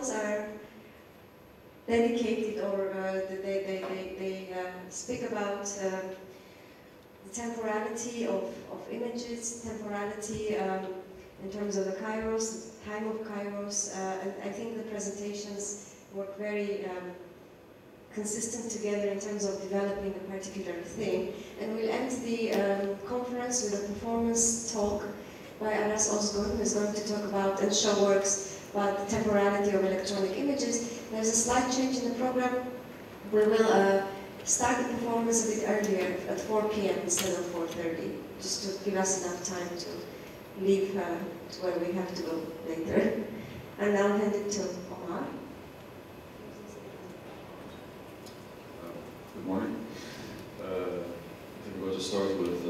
ones are dedicated, or they speak about the temporality of images, temporality in terms of the kairos, time of kairos, and I think the presentations work very consistent together in terms of developing a particular theme. And we'll end the conference with a performance talk by Aras Ozgun, who is going to talk about and show works about the temporality of electronic images. There's a slight change in the program. We will start the performance a bit earlier at 4 p.m. instead of 4:30, just to give us enough time to leave to where we have to go later. And I'll hand it to Omar. Good morning. I think we're going to start with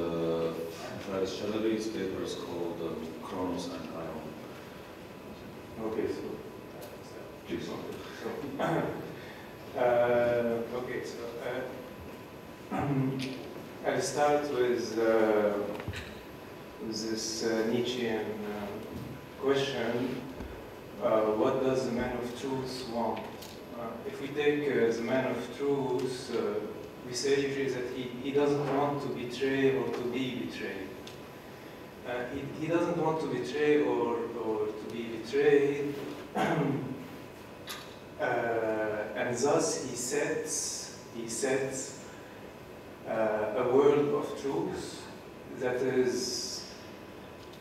Chalabi's paper is called Chronos and Ion. Okay, so Please. I'll start with this Nietzschean question: what does the man of truth want? If we take the man of truth, we say usually that he doesn't want to betray or to be betrayed. He doesn't want to betray or to be betrayed, and thus he sets a world of truth that is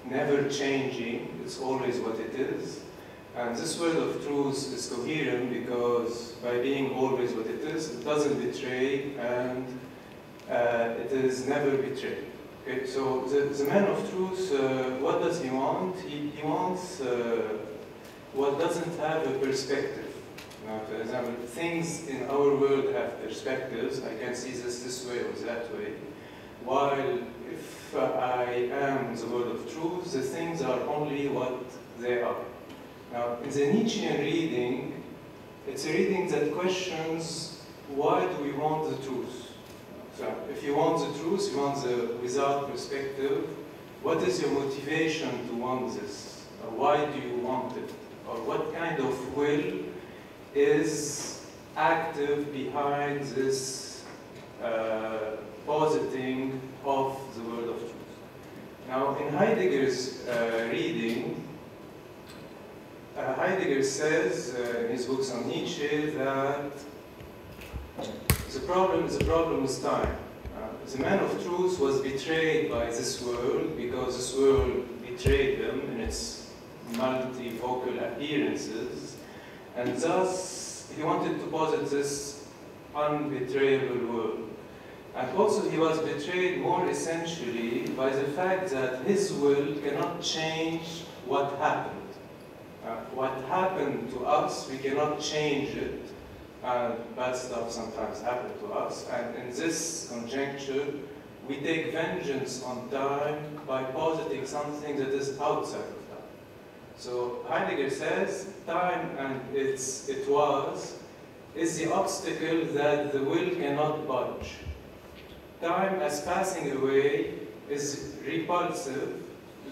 never changing. It's always what it is. And this world of truth is coherent because by being always what it is, it doesn't betray, and it is never betrayed. Okay, so the man of truth, what does he want? He wants what doesn't have a perspective. For example, things in our world have perspectives. I can see this way or that way. While if I am in the world of truth, the things are only what they are. Now, in the Nietzschean reading, it's a reading that questions, why do we want the truth? So, if you want the truth, you want the without perspective, what is your motivation to want this? Why do you want it? Or what kind of will is active behind this positing of the world of truth? Now, in Heidegger's reading, Heidegger says in his books on Nietzsche that the problem is time. The man of truth was betrayed by this world because this world betrayed him in its multivocal appearances, and thus he wanted to posit this unbetrayable world. And also he was betrayed more essentially by the fact that his will cannot change what happened. What happened to us, we cannot change it. Bad stuff sometimes happens to us, and in this conjuncture, we take vengeance on time by positing something that is outside of time. So Heidegger says time and it was is the obstacle that the will cannot budge. Time as passing away is repulsive.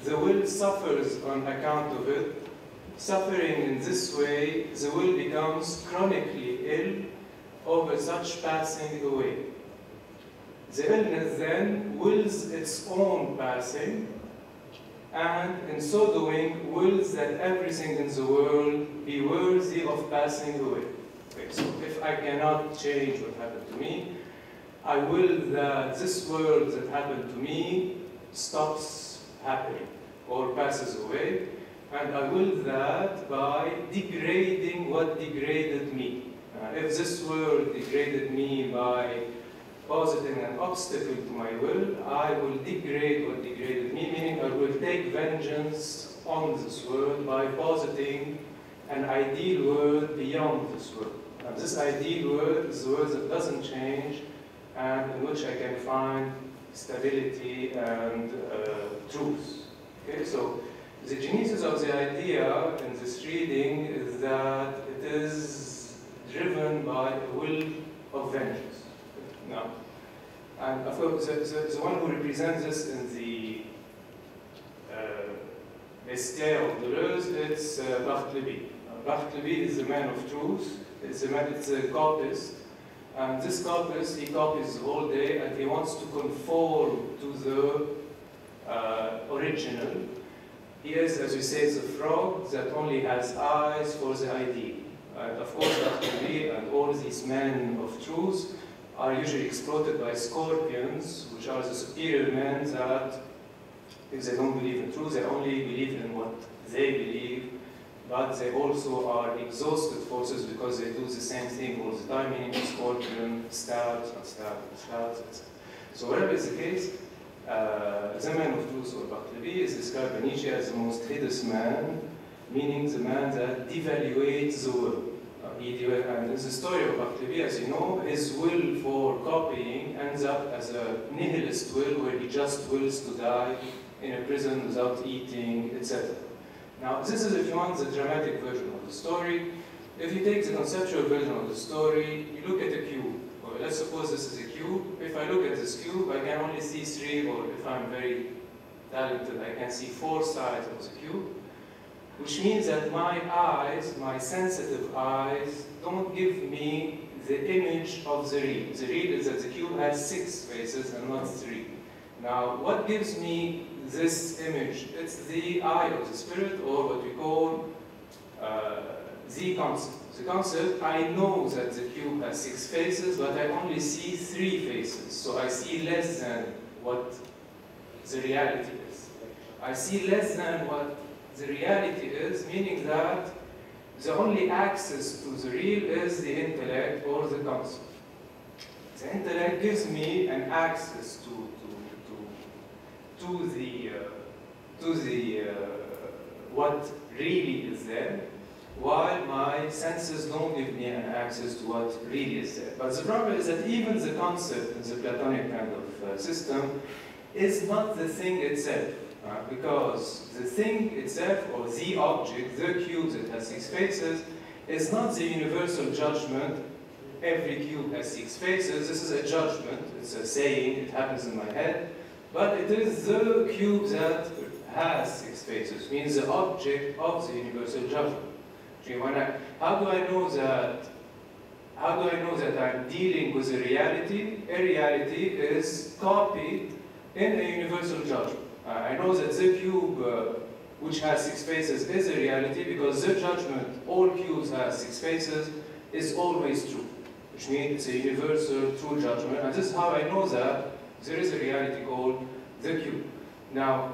The will suffers on account of it. Suffering in this way, the will becomes chronically ill over such passing away. The illness then wills its own passing, and in so doing wills that everything in the world be worthy of passing away. Okay, so if I cannot change what happened to me, I will that this world that happened to me stops happening or passes away. And I will that by degrading what degraded me. If this world degraded me by positing an obstacle to my will, I will degrade what degraded me, meaning I will take vengeance on this world by positing an ideal world beyond this world. And this ideal world is the world that doesn't change and in which I can find stability and truth. Okay, so the genesis of the idea in this reading is that it is driven by a will of vengeance. Now, and of course, the one who represents this in the Bestiaire of Deleuze, it's Bartleby. Bartleby is the man of truth. It's a copyist. And this copyist, he copies the whole day, and he wants to conform to the original. He is, as we say, the frog that only has eyes for the ideal. And of course, Bartleby and all these men of truth are usually exploited by scorpions, which are the superior men that, if they don't believe in truth, they only believe in what they believe, but they also are exhausted forces because they do the same thing all the time, meaning the scorpion stabs and stabs and stabs, etc. So whatever is the case, the man of truth, or Bartleby, is described by Nietzsche as the most hideous man, meaning the man that devaluates the world. And in the story of Bartleby, as you know, his will for copying ends up as a nihilist will, where he just wills to die in a prison without eating, etc. Now, this is, if you want, the dramatic version of the story. If you take the conceptual version of the story, you look at a cube. Well, let's suppose this is a cube. If I look at this cube, I can only see 3, or if I'm very talented, I can see 4 sides of the cube. Which means that my eyes, my sensitive eyes, don't give me the image of the real. The real is that the cube has 6 faces and not 3. Now, what gives me this image? It's the eye of the spirit, or what we call the concept. The concept, I know that the cube has 6 faces, but I only see 3 faces. So I see less than what the reality is. I see less than what the reality is, meaning that the only access to the real is the intellect or the concept. The intellect gives me an access to what really is there, while my senses don't give me an access to what really is there. But the problem is that even the concept in the Platonic kind of system is not the thing itself. Because the thing itself, or the object, the cube that has 6 faces, is not the universal judgment. Every cube has 6 faces. This is a judgment. It's a saying. It happens in my head. But it is the cube that has 6 faces, means the object of the universal judgment. How do I know that? How do I know that I'm dealing with a reality? A reality is copied in a universal judgment. I know that the cube, which has 6 faces, is a reality because the judgment, all cubes have 6 faces, is always true, which means it's a universal true judgment. And this is how I know that there is a reality called the cube. Now,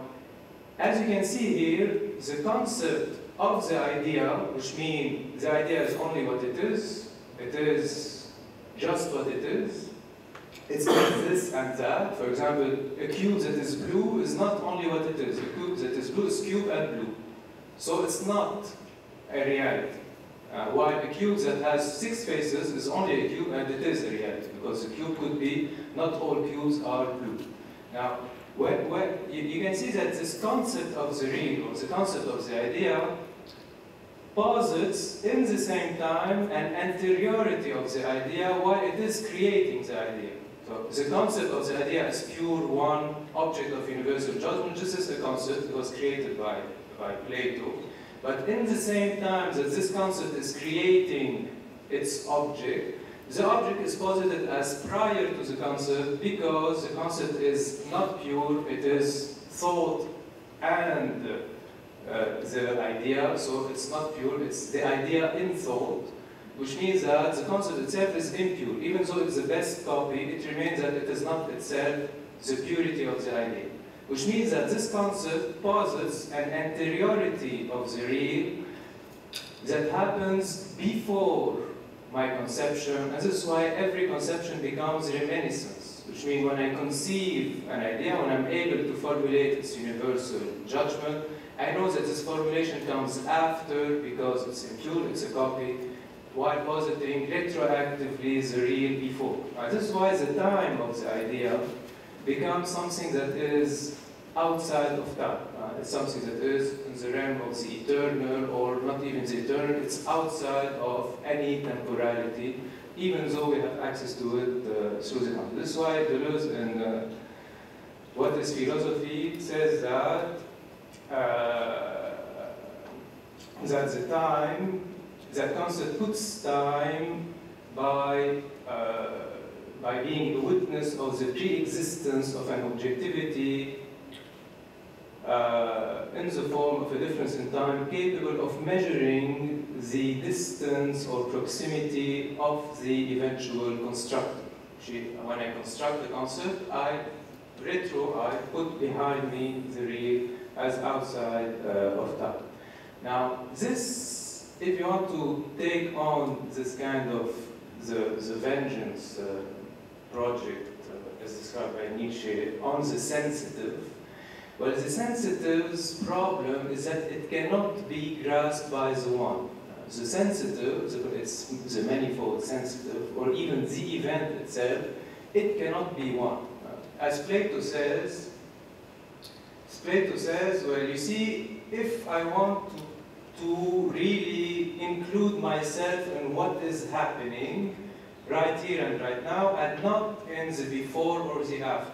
as you can see here, the concept of the idea, which means the idea is only what it is just what it is. It's not this and that. For example, a cube that is blue is not only what it is. A cube that is blue is cube and blue. So it's not a reality. While a cube that has 6 faces is only a cube, and it is a reality, because the cube could be, not all cubes are blue. Now, you can see that this concept of the real, or the concept of the idea, posits in the same time an anteriority of the idea while it is creating the idea. So the concept of the idea is pure one object of universal judgment. This is the concept that was created by Plato. But in the same time that this concept is creating its object, the object is posited as prior to the concept because the concept is not pure, it is thought and the idea, so it's not pure, it's the idea in thought, which means that the concept itself is impure. Even though it's the best copy, it remains that it is not itself the purity of the idea. Which means that this concept posits an anteriority of the real that happens before my conception, and this is why every conception becomes reminiscence. Which means when I conceive an idea, when I'm able to formulate its universal judgment, I know that this formulation comes after because it's impure, it's a copy, while positing retroactively the real before. This is why the time of the idea becomes something that is outside of time. It's something that is in the realm of the eternal, or not even the eternal, it's outside of any temporality, even though we have access to it through the time. This is why Deleuze in What is Philosophy says that the time that concept puts time by being a witness of the pre-existence of an objectivity in the form of a difference in time capable of measuring the distance or proximity of the eventual constructor. When I construct the concept, I put behind me the real as outside of time. Now, this, if you want to take on this kind of the vengeance project, as described by Nietzsche, on the sensitive, well, the sensitive's problem is that it cannot be grasped by the one. The sensitive, it's the manifold sensitive, or even the event itself, it cannot be one. As Plato says, well, you see, if I want to really include myself in what is happening right here and right now, and not in the before or the after.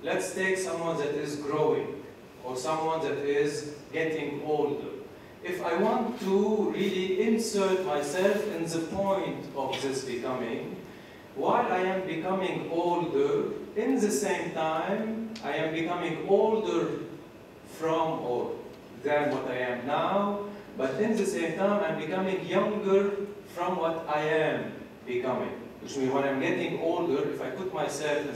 Let's take someone that is growing, or someone that is getting older. If I want to really insert myself in the point of this becoming, while I am becoming older, in the same time, I am becoming older from or than what I am now, but in the same time, I'm becoming younger from what I am becoming. Which means when I'm getting older, if I put myself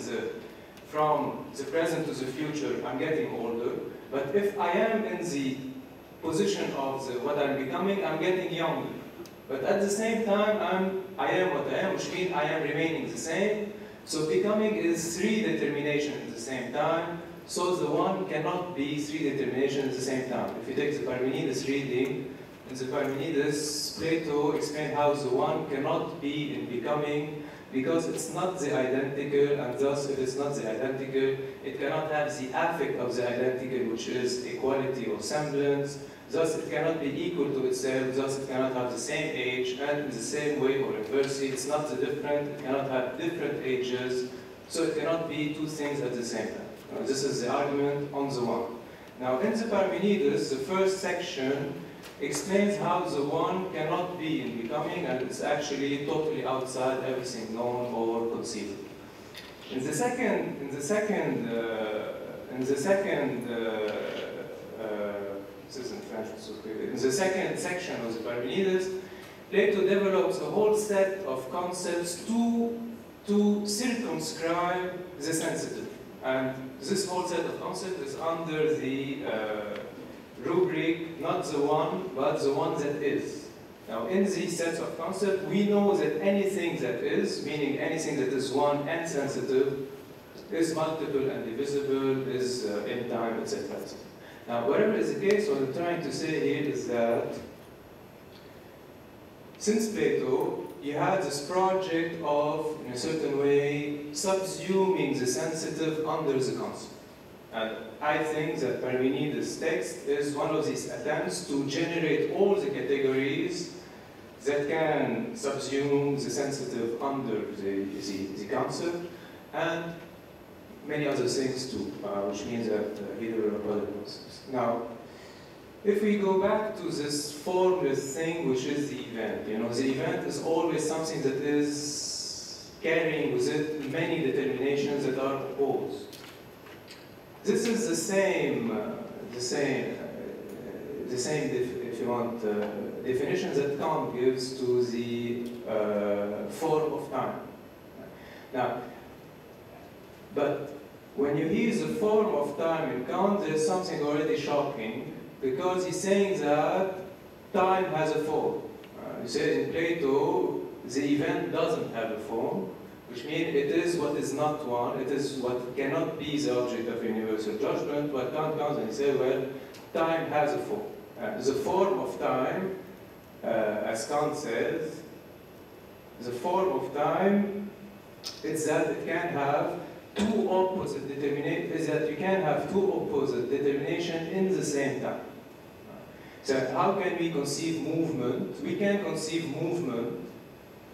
from the present to the future, I'm getting older. But if I am in the position of what I'm becoming, I'm getting younger. But at the same time, I am what I am, which means I am remaining the same. So becoming is three determinations at the same time. So the one cannot be three determinations at the same time. If you take the Parmenides reading, in the Parmenides, Plato explained how the one cannot be in becoming because it's not the identical, and thus if it's not the identical, it cannot have the affect of the identical, which is equality or semblance. Thus it cannot be equal to itself, thus it cannot have the same age, and in the same way or inversely, it's not the different, it cannot have different ages, so it cannot be two things at the same time. This is the argument on the one. Now in the Parmenides, the first section explains how the one cannot be in becoming, and it's actually totally outside everything known or conceivable. In the second section of the Parmenides, Plato develops a whole set of concepts to circumscribe the sensitive. And this whole set of concepts is under the rubric, not the one, but the one that is. Now, in these sets of concepts, we know that anything that is, meaning anything that is one and sensitive, is multiple and divisible, is in time, etc. Now, whatever is the case, what I'm trying to say here is that since Plato, he had this project of, in a certain way, subsuming the sensitive under the concept. And I think that Parmenides' text is one of these attempts to generate all the categories that can subsume the sensitive under the concept, and many other things too, which means that he developed other concepts. Now, if we go back to this formless thing, which is the event, the event is always something that is carrying with it many determinations that are opposed. This is the same, if you want, definitions that Kant gives to the form of time. Now, but when you hear the form of time in Kant, there's something already shocking, because he's saying that time has a form. He said in Plato, the event doesn't have a form, which means it is what is not one, it is what cannot be the object of universal judgment. But Kant comes and says, well, time has a form. The form of time, as Kant says, the form of time is that it can have two opposite determinations, is that you can have two opposite determinations in the same time. So how can we conceive movement? We can conceive movement.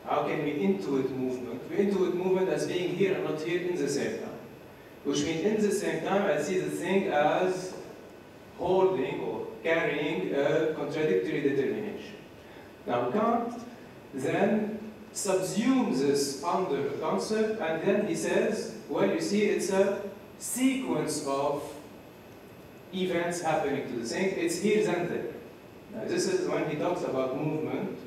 How can we intuit movement? We intuit movement as being here and not here in the same time. Which means in the same time I see the thing as holding or carrying a contradictory determination. Now Kant then subsumes this under the concept, and then he says, well, you see, it's a sequence of events happening to the thing. It's here and there. Now, this is when he talks about movement.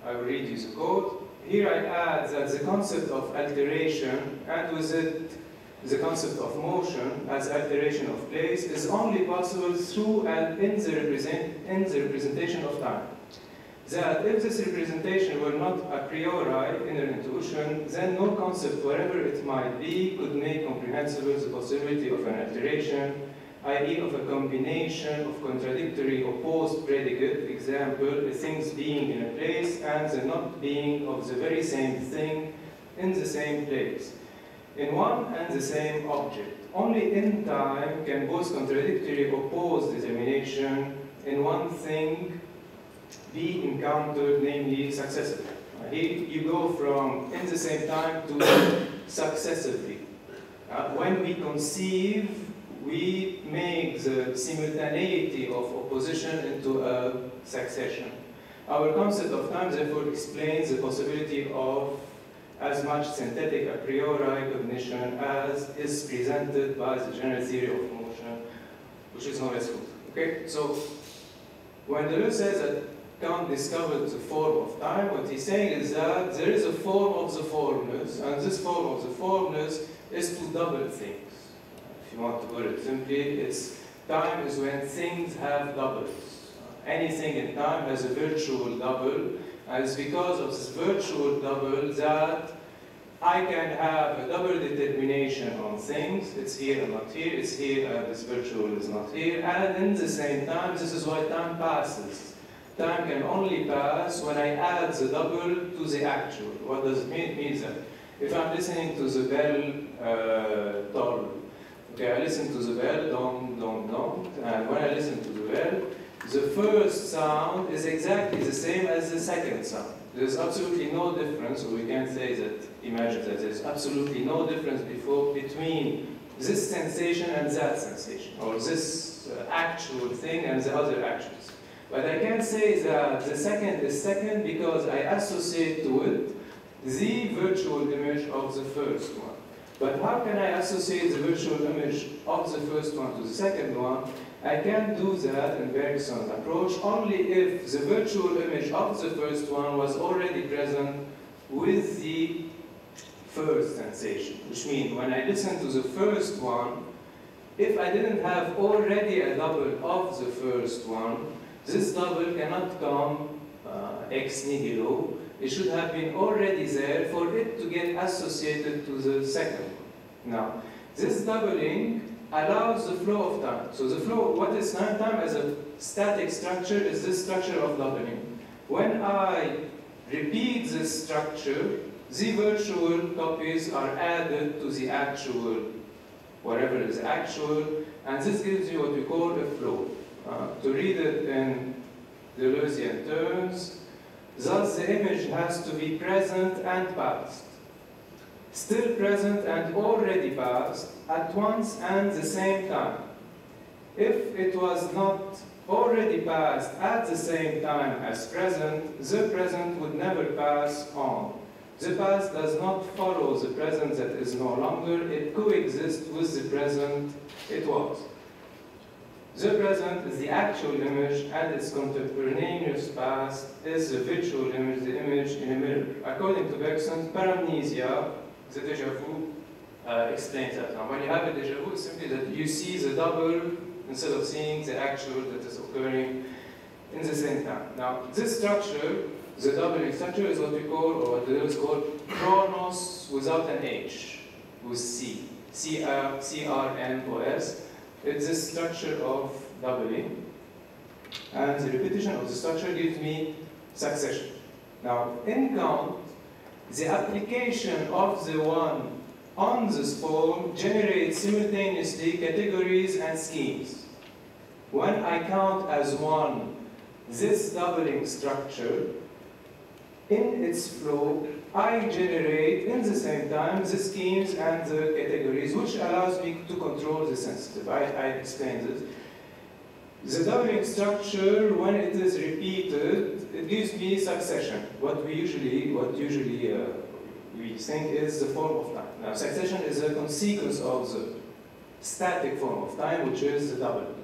I will read you the quote. Here I add that the concept of alteration, and with it the concept of motion as alteration of place, is only possible through and in the representation of time. That if this representation were not a priori inner intuition, then no concept, whatever it might be, could make comprehensible the possibility of an alteration, i.e. of a combination of contradictory opposed predicate, example, the things being in a place and the not being of the very same thing in the same place, in one and the same object. Only in time can both contradictory opposed determination in one thing be encountered, namely successively. Here you go from in the same time to successively. When we conceive, we make the simultaneity of opposition into a succession. Our concept of time therefore explains the possibility of as much synthetic a priori cognition as is presented by the general theory of motion, which is known as Frohne. Okay, so when Deleuze says that Kant discovered the form of time, what he's saying is that there is a form of the formless, and this form of the formless is two double things. If you want to put it simply, it's time is when things have doubles. Anything in time has a virtual double, and it's because of this virtual double that I can have a double determination on things. It's here and not here, it's here and this virtual is not here, and in the same time, this is why time passes. Time can only pass when I add the double to the actual. What does it mean? It means that if I'm listening to the bell toll, okay, I listen to the bell, dong, dong, dong, and when I listen to the bell, the first sound is exactly the same as the second sound. There's absolutely no difference, or we can say that, imagine that there's absolutely no difference between this sensation and that sensation, or this actual thing and the other actions. But I can say that the second is second because I associate to it the virtual image of the first one. But how can I associate the virtual image of the first one to the second one? I can do that in Bergson's approach only if the virtual image of the first one was already present with the first sensation. Which means when I listen to the first one, if I didn't have already a double of the first one, this double cannot come ex nihilo. It should have been already there for it to get associated to the second one. Now, this doubling allows the flow of time. So the flow, what is time? Time as a static structure is this structure of doubling. When I repeat this structure, the virtual copies are added to the actual, whatever is actual, and this gives you what we call a flow. To read it in Deleuzian terms, thus the image has to be present and past, still present and already past, at once and the same time. If it was not already past at the same time as present, the present would never pass on. The past does not follow the present that is no longer, it coexists with the present it was. The present is the actual image, and its contemporaneous past is the virtual image, the image in a mirror. According to Bergson, paramnesia, the déjà vu, explains that. Now, when you have a déjà vu, it's simply that you see the double instead of seeing the actual that is occurring in the same time. Now, this structure, the doubling structure, is what we call, or what Deleuze called, chronos without an H, with C, C-R-N-O-S. It's this structure of doubling, and the repetition of the structure gives me succession. Now, in Kant, the application of the one on this form generates simultaneously categories and schemes. When I count as one this doubling structure, in its flow, I generate in the same time the schemes and the categories, which allows me to control the sensitive. I explained this. The doubling structure, when it is repeated, it gives me succession. What usually we think is the form of time. Now, succession is a consequence of the static form of time, which is the doubling.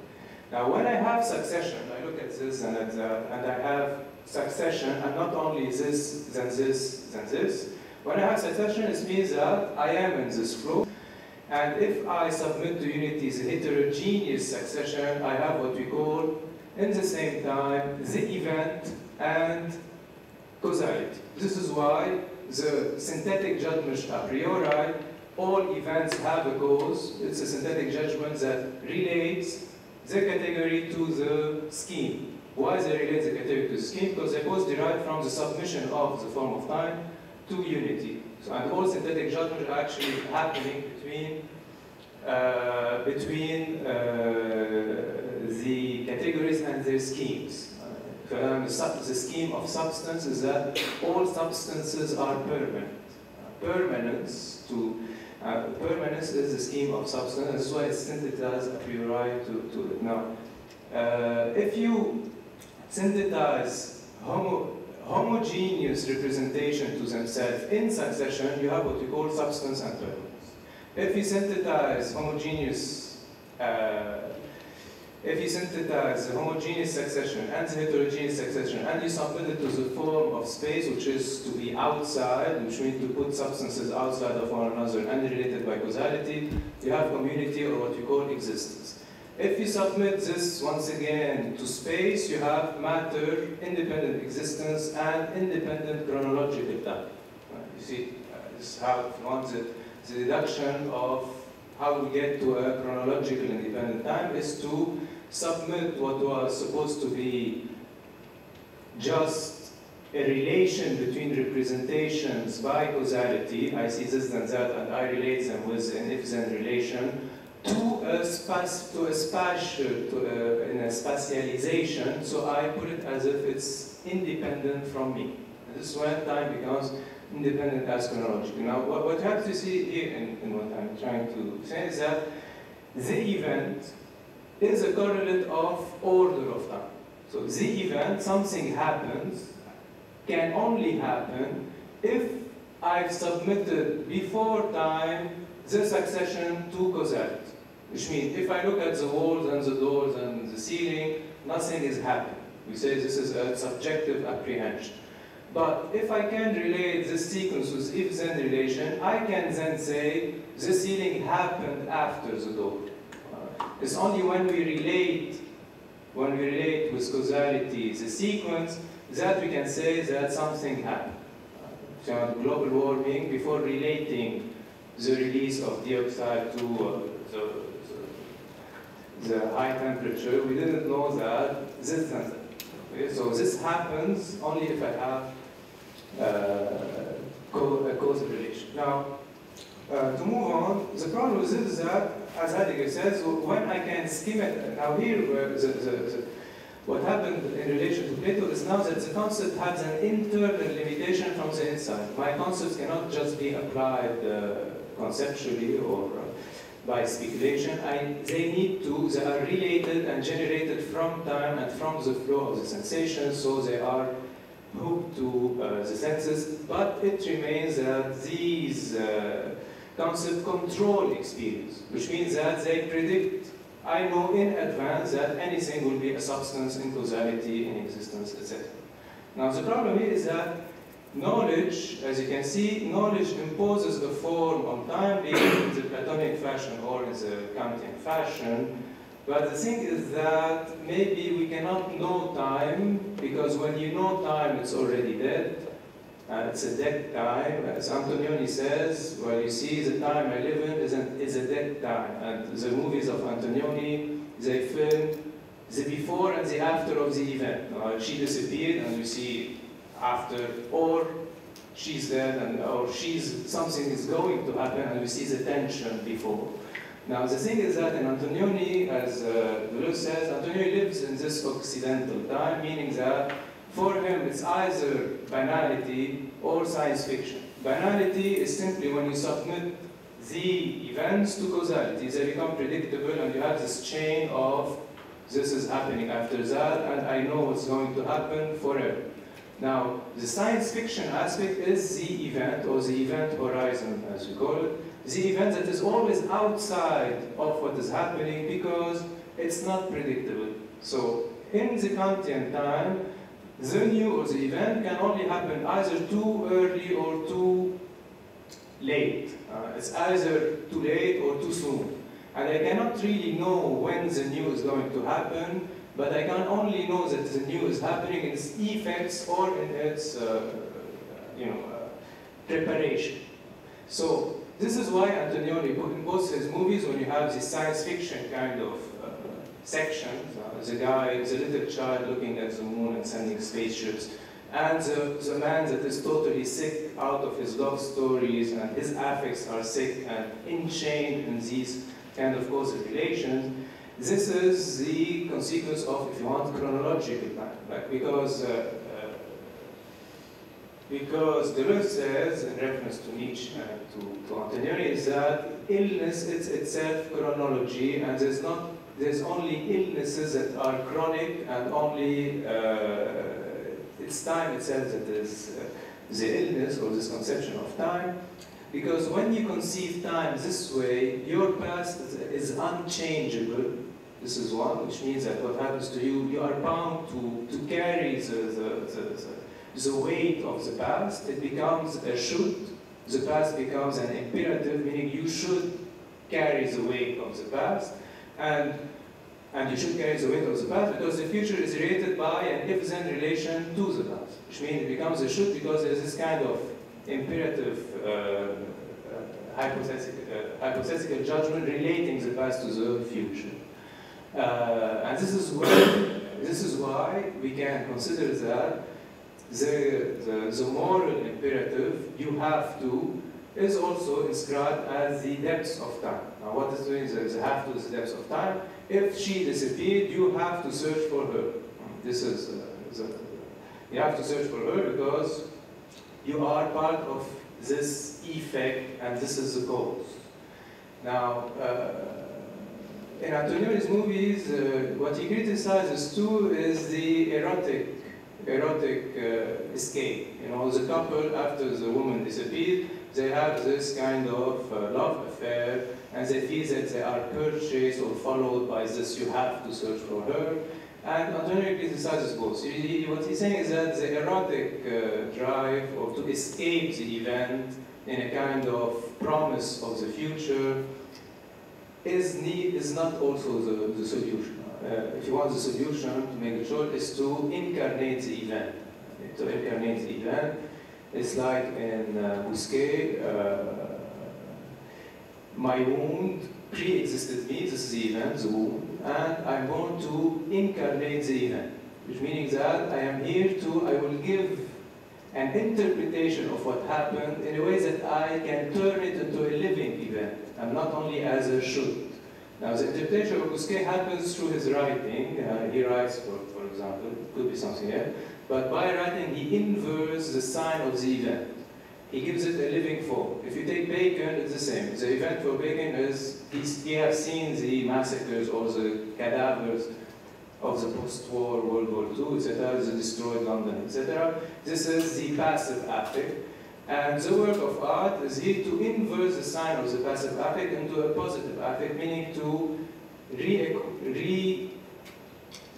Now, when I have succession, I look at this and at that, and I have succession, and not only this, then this, then this. When I have succession, it means that I am in this flow. And if I submit to unity the heterogeneous succession, I have what we call, in the same time, the event and causality. This is why the synthetic judgment a priori, all events have a cause. It's a synthetic judgment that relates the category to the scheme. Why they relate the category to the scheme? Because they both derive from the submission of the form of time to unity. So, and all synthetic judgments are actually happening between the categories and their schemes. The scheme of substance is that all substances are permanent. Permanence is the scheme of substance, and that's why it's synthesized a priori to it. Now, if you synthesize homogeneous representation to themselves in succession, you have what we call substance and permanence. If you synthesize homogeneous, the homogeneous succession and the heterogeneous succession, and you submit it to the form of space, which is to be outside, which means to put substances outside of one another and related by causality, you have community, or what we call existence. If you submit this once again to space, you have matter, independent existence, and independent chronological time. You see, this is how if you want the deduction of how we get to a chronological independent time is to submit what was supposed to be just a relation between representations by causality, I see this and that, and I relate them with an if-then relation, to a spatialization, so I put it as if it's independent from me. And this is when time becomes independent as chronological. Now, what you have to see here, in what I'm trying to say, is that the event is a correlate of order of time. So the event, something happens, can only happen if I've submitted before time the succession to causality. Which means if I look at the walls and the doors and the ceiling, nothing is happening. We say this is a subjective apprehension. But if I can relate this sequence with if-then relation, I can then say the ceiling happened after the door. It's only when we relate with causality the sequence that we can say that something happened. So global warming, before relating the release of dioxide to the high temperature, we didn't know that this and that. Okay? So this happens only if I have a causal relation. Now, to move on, the problem with this is that, as Heidegger says, when I can skim it, now here, what happened in relation to Plato is now that the concept has an internal limitation from the inside. My concepts cannot just be applied conceptually or by speculation. They are related and generated from time and from the flow of the sensations, so they are hooked to the senses, but it remains that these concepts control experience, which means that they predict. I know in advance that anything will be a substance in causality, in existence, etc. Now the problem here is that knowledge, as you can see, knowledge imposes a form on time, being in the Platonic fashion or in the Kantian fashion. But the thing is that maybe we cannot know time, because when you know time, it's already dead. It's a dead time. As Antonioni says, well, you see, the time I live in is a dead time. And the movies of Antonioni, they film the before and the after of the event. She disappeared, and you see after, or she's dead, or something is going to happen, and we see the tension before. Now, the thing is that in Antonioni, as Deleuze says, Antonioni lives in this Occidental time, meaning that for him it's either banality or science fiction. Banality is simply when you submit the events to causality, they become predictable, and you have this chain of this is happening after that, and I know what's going to happen forever. Now, the science fiction aspect is the event, or the event horizon, as we call it, the event that is always outside of what is happening because it's not predictable. So, in the Kantian time, the new or the event can only happen either too early or too late. It's either too late or too soon. And I cannot really know when the new is going to happen, but I can only know that the new is happening in its effects or in its preparation. So this is why Antonioni, in both his movies, when you have this science fiction kind of sections, the guy, the little child looking at the moon and sending spaceships, and the man that is totally sick out of his love stories, and his affects are sick and enchained in these kind of causal relations. This is the consequence of, if you want, chronological time. Like because Deleuze says, in reference to Nietzsche and to Antonioni, is that illness is itself chronology, and there's only illnesses that are chronic, and only it's time itself that is the illness or this conception of time. Because when you conceive time this way, your past is unchangeable. This is one, which means that what happens to you, you are bound to carry the weight of the past. It becomes a should. The past becomes an imperative, meaning you should carry the weight of the past. And you should carry the weight of the past because the future is related by an if-then relation to the past, which means it becomes a should because there's this kind of imperative hypothetical judgment relating the past to the future. And this is why we can consider that the moral imperative, you have to, is also inscribed as the depths of time. Now what is doing the have to is the depths of time. If she disappeared, you have to search for her. This is, you have to search for her because you are part of this effect and this is the cause. Now, in Antonioni's movies, what he criticizes too is the erotic escape. You know, the couple, after the woman disappeared, they have this kind of love affair, and they feel that they are purchased or followed by this, you have to search for her. And Antonioni criticizes both. What he's saying is that the erotic drive, or to escape the event in a kind of promise of the future, is not also the solution. If you want the solution, to make the choice, is to incarnate the event. To incarnate the event, it's like in Bouwhuis, my wound pre-existed me, this is the event, the wound, and I'm going to incarnate the event, which means that I am here I will give an interpretation of what happened in a way that I can turn it into a living event, and not only as a should. Now, the interpretation of Bouwhuis happens through his writing. He writes, for example, it could be something else, but by writing, he inverts the sign of the event. He gives it a living form. If you take Bacon, it's the same. The event for Bacon is he has seen the massacres or the cadavers of the post-war World War II, etc., the destroyed London, etc. This is the passive affect. And the work of art is here to invert the sign of the passive affect into a positive affect, meaning to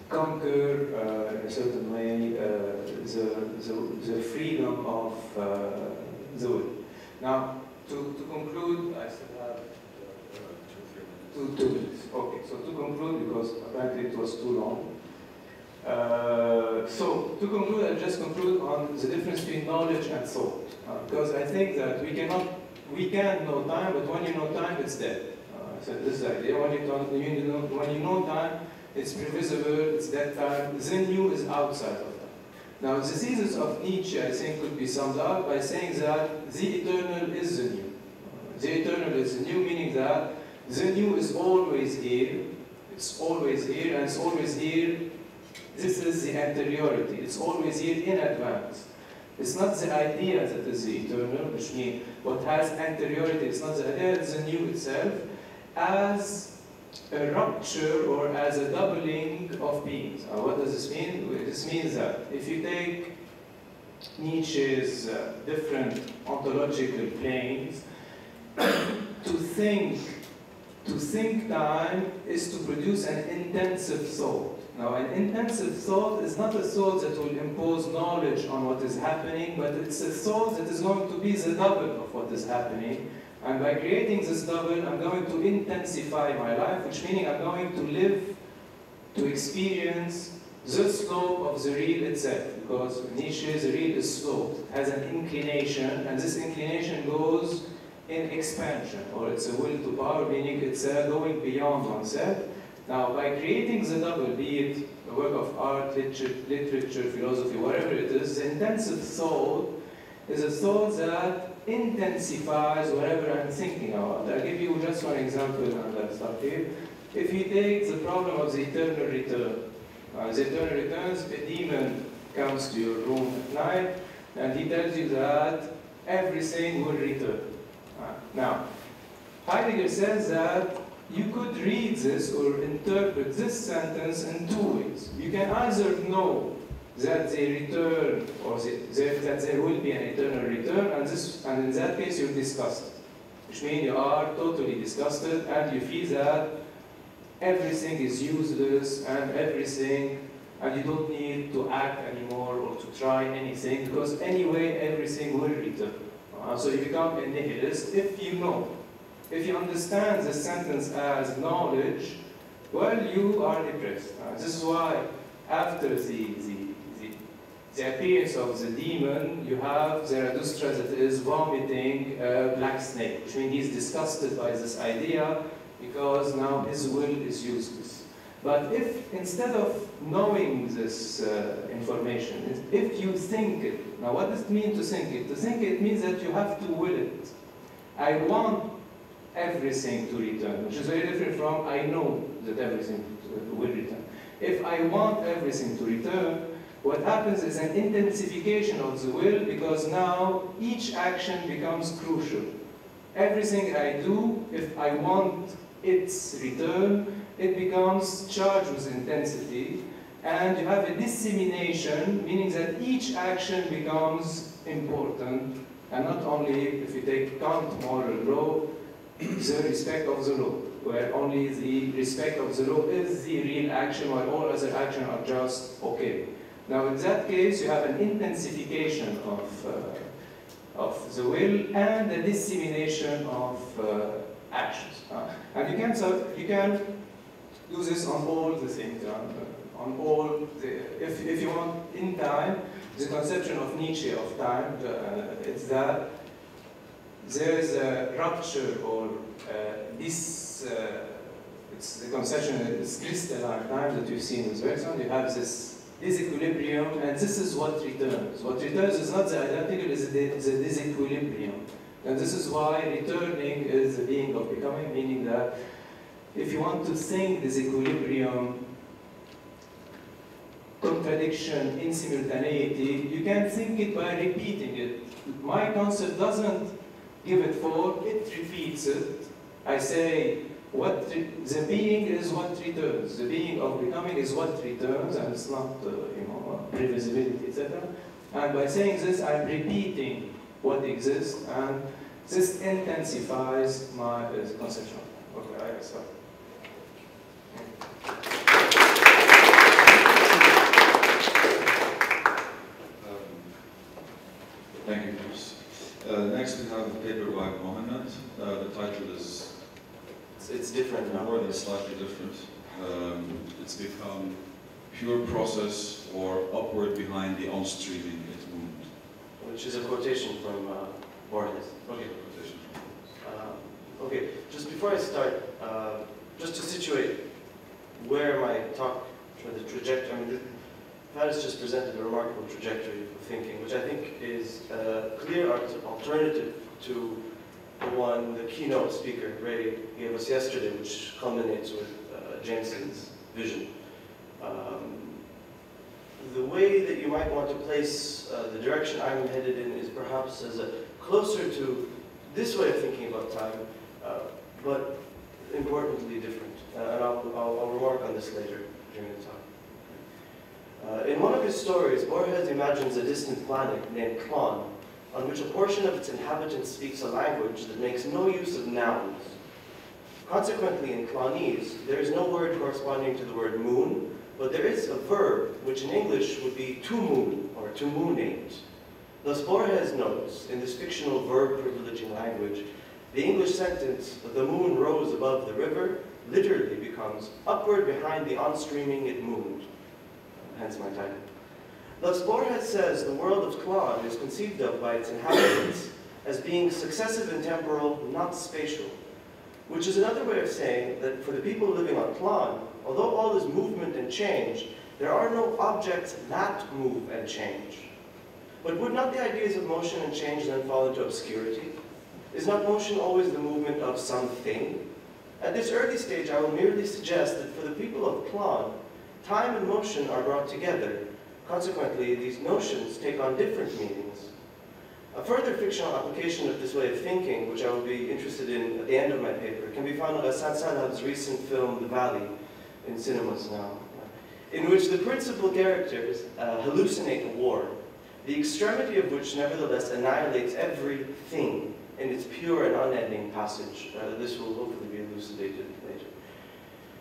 conquer in a certain way the freedom of the will. Now, to conclude, I still have 2 minutes. Okay, so to conclude, because apparently it was too long. So to conclude, I'll just conclude on the difference between knowledge and thought. Because I think that we can know time, but when you know time, it's dead. So this is the idea. When you know time, it's previsible, it's dead time. The new is outside of time. Now, the thesis of Nietzsche, I think, could be summed up by saying that the eternal is the new. The eternal is the new, meaning that the new is always here. It's always here, and it's always here. This is the anteriority. It's always here in advance. It's not the idea that is the eternal, which means what has anteriority. It's not the idea, it's the new itself, as a rupture or as a doubling of beings. What does this mean? This means that if you take Nietzsche's different ontological planes, to think time is to produce an intensive thought. Now, an intensive thought is not a thought that will impose knowledge on what is happening, but it's a thought that is going to be the double of what is happening. And by creating this double, I'm going to intensify my life, which meaning I'm going to live, to experience the slope of the real itself. Because Nietzsche's real is sloped, it has an inclination, and this inclination goes in expansion, or it's a will to power, meaning it's going beyond oneself. Now, by creating the double, be it a work of art, literature, philosophy, whatever it is, the intensive thought is a thought that intensifies whatever I'm thinking about. I'll give you just one example and I'll start here. If you take the problem of the eternal return, the eternal returns, a demon comes to your room at night and he tells you that everything will return. Now, Heidegger says that you could read this or interpret this sentence in two ways. You can either know that they return, or that there will be an eternal return, and in that case you're disgusted. Which means you are totally disgusted and you feel that everything is useless and you don't need to act anymore or to try anything, because anyway everything will return. So you become a nihilist if you know. If you understand the sentence as knowledge, well, you are depressed. This is why after the appearance of the demon, you have Zarathustra that is vomiting a black snake, which means he's disgusted by this idea because now his will is useless. But if instead of knowing this information, if you think it, now what does it mean to think it? To think it means that you have to will it. I want everything to return, which is very different from I know that everything will return. If I want everything to return, what happens is an intensification of the will, because now each action becomes crucial. Everything I do, if I want its return, it becomes charged with intensity, and you have a dissemination, meaning that each action becomes important, and not only, if you take Kant moral law, the respect of the law, where only the respect of the law is the real action, while all other actions are just okay. Now, in that case, you have an intensification of the will and a dissemination of actions. And you can do this on all the things, on all the, if you want, in time, the conception of Nietzsche of time, it's that there is a rupture or it's the conception of this crystalline time that we've seen with Bergson. You have this disequilibrium, and this is what returns. What returns is not the identical, it's the disequilibrium. And this is why returning is the being of becoming, meaning that if you want to think disequilibrium, contradiction, in simultaneity, you can think it by repeating it. My concept doesn't give it form, it repeats it. I say, the being is what returns. The being of becoming is what returns, and it's not, previsibility, etc. And by saying this, I'm repeating what exists, and this intensifies my conception. Okay, I start. Thank you, Chris. Next, we have a paper by Muhannad. The title is... It's different now. More than slightly different. It's become pure process or upward behind the on-streaming it movement. Which is a quotation from Bouwhuis. Okay, quotation from okay, just before I start, just to situate where my talk, the trajectory, I mean, Frances just presented a remarkable trajectory of thinking, which I think is a clear alternative to the keynote speaker, Ray, gave us yesterday, which culminates with Jameson's vision. The way that you might want to place the direction I'm headed in is perhaps as closer to this way of thinking about time, but importantly different. and I'll remark on this later during the talk. In one of his stories, Bouwhuis imagines a distant planet named Clare, on which a portion of its inhabitants speaks a language that makes no use of nouns. Consequently, in Clanese, there is no word corresponding to the word moon, but there is a verb, which in English would be to moon, or to moonate. Thus, Bouwhuis notes, in this fictional verb-privileging language, the English sentence, the moon rose above the river, literally becomes upward behind the on-streaming it mooned. Hence my title. Thus, Bouwhuis says the world of Clare is conceived of by its inhabitants as being successive and temporal, not spatial, which is another way of saying that for the people living on Clare, although all is movement and change, there are no objects that move and change. But would not the ideas of motion and change then fall into obscurity? Is not motion always the movement of something? At this early stage, I will merely suggest that for the people of Clare, time and motion are brought together. Consequently, these notions take on different meanings. A further fictional application of this way of thinking, which I will be interested in at the end of my paper, can be found in Azatyan's recent film, The Valley, in cinemas now, in which the principal characters hallucinate a war, the extremity of which nevertheless annihilates everything in its pure and unending passage. This will hopefully be elucidated later.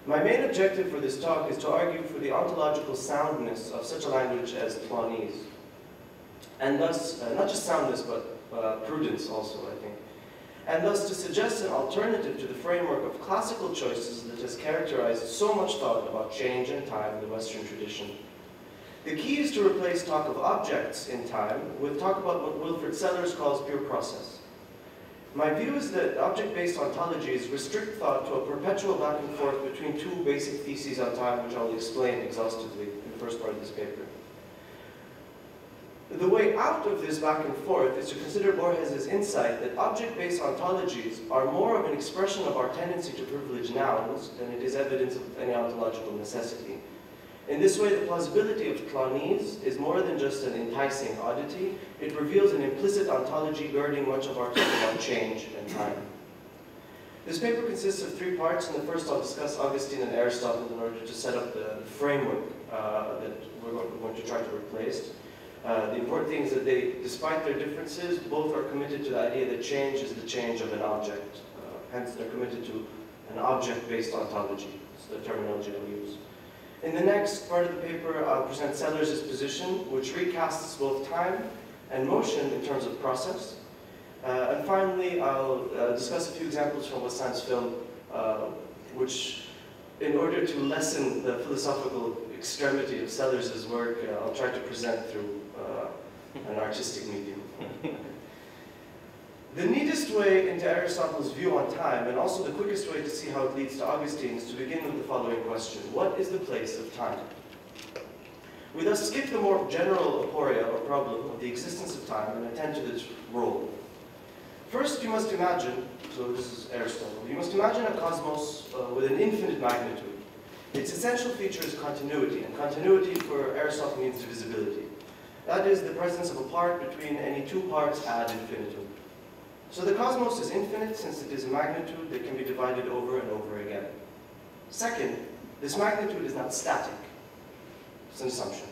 My main objective for this talk is to argue for the ontological soundness of such a language as Clanese. And thus, not just soundness, but prudence also, I think. And thus to suggest an alternative to the framework of classical choices that has characterized so much thought about change and time in the Western tradition. The key is to replace talk of objects in time with talk about what Wilfrid Sellars calls pure process. My view is that object-based ontologies restrict thought to a perpetual back and forth between two basic theses on time, which I'll explain exhaustively in the first part of this paper. The way out of this back and forth is to consider Bouwhuis's insight that object-based ontologies are more of an expression of our tendency to privilege nouns than it is evidence of any ontological necessity. In this way, the plausibility of Clanese is more than just an enticing oddity. It reveals an implicit ontology girding much of our talk about change and time. This paper consists of 3 parts. In the first, I'll discuss Augustine and Aristotle in order to set up the framework that we're going to try to replace. The important thing is that they, despite their differences, both are committed to the idea that change is the change of an object. Hence, they're committed to an object-based ontology. It's the terminology I'll use. In the next part of the paper, I'll present Sellars' position, which recasts both time and motion in terms of process. And finally, I'll discuss a few examples from Bassam's film, which, in order to lessen the philosophical extremity of Sellars' work, I'll try to present through an artistic medium. The neatest way into Aristotle's view on time, and also the quickest way to see how it leads to Augustine, is to begin with the following question. What is the place of time? We thus skip the more general aporia, or problem, of the existence of time and attend to this role. First, you must imagine, so this is Aristotle, you must imagine a cosmos with an infinite magnitude. Its essential feature is continuity, and continuity for Aristotle means divisibility. That is, the presence of a part between any 2 parts ad infinitum. So the cosmos is infinite since it is a magnitude that can be divided over and over again. Second, this magnitude is not static. It's an assumption.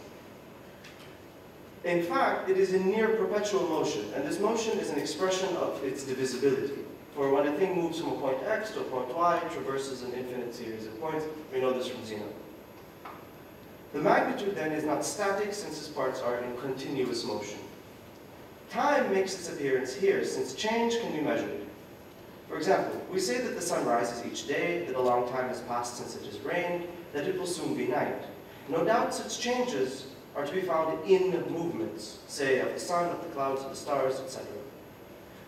In fact, it is in near perpetual motion, and this motion is an expression of its divisibility. For when a thing moves from a point X to a point Y, it traverses an infinite series of points. We know this from Zeno. The magnitude then is not static since its parts are in continuous motion. Time makes its appearance here since change can be measured. For example, we say that the sun rises each day, that a long time has passed since it has rained, that it will soon be night. No doubt such changes are to be found in movements, say of the sun, of the clouds, of the stars, etc.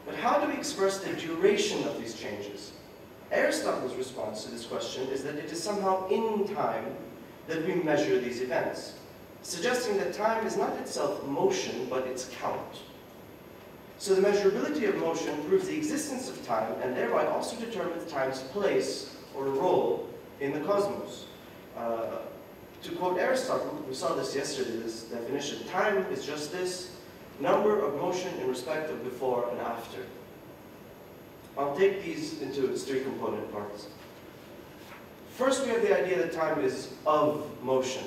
But how do we express the duration of these changes? Aristotle's response to this question is that it is somehow in time that we measure these events, suggesting that time is not itself motion, but its count. So the measurability of motion proves the existence of time, and thereby also determines time's place or role in the cosmos. To quote Aristotle, we saw this yesterday, this definition, time is just this, number of motion in respect of before and after. I'll take these into its 3 component parts. First, we have the idea that time is of motion.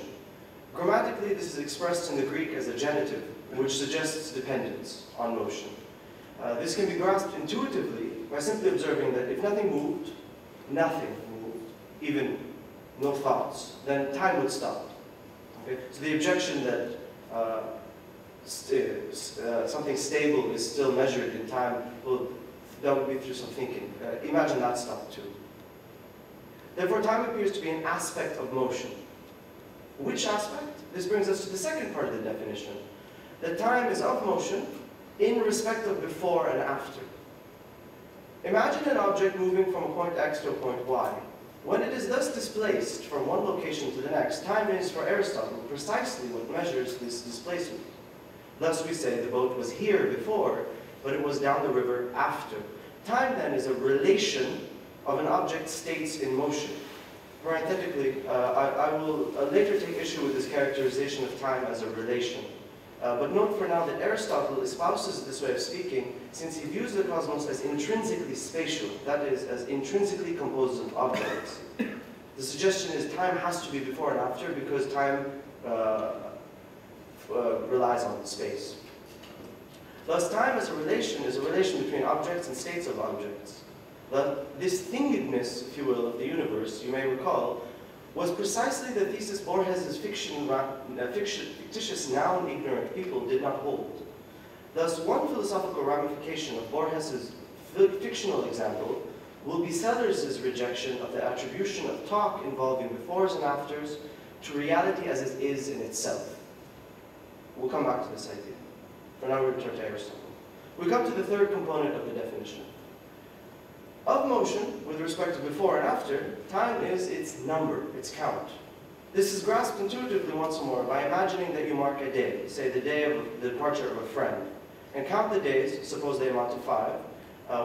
Grammatically, this is expressed in the Greek as a genitive, which suggests dependence on motion. This can be grasped intuitively by simply observing that if nothing moved, even no thoughts, then time would stop. Okay? So the objection that something stable is still measured in time, well, that would be through some thinking. Imagine that stopped too. Therefore, time appears to be an aspect of motion. Which aspect? This brings us to the second part of the definition, that time is of motion in respect of before and after. Imagine an object moving from a point X to a point Y. When it is thus displaced from one location to the next, time is, for Aristotle, precisely what measures this displacement. Thus we say the boat was here before, but it was down the river after. Time, then, is a relation of an object's states in motion. Parenthetically, I will later take issue with this characterization of time as a relation. But note for now that Aristotle espouses this way of speaking since he views the cosmos as intrinsically spatial, that is, as intrinsically composed of objects. The suggestion is time has to be before and after because time relies on space. Thus, time as a relation is a relation between objects and states of objects. This thingedness, if you will, of the universe, you may recall, was precisely the thesis Borges's fictitious noun-ignorant people did not hold. Thus, one philosophical ramification of Borges's fictional example will be Sellers's rejection of the attribution of talk involving befores and afters to reality as it is in itself. We'll come back to this idea. For now, we return to Aristotle. We come to the third component of the definition. Of motion, with respect to before and after, time is its number, its count. This is grasped intuitively once more by imagining that you mark a day, say the day of the departure of a friend, and count the days, suppose they amount to 5,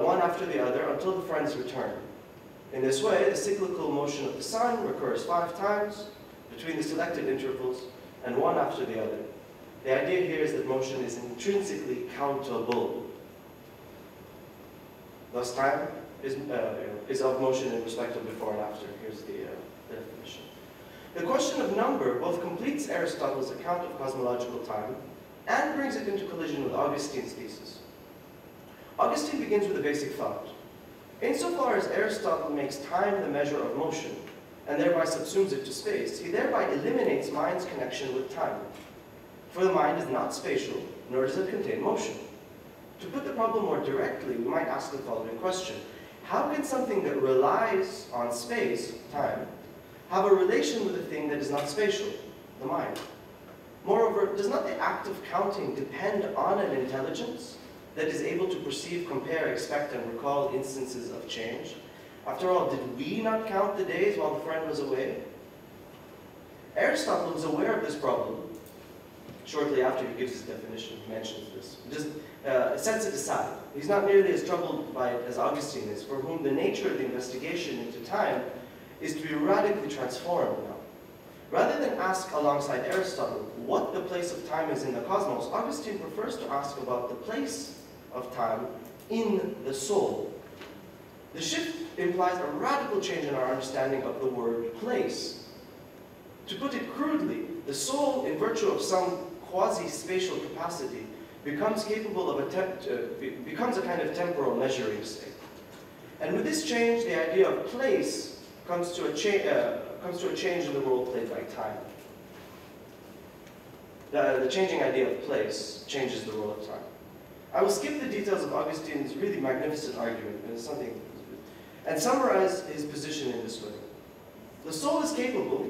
one after the other until the friend's return. In this way, the cyclical motion of the sun recurs 5 times between the selected intervals, and one after the other. The idea here is that motion is intrinsically countable. Thus, time is of motion in respect of before and after. Here's the definition. The question of number both completes Aristotle's account of cosmological time and brings it into collision with Augustine's thesis. Augustine begins with a basic thought. Insofar as Aristotle makes time the measure of motion, and thereby subsumes it to space, he thereby eliminates mind's connection with time. For the mind is not spatial, nor does it contain motion. To put the problem more directly, we might ask the following question. How can something that relies on space, time, have a relation with a thing that is not spatial, the mind? Moreover, does not the act of counting depend on an intelligence that is able to perceive, compare, expect, and recall instances of change? After all, did we not count the days while the friend was away? Aristotle was aware of this problem. Shortly after he gives his definition, he mentions this. He just sets it aside. He's not nearly as troubled by it as Augustine is, for whom the nature of the investigation into time is to be radically transformed now. Rather than ask alongside Aristotle what the place of time is in the cosmos, Augustine prefers to ask about the place of time in the soul. The shift implies a radical change in our understanding of the word place. To put it crudely, the soul, in virtue of some quasi-spatial capacity, becomes capable of becomes a kind of temporal measuring state. And with this change, the idea of place comes to a change in the role played by time. The changing idea of place changes the role of time. I will skip the details of Augustine's really magnificent argument and summarize his position in this way. The soul is capable,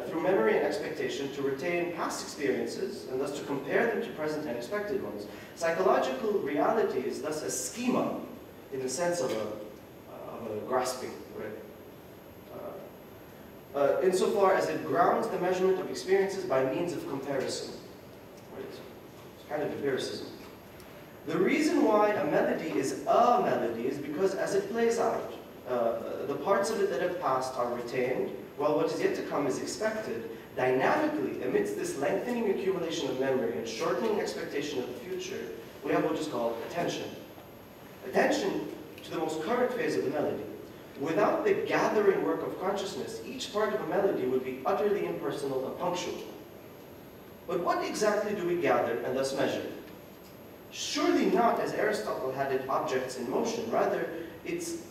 through memory and expectation, to retain past experiences and thus to compare them to present and expected ones. Psychological reality is thus a schema in the sense of a grasping, right? Insofar as it grounds the measurement of experiences by means of comparison. Right? It's kind of empiricism. The reason why a melody is a melody is because as it plays out, the parts of it that have passed are retained, while what is yet to come is expected. Dynamically, amidst this lengthening accumulation of memory and shortening expectation of the future, we have what is called attention. Attention to the most current phase of the melody. Without the gathering work of consciousness, each part of a melody would be utterly impersonal and punctual. But what exactly do we gather and thus measure? Surely not, as Aristotle had it, objects in motion. Rather, its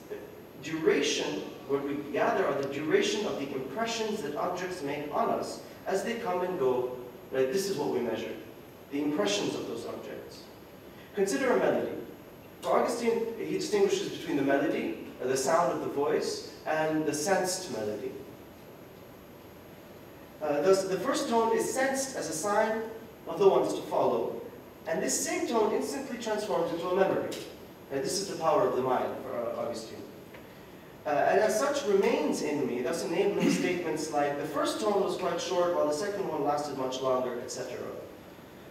duration, what we gather are the duration of the impressions that objects make on us as they come and go. Right? This is what we measure, the impressions of those objects. Consider a melody. For Augustine, he distinguishes between the melody, the sound of the voice, and the sensed melody. Thus, the first tone is sensed as a sign of the ones to follow, and this same tone instantly transforms into a memory. This is the power of the mind for Augustine. And as such remains in me, thus enabling statements like, the first tone was quite short, while the second one lasted much longer, etc.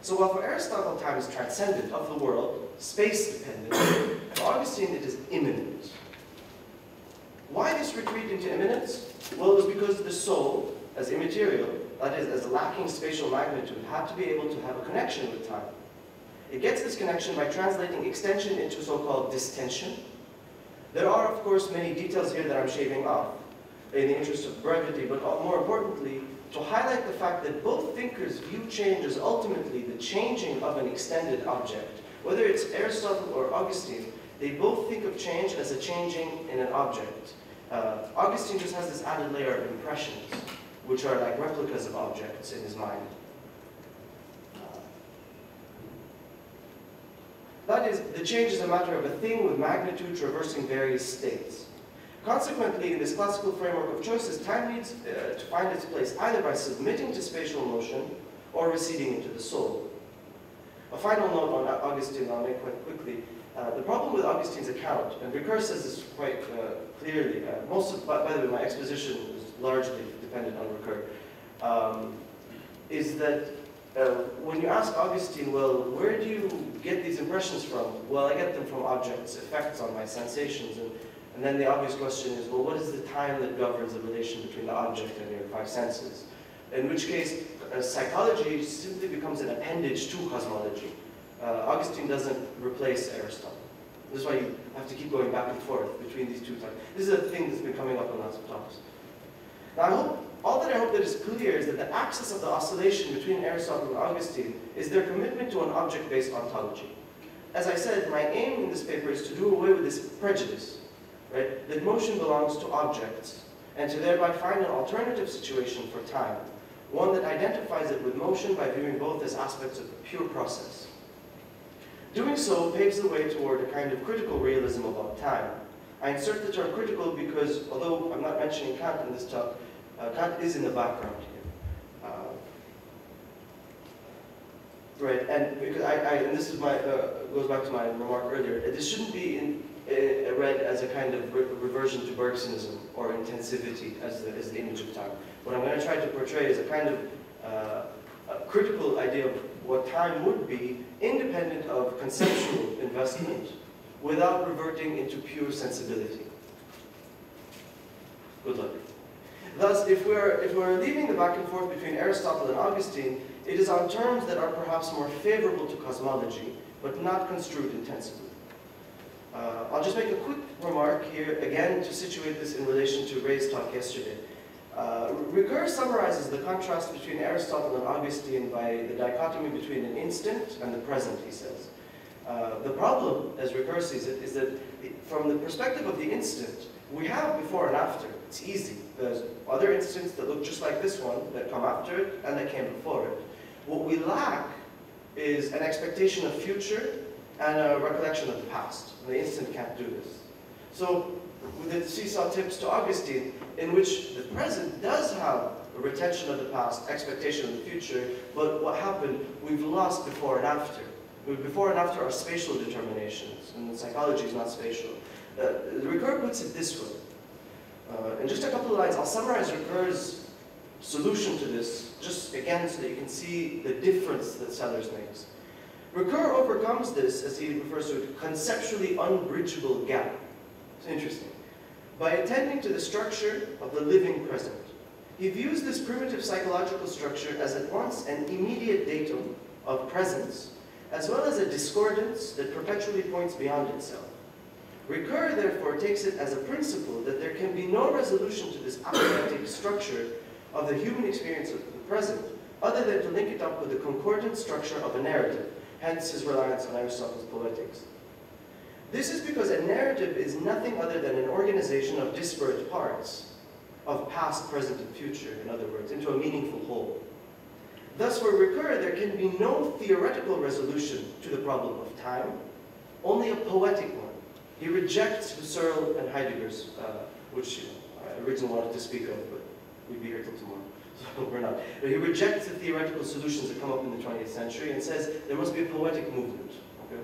So while for Aristotle time is transcendent, of the world, space-dependent, for Augustine it is immanent. Why this retreat into immanence? Well, it was because the soul, as immaterial, that is, as lacking spatial magnitude, had to be able to have a connection with time. It gets this connection by translating extension into so-called distension. There are, of course, many details here that I'm shaving off in the interest of brevity, but more importantly, to highlight the fact that both thinkers view change as ultimately the changing of an extended object. Whether it's Aristotle or Augustine, they both think of change as a changing in an object. Augustine just has this added layer of impressions, which are like replicas of objects in his mind. That is, the change is a matter of a thing with magnitude traversing various states. Consequently, in this classical framework of choices, time needs to find its place either by submitting to spatial motion or receding into the soul. A final note on Augustine I'll make quite quickly. The problem with Augustine's account, and Rico says this quite clearly, by the way, my exposition is largely dependent on Rico, is that when you ask Augustine, well, where do you get these impressions from? Well, I get them from objects, effects on my sensations. And then the obvious question is, well, what is the time that governs the relation between the object and your five senses? In which case, psychology simply becomes an appendage to cosmology. Augustine doesn't replace Aristotle. This is why you have to keep going back and forth between these two types. This is a thing that's been coming up in lots of talks. Now, all that I hope that is clear is that the axis of the oscillation between Aristotle and Augustine is their commitment to an object-based ontology. As I said, my aim in this paper is to do away with this prejudice, right, that motion belongs to objects, and to thereby find an alternative situation for time, one that identifies it with motion by viewing both as aspects of a pure process. Doing so paves the way toward a kind of critical realism about time. I insert the term critical because, although I'm not mentioning Kant in this talk, Kant is in the background here. Right, and because and this is my, goes back to my remark earlier, this shouldn't be read as a kind of reversion to Bergsonism or intensivity as the image of time. What I'm going to try to portray is a kind of a critical idea of what time would be, independent of conceptual investment, without reverting into pure sensibility. Good luck. Thus, if we're leaving the back and forth between Aristotle and Augustine, it is on terms that are perhaps more favorable to cosmology, but not construed intensively. I'll just make a quick remark here, again, to situate this in relation to Ray's talk yesterday. Rico summarizes the contrast between Aristotle and Augustine by the dichotomy between an instant and the present, he says. The problem, as Rico sees it, is that from the perspective of the instant, we have before and after. It's easy. There's other instants that look just like this one that come after it and that came before it. What we lack is an expectation of future and a recollection of the past. The instant can't do this. So with the seesaw tips to Augustine, in which the present does have a retention of the past, expectation of the future, but what happened, we've lost before and after. Before and after are spatial determinations, and psychology is not spatial. Ricoeur puts it this way. In just a couple of lines, I'll summarize Ricoeur's solution to this, just again so that you can see the difference that Sellers makes. Ricoeur overcomes this, as he refers to it, conceptually unbridgeable gap. It's interesting. By attending to the structure of the living present. He views this primitive psychological structure as at once an immediate datum of presence, as well as a discordance that perpetually points beyond itself. Ricoeur, therefore, takes it as a principle that there can be no resolution to this apocalyptic structure of the human experience of the present, other than to link it up with the concordant structure of a narrative, hence his reliance on Aristotle's Poetics. This is because a narrative is nothing other than an organization of disparate parts, of past, present, and future, in other words, into a meaningful whole. Thus, for Ricoeur, there can be no theoretical resolution to the problem of time, only a poetic one. He rejects Husserl and Heidegger's, which I originally wanted to speak of, but we'd be here till tomorrow, so we're not. But he rejects the theoretical solutions that come up in the 20th century and says there must be a poetic movement. Okay?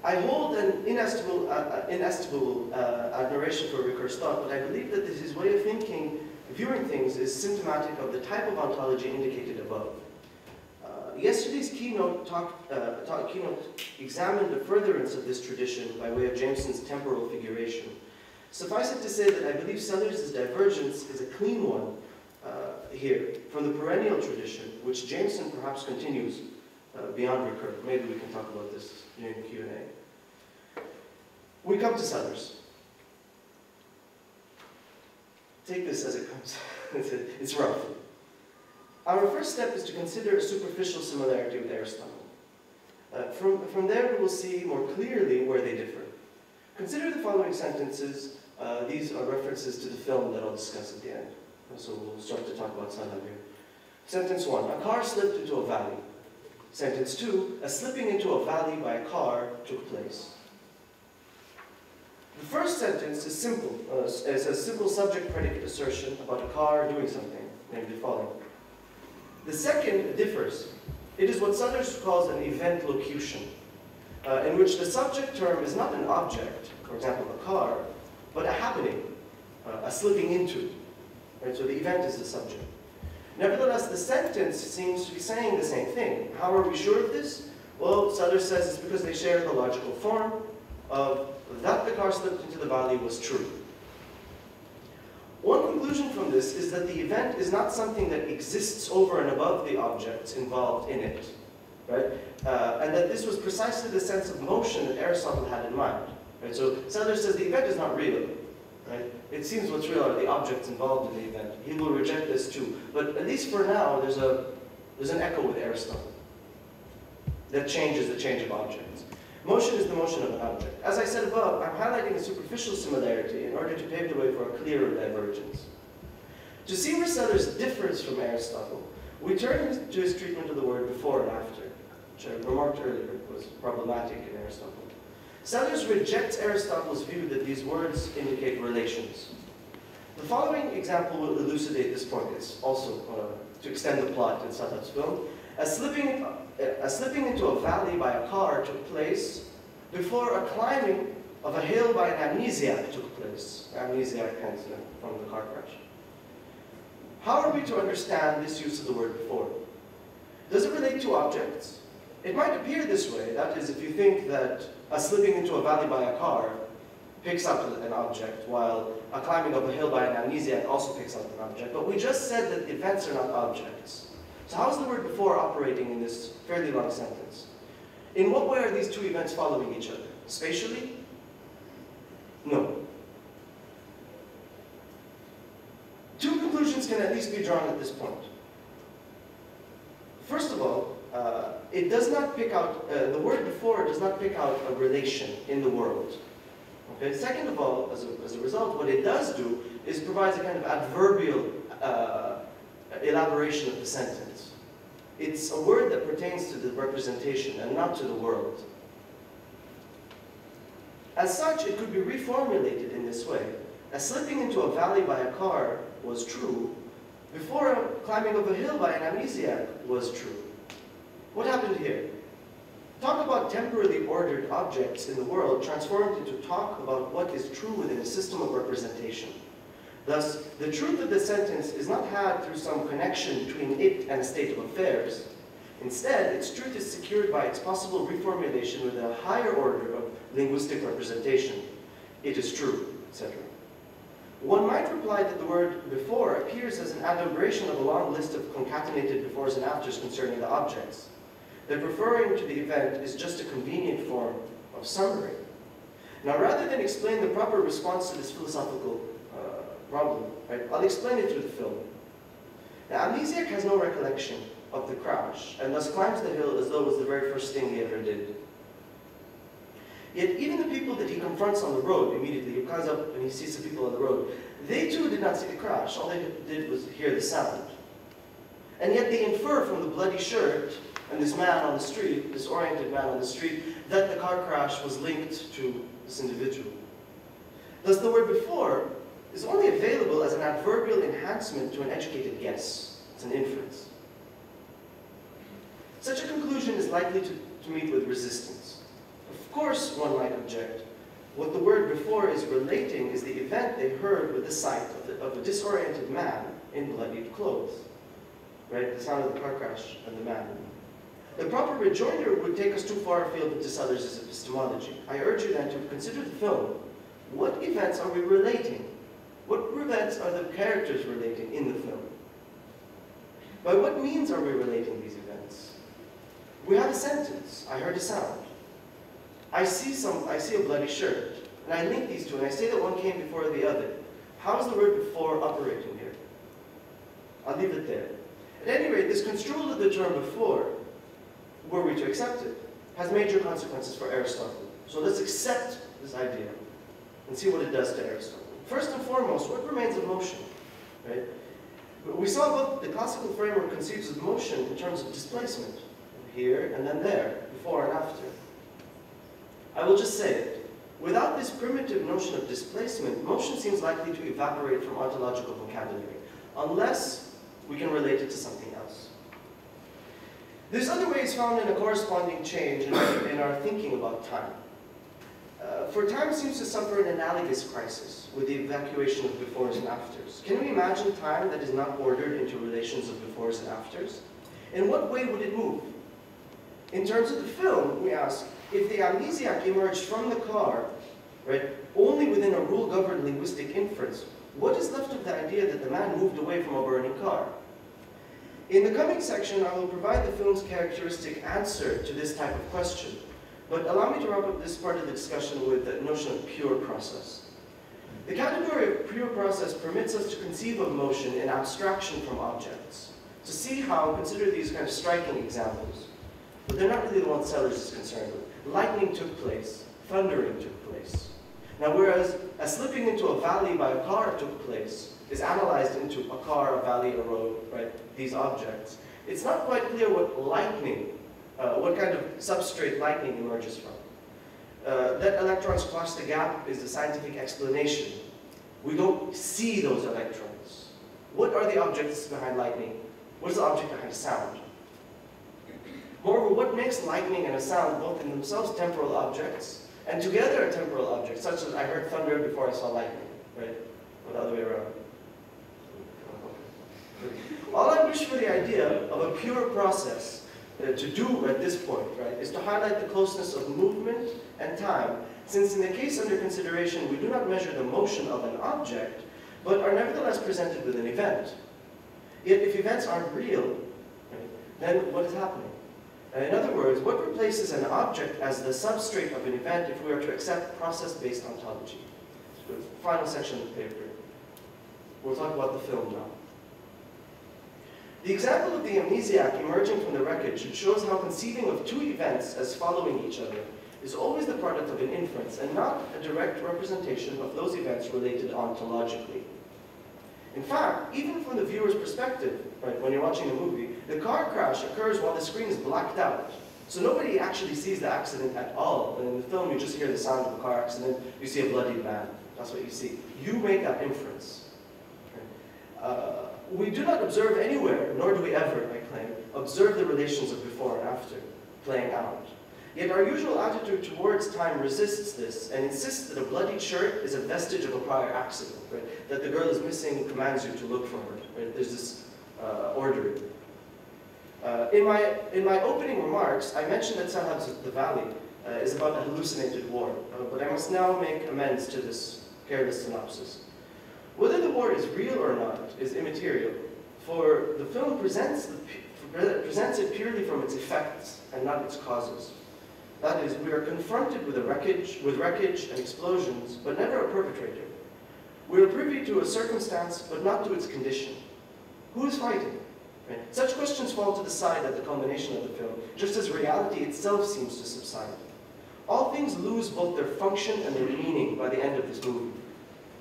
I hold an inestimable admiration for Ricoeur's thought, but I believe that his way of thinking, viewing things, is symptomatic of the type of ontology indicated above. Yesterday's keynote examined the furtherance of this tradition by way of Jameson's temporal figuration. Suffice it to say that I believe Sellers' divergence is a clean one here from the perennial tradition, which Jameson perhaps continues beyond Ricoeur. Maybe we can talk about this during the Q&A. We come to Sellers. Take this as it comes. It's rough. Our first step is to consider a superficial similarity with Aristotle. From there, we will see more clearly where they differ. Consider the following sentences. These are references to the film that I'll discuss at the end. So we'll start to talk about Sandal here. Sentence 1, a car slipped into a valley. Sentence 2, a slipping into a valley by a car took place. The first sentence is simple. It's a simple subject-predicate assertion about a car doing something, namely falling. The second differs. It is what Sellers calls an event locution, in which the subject term is not an object, for example, a car, but a happening, a slipping into. Right? So the event is the subject. Nevertheless, the sentence seems to be saying the same thing. How are we sure of this? Well, Sellers says it's because they share the logical form of that the car slipped into the valley was true. One conclusion from this is that the event is not something that exists over and above the objects involved in it, right? And that this was precisely the sense of motion that Aristotle had in mind. Right? So Sellers says the event is not real. Right? It seems what's real are the objects involved in the event. He will reject this too. But at least for now, there's an echo with Aristotle that changes the change of objects. Motion is the motion of an object. As I said above, I'm highlighting a superficial similarity in order to pave the way for a clearer divergence. To see where Sellers differs from Aristotle, we turn to his treatment of the word before and after, which I remarked earlier was problematic in Aristotle. Sellers rejects Aristotle's view that these words indicate relations. The following example will elucidate this point. It's also to extend the plot in Satat's film. A slipping into a valley by a car took place before a climbing of a hill by an amnesiac took place. Amnesiac hence from the car crash. How are we to understand this use of the word before? Does it relate to objects? It might appear this way, that is, if you think that a slipping into a valley by a car picks up an object, while a climbing of a hill by an amnesiac also picks up an object. But we just said that events are not objects. So how is the word before operating in this fairly long sentence? In what way are these two events following each other? Spatially? No. Two conclusions can at least be drawn at this point. First of all, it does not pick out, the word before does not pick out a relation in the world. Okay? Second of all, as a result, what it does do is provides a kind of adverbial elaboration of the sentence. It's a word that pertains to the representation and not to the world. As such, it could be reformulated in this way. A slipping into a valley by a car was true before a climbing of a hill by an amnesiac was true. What happened here? Talk about temporally ordered objects in the world transformed into talk about what is true within a system of representation. Thus, the truth of the sentence is not had through some connection between it and a state of affairs. Instead, its truth is secured by its possible reformulation within a higher order of linguistic representation. It is true, etc. One might reply that the word before appears as an adumbration of a long list of concatenated befores and afters concerning the objects. that referring to the event is just a convenient form of summary. Now, rather than explain the proper response to this philosophical problem, right, I'll explain it through the film. Now, amnesiac has no recollection of the crash, and thus climbs the hill as though it was the very first thing he ever did. Yet even the people that he confronts on the road immediately, he comes up and he sees the people on the road, they too did not see the crash. All they did was hear the sound. And yet they infer from the bloody shirt and this man on the street, this oriented man on the street, that the car crash was linked to this individual. Thus the word before is only available as an adverbial enhancement to an educated guess. It's an inference. Such a conclusion is likely to meet with resistance. Of course, one might object. What the word before is relating is the event they heard with the sight of a disoriented man in bloodied clothes. Right? The sound of the car crash and the man. The proper rejoinder would take us too far afield into Sellers' epistemology. I urge you then to consider the film. What events are we relating? What events are the characters relating in the film? By what means are we relating these events? We have a sentence. I heard a sound. I see a bloody shirt, and I link these two, and I say that one came before the other. How is the word before operating here? I'll leave it there. At any rate, this construal of the term before, were we to accept it, has major consequences for Aristotle. So let's accept this idea and see what it does to Aristotle. First and foremost, what remains of motion? Right? We saw both the classical framework conceives of motion in terms of displacement, here and then there, before and after. I will just say it. Without this primitive notion of displacement, motion seems likely to evaporate from ontological vocabulary, unless we can relate it to something else. This other way is found in a corresponding change in our thinking about time. For time seems to suffer an analogous crisis with the evacuation of befores and afters. Can we imagine time that is not ordered into relations of befores and afters? In what way would it move? In terms of the film, we ask, if the amnesiac emerged from the car, right, only within a rule-governed linguistic inference, what is left of the idea that the man moved away from a burning car? In the coming section, I will provide the film's characteristic answer to this type of question, but allow me to wrap up this part of the discussion with the notion of pure process. The category of pure process permits us to conceive of motion in abstraction from objects. To see how, consider these kind of striking examples. But they're not really the ones Sellers is concerned with. Lightning took place, thundering took place. Now whereas a slipping into a valley by a car took place is analyzed into a car, a valley, a road, right? These objects. It's not quite clear what lightning, what kind of substrate lightning emerges from. That electrons cross the gap is the scientific explanation. We don't see those electrons. What are the objects behind lightning? What is the object behind sound? Moreover, what makes lightning and a sound both in themselves temporal objects, and together a temporal object, such as I heard thunder before I saw lightning, right? Or the other way around. All I wish for the idea of a pure process to do at this point, right, is to highlight the closeness of movement and time, since in the case under consideration, we do not measure the motion of an object, but are nevertheless presented with an event. Yet if events aren't real, right, then what is happening? In other words, what replaces an object as the substrate of an event if we are to accept process-based ontology? So the final section of the paper. We'll talk about the film now. The example of the amnesiac emerging from the wreckage shows how conceiving of two events as following each other is always the product of an inference and not a direct representation of those events related ontologically. In fact, even from the viewer's perspective, right, when you're watching a movie, the car crash occurs while the screen is blacked out. So nobody actually sees the accident at all. And in the film, you just hear the sound of a car accident, you see a bloodied man. That's what you see. You make that inference. We do not observe anywhere, nor do we ever, I claim, observe the relations of before and after playing out. Yet our usual attitude towards time resists this and insists that a bloodied shirt is a vestige of a prior accident, right? That the girl is missing commands you to look for her. Right? There's this ordering. In my opening remarks, I mentioned that Sahab's The Valley is about a hallucinated war, but I must now make amends to this careless synopsis. Whether the war is real or not is immaterial, for the film presents presents it purely from its effects and not its causes. That is, we are confronted with wreckage and explosions, but never a perpetrator. We are privy to a circumstance, but not to its condition. Who is fighting? Right? Such questions fall to the side at the culmination of the film, just as reality itself seems to subside. All things lose both their function and their meaning by the end of this movie.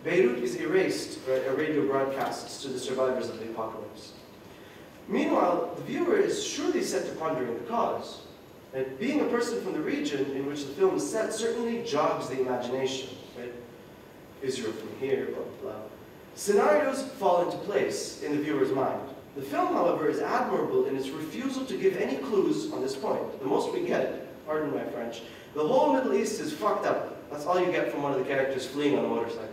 Beirut is erased, right, a radio broadcasts to the survivors of the apocalypse. Meanwhile, the viewer is surely set to pondering the cause. Right? Being a person from the region in which the film is set certainly jogs the imagination. Right? Israel from here, blah, blah, blah. Scenarios fall into place in the viewer's mind. The film, however, is admirable in its refusal to give any clues on this point. The most we get, pardon my French, the whole Middle East is fucked up. That's all you get from one of the characters fleeing on a motorcycle.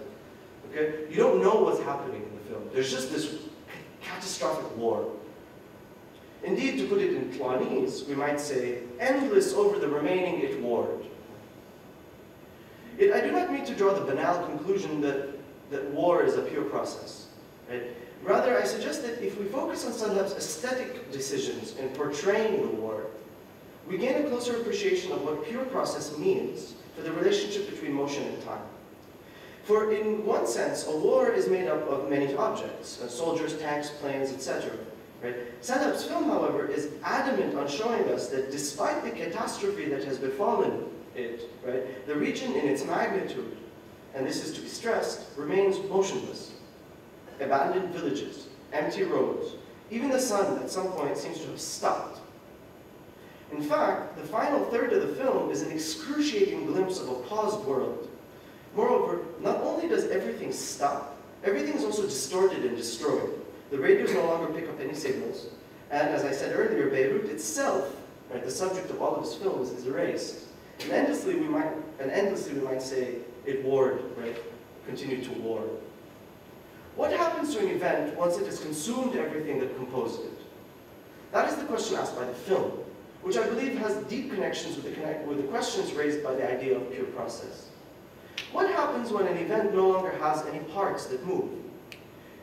Okay? You don't know what's happening in the film. There's just this catastrophic war. Indeed, to put it in Twanese, we might say, endless over the remaining it warred. I do not mean to draw the banal conclusion that war is a pure process. Right? Rather, I suggest that if we focus on Saddam's aesthetic decisions in portraying the war, we gain a closer appreciation of what pure process means for the relationship between motion and time. For in one sense, a war is made up of many objects, soldiers, tanks, planes, etc. Right? Saddam's film, however, is adamant on showing us that despite the catastrophe that has befallen it, right, the region in its magnitude, and this is to be stressed, remains motionless. Abandoned villages, empty roads, even the sun at some point seems to have stopped. In fact, the final third of the film is an excruciating glimpse of a paused world. Moreover, not only does everything stop, everything is also distorted and destroyed. The radios no longer pick up any signals, and as I said earlier, Beirut itself, right, the subject of all of his films, is erased. And endlessly we might say it warred, right, continued to war. What happens to an event once it has consumed everything that composed it? That is the question asked by the film, which I believe has deep connections with the questions raised by the idea of pure process. What happens when an event no longer has any parts that move?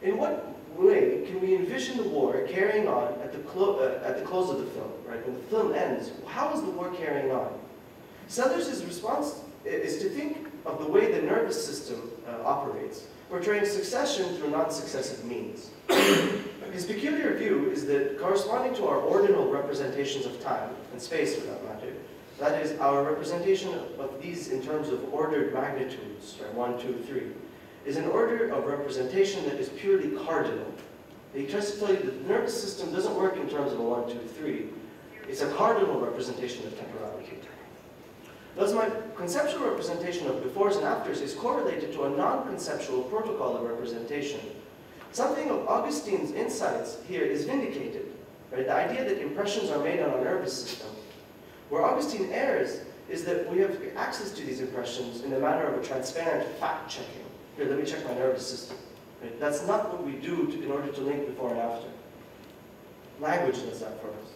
In what way can we envision the war carrying on at the close of the film, right? When the film ends, how is the war carrying on? Sellers' response is to think of the way the nervous system operates, portraying succession through non-successive means. His peculiar view is that corresponding to our ordinal representations of time, and space for that matter, that is, our representation of these in terms of ordered magnitudes, right, 1, 2, 3, is an order of representation that is purely cardinal. He tries to tell you that the nervous system doesn't work in terms of a 1, 2, 3. It's a cardinal representation of temporality. Thus, my conceptual representation of befores and afters is correlated to a non-conceptual protocol of representation. Something of Augustine's insights here is vindicated, right? The idea that impressions are made on our nervous system. Where Augustine errs is that we have access to these impressions in the manner of a transparent fact-checking. Here, let me check my nervous system. Right? That's not what we do in order to link before and after. Language does that for us.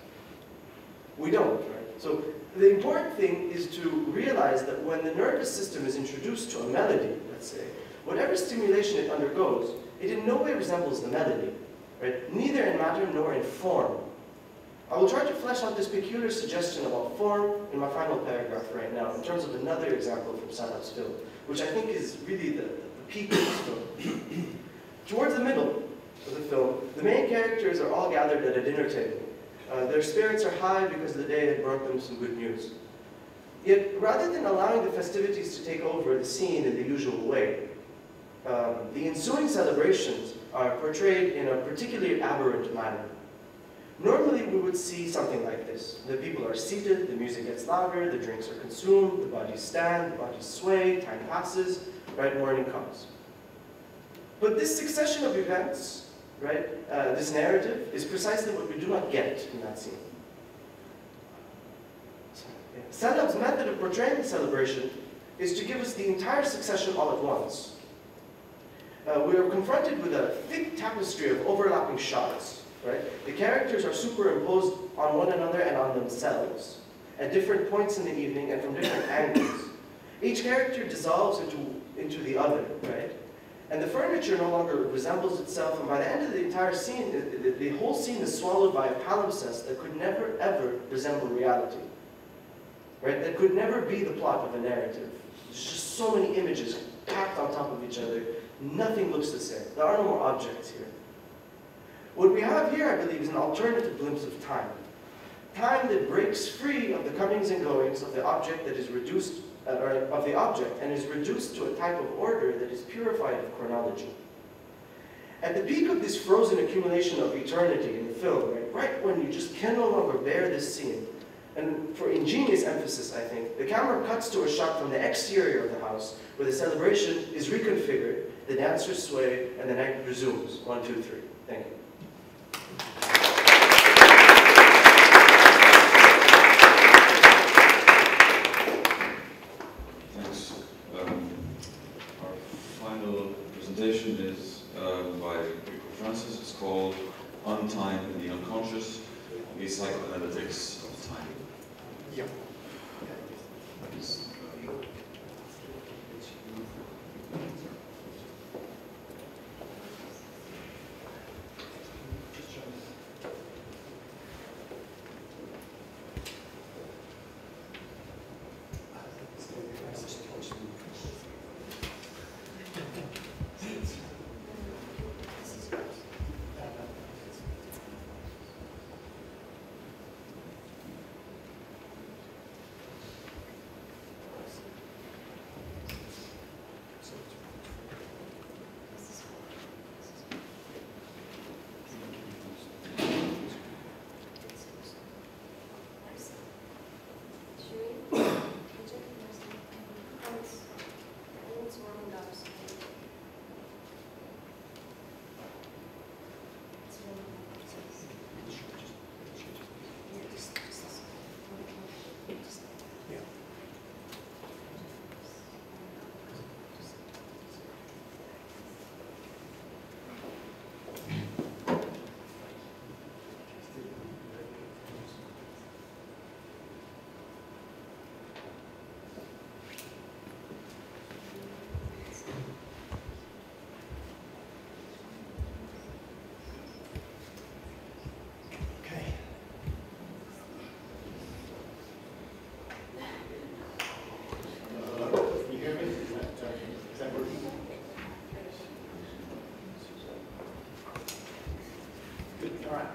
We don't, right? So the important thing is to realize that when the nervous system is introduced to a melody, let's say, whatever stimulation it undergoes, it in no way resembles the melody, right? Neither in matter nor in form. I will try to flesh out this peculiar suggestion about form in my final paragraph right now, in terms of another example from Saddam's film, which I think is really the peak of this film. Towards the middle of the film, the main characters are all gathered at a dinner table. Their spirits are high because the day had brought them some good news. Yet, rather than allowing the festivities to take over the scene in the usual way, the ensuing celebrations are portrayed in a particularly aberrant manner. Normally, we would see something like this. The people are seated, the music gets louder, the drinks are consumed, the bodies stand, the bodies sway, time passes, right, morning comes. But this succession of events, right, this narrative, is precisely what we do not get in that scene. Saddam's method of portraying the celebration is to give us the entire succession all at once. We are confronted with a thick tapestry of overlapping shots. Right? The characters are superimposed on one another and on themselves at different points in the evening and from different angles. Each character dissolves into the other, right? And the furniture no longer resembles itself, and by the end of the entire scene, the whole scene is swallowed by a palimpsest that could never, ever resemble reality. Right? That could never be the plot of a narrative. There's just so many images packed on top of each other. Nothing looks the same. There are no more objects here. What we have here, I believe, is an alternative glimpse of time. Time that breaks free of the comings and goings of the object that is reduced, of the object, and is reduced to a type of order that is purified of chronology. At the peak of this frozen accumulation of eternity in the film, right when you just can no longer bear this scene, and for ingenious emphasis, I think, the camera cuts to a shot from the exterior of the house, where the celebration is reconfigured, the dancers sway, and the night resumes. 1, 2, 3. Thank you. Thanks. Our final presentation is by Rico Franses. It's called On Time in the Unconscious, the Psychoanalytics of Time. Yeah.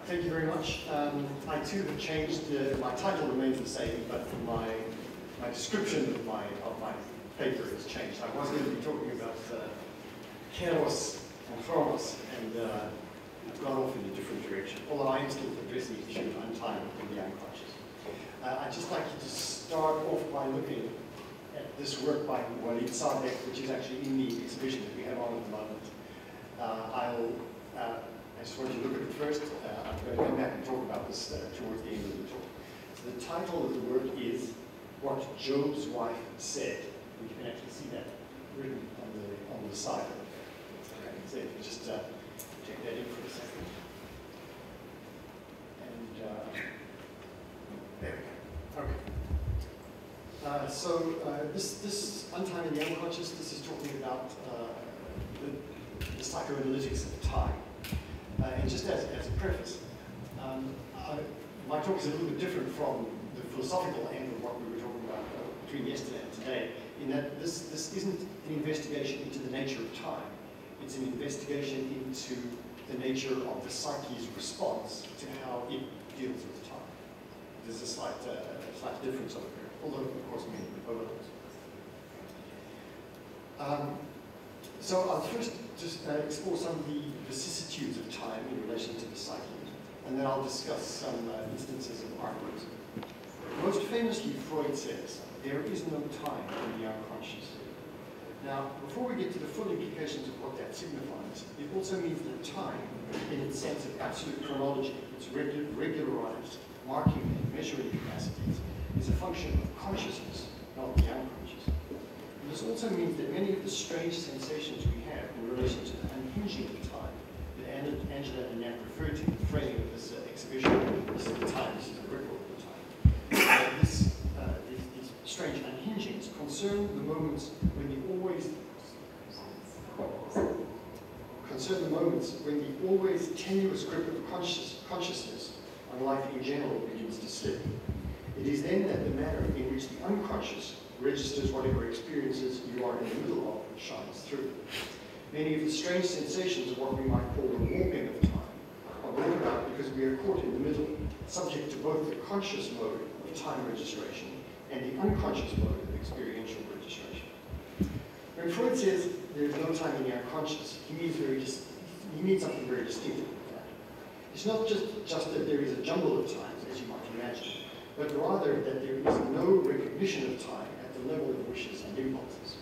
Thank you very much. I too have changed, my title remains the same, but my description of my paper has changed. I was going to be talking about chaos and Frohne, and I've gone off in a different direction, although I am still addressing the issue of time in the unconscious. I'd just like you to start off by looking at this work by Walid Sadek, which is actually in the exhibition that we have on at the moment. I just want you to look at it first. I'm going to come back and talk about this towards the end of the talk. So the title of the work is What Job's Wife Said. You can actually see that written on the side of it. Okay, so if you just check that in for a second. And there we go. Okay. So this Untime in the Unconscious, this is talking about the psychoanalytics of time. And just as a preface, my talk is a little bit different from the philosophical end of what we were talking about between yesterday and today, in that this isn't an investigation into the nature of time. It's an investigation into the nature of the psyche's response to how it deals with time. There's a slight difference over here, although, of course, many overlaps. So I'll first just explore some of the vicissitudes of time in relation to the psyche, and then I'll discuss some instances of arguments. Most famously, Freud says, there is no time in the unconscious. Now, before we get to the full implications of what that signifies, it also means that time, in its sense of absolute chronology, its regularized marking and measuring capacities, is a function of consciousness, not the unconscious. And this also means that many of the strange sensations we have in relation to the unhinging of time that Angela and Nat referred to in the framing of this exhibition, this is the time, this is the record of the time. These strange unhingings concern the moments when the always concern the moments when the always tenuous grip of consciousness on life in general begins to slip. It is then that the manner in which the unconscious registers whatever experiences you are in the middle of shines through. Many of the strange sensations of what we might call the warping of time are brought about because we are caught in the middle, subject to both the conscious mode of time registration and the unconscious mode of experiential registration. When Freud says there is no time in the unconscious, he means something very distinctive with that. It's not just that there is a jumble of times, as you might imagine, but rather that there is no recognition of time at the level of wishes and impulses.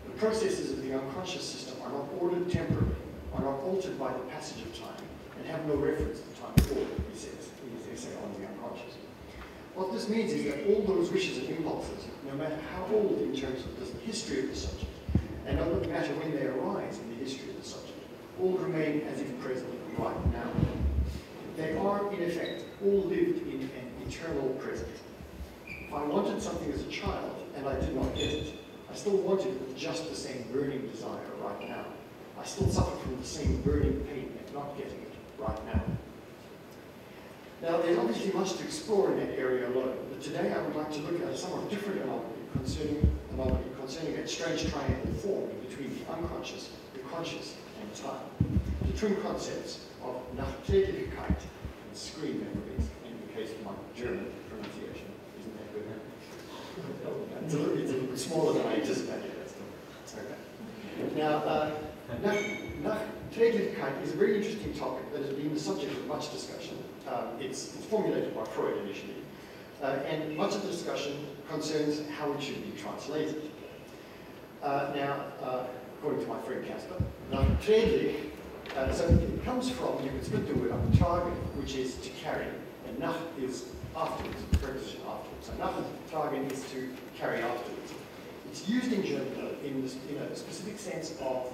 The processes of the unconscious system are not ordered temporally, are not altered by the passage of time, and have no reference to time at all, he says in his essay on the unconscious. What this means is that all those wishes and impulses, no matter how old in terms of the history of the subject, and no matter when they arise in the history of the subject, all remain as if present right now. They are, in effect, all lived in an eternal present. If I wanted something as a child, and I did not get it, I still want it with just the same burning desire right now. I still suffer from the same burning pain at not getting it right now. Now, there's obviously much to explore in that area alone, but today I would like to look at a somewhat different anomaly concerning that strange triangle form between the unconscious, the conscious, and time. The twin concepts of Nachträglichkeit and screen memories, in the case of my German pronunciation. Isn't that good? It's a little bit smaller than I anticipated. Okay. Now, Nachträglichkeit is a very interesting topic that has been the subject of much discussion. It's formulated by Freud initially, and much of the discussion concerns how it should be translated. According to my friend Casper, nachträglich, so it comes from, you can split the word up, tragen, which is to carry, and nach is afterwards, preposition afterwards. So nachtragen is to carry afterwards. It's used in German in a specific sense of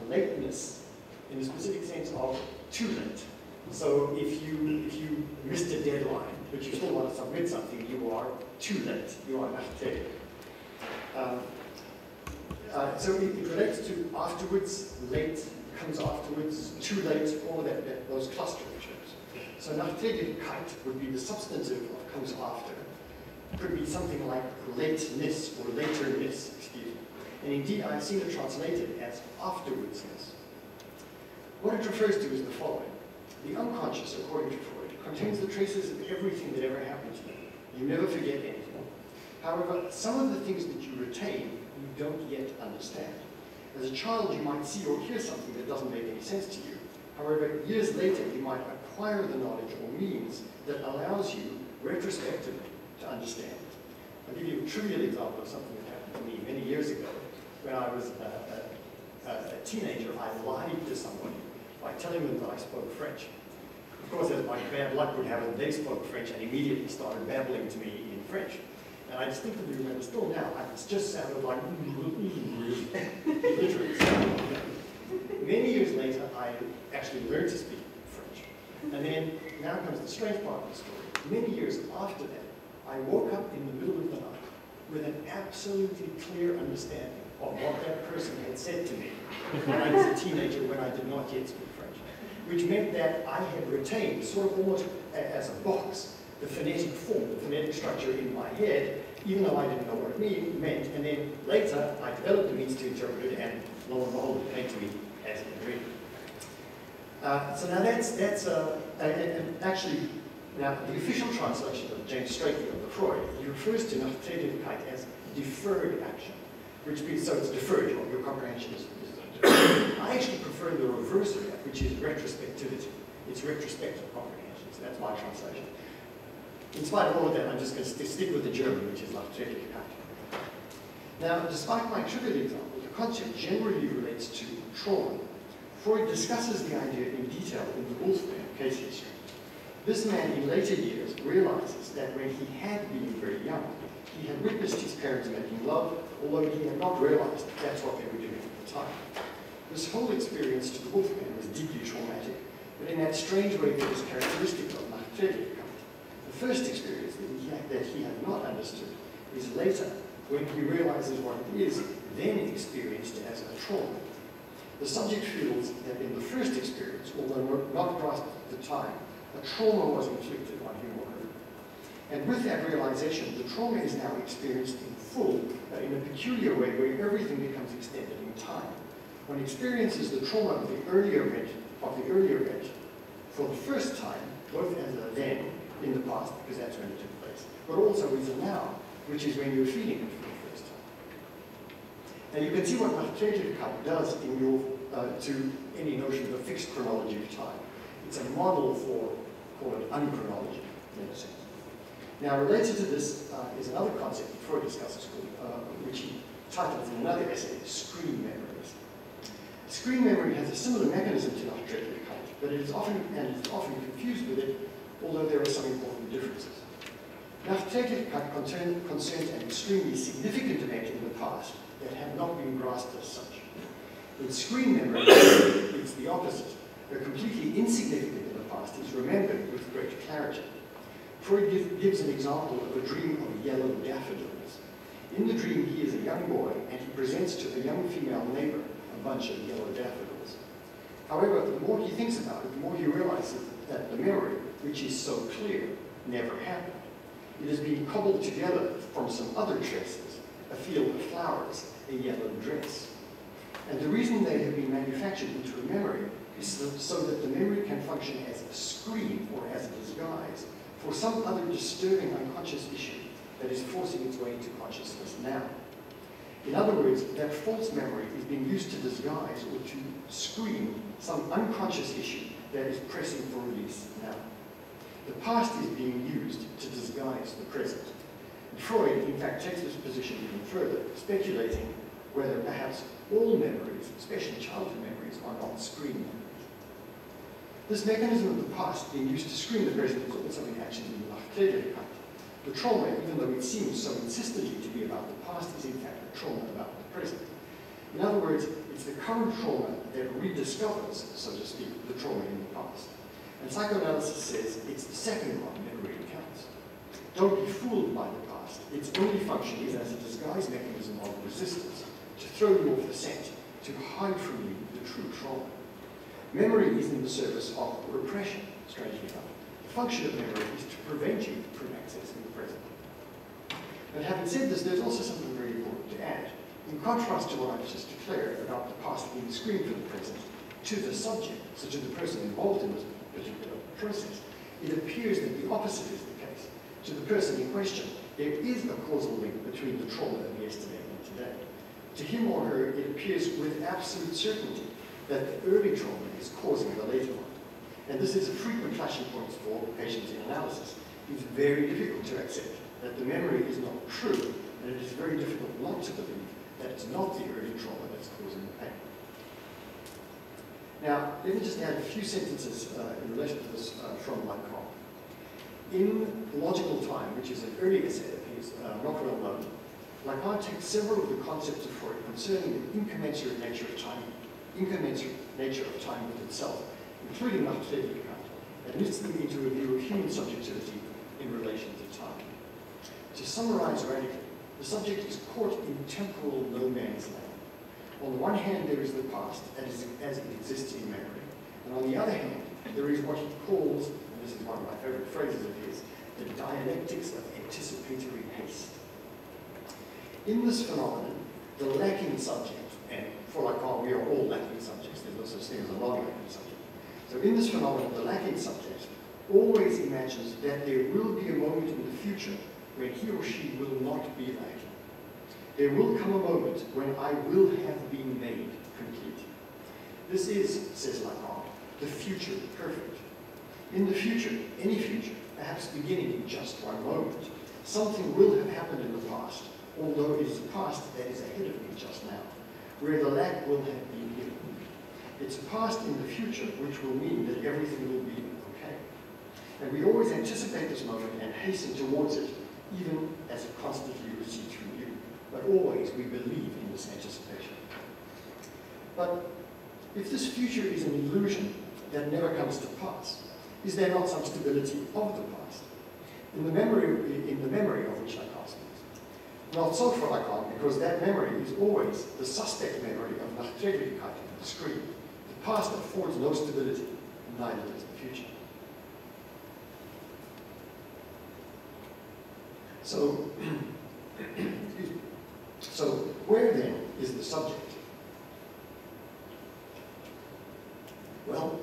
lateness, in the specific sense of too late. So if you missed a deadline, but you still want to submit something, you are too late. You are nachträglich. So it relates to afterwards, late, comes afterwards, too late, all of those cluster of terms. So Nachträglichkeit would be the substantive of comes after. It could be something like lateness or laterness, excuse me. And indeed, I've seen it translated as afterwardsness. What it refers to is the following. The unconscious, according to Freud, contains the traces of everything that ever happened to you. You never forget anything. However, some of the things that you retain, you don't yet understand. As a child, you might see or hear something that doesn't make any sense to you. However, years later, you might acquire the knowledge or means that allows you, retrospectively, to understand. I'll give you a trivial example of something that happened to me many years ago. When I was a teenager, I lied to somebody by telling them that I spoke French. Of course, as my bad luck would have it, they spoke French and immediately started babbling to me in French. And I distinctly remember still now, it just sounded like literally. Many years later, I actually learned to speak French. And then, now comes the strange part of the story. Many years after that, I woke up in the middle of the night with an absolutely clear understanding of what that person had said to me when I was a teenager, when I did not yet speak French. Which meant that I had retained, sort of almost as a box, the phonetic form, the phonetic structure in my head, even though I didn't know what it meant. And then later, I developed the means to interpret it, and lo and behold, it came to me as a dream. So now actually, now the official translation of James Strachey of the Freud, he refers to Nachträglichkeit as deferred action, which means, so it's deferred, your comprehension is deferred. I actually prefer the reverse of that, which is retrospectivity. It's retrospective comprehension, so that's my translation. In spite of all of that, I'm just going to stick with the German, which is Nachträglichkeit. Now, despite my trivial example, the concept generally relates to trauma. Freud discusses the idea in detail in the Bouwhuis case history. This man, in later years, realizes that when he had been very young, he had witnessed his parents making love, although he had not realized that that's what they were doing at the time. This whole experience to the Bouwhuis was deeply traumatic, but in that strange way that is characteristic of Nachträglichkeit. The first experience that he had not understood is later, when he realizes what it is, then experienced as a trauma. The subject feels that in the first experience, although not grasped at the time, a trauma was inflicted on him or her. And with that realization, the trauma is now experienced in full, in a peculiar way where everything becomes extended in time. One experiences the trauma of the earlier event, for the first time, both as a then, in the past, because that's when it took place, but also as a now, which is when you're feeling it for the first time. And you can see what Khatib does in your, to any notion of a fixed chronology of time. It's a model for, call it unchronology, in a sense. Now, related to this is another concept that Freud discusses, which he titles in another essay, screen memories. Screen memory has a similar mechanism to Khatib, but it is often confused with it, although there are some important differences. Khatib concerns an extremely significant event in the past that had not been grasped as such. In screen memory, it's the opposite. A completely insignificant in the past is remembered with great clarity. Freud gives an example of a dream of yellow daffodils. In the dream, he is a young boy, and he presents to a young female neighbor a bunch of yellow daffodils. However, the more he thinks about it, the more he realizes that the memory, which is so clear, never happened. It has been cobbled together from some other traces, a field of flowers, a yellow dress. And the reason they have been manufactured into a memory is so that the memory can function as a screen or as a disguise for some other disturbing unconscious issue that is forcing its way into consciousness now. In other words, that false memory is being used to disguise or to screen some unconscious issue that is pressing for release now. The past is being used to disguise the present. And Freud, in fact, takes this position even further, speculating whether perhaps all memories, especially childhood memories, are not screen memories. This mechanism of the past being used to screen the present is also in action in the The trauma, even though it seems so insistently to be about the past, is in fact a trauma about the present. In other words, it's the current trauma that rediscovers, so to speak, the trauma in the past. And psychoanalysis says it's the second one that really counts. Don't be fooled by the past. Its only function is as a disguise mechanism of resistance, to throw you off the scent, to hide from you the true trauma. Memory is in the service of repression, strangely enough. The function of memory is to prevent you from accessing the present. But having said this, there's also something very important to add. In contrast to what I've just declared about the past being screened for the present, to the subject, so to the person involved in this particular process, it appears that the opposite is the case. To the person in question, there is a causal link between the trauma of yesterday and today. To him or her, it appears with absolute certainty that the early trauma is causing the later one. And this is a frequent clashing point for patients in analysis. It's very difficult to accept that the memory is not true, and it is very difficult not to believe that it's not the early trauma that's causing the pain. Now, let me just add a few sentences in relation to this from Lacan. In Logical Time, which is an early essay of his, not well known, Lacan takes several of the concepts of Freud concerning the incommensurate nature of time with itself, including Khatib, and knits them into a view of human subjectivity in relation to time. To summarize radically, the subject is caught in temporal no man's land. On the one hand, there is the past as it exists in memory, and on the other hand, there is what he calls, and this is one of my favorite phrases of his, the dialectics of anticipatory haste. In this phenomenon, the lacking subject, and for Lacan, we are all lacking subjects, there's no such thing as a non-lacking subject. So in this phenomenon, the lacking subject always imagines that there will be a moment in the future when he or she will not be lacking. There will come a moment when I will have been made complete. This is, says Lacan, the future perfect. In the future, any future, perhaps beginning in just one moment, something will have happened in the past, although it is the past that is ahead of me just now, where the lack will have been given. It's a past in the future which will mean that everything will be okay. And we always anticipate this moment and hasten towards it, even as it constantly recedes from view. But always we believe in this anticipation. But if this future is an illusion that never comes to pass, is there not some stability of the past? In the memory of which Lacan speaks, Not so for Lacan, because that memory is always the suspect memory of Nachträglichkeit, the screen. The past affords no stability, neither does the future. So, so where then is the subject? Well,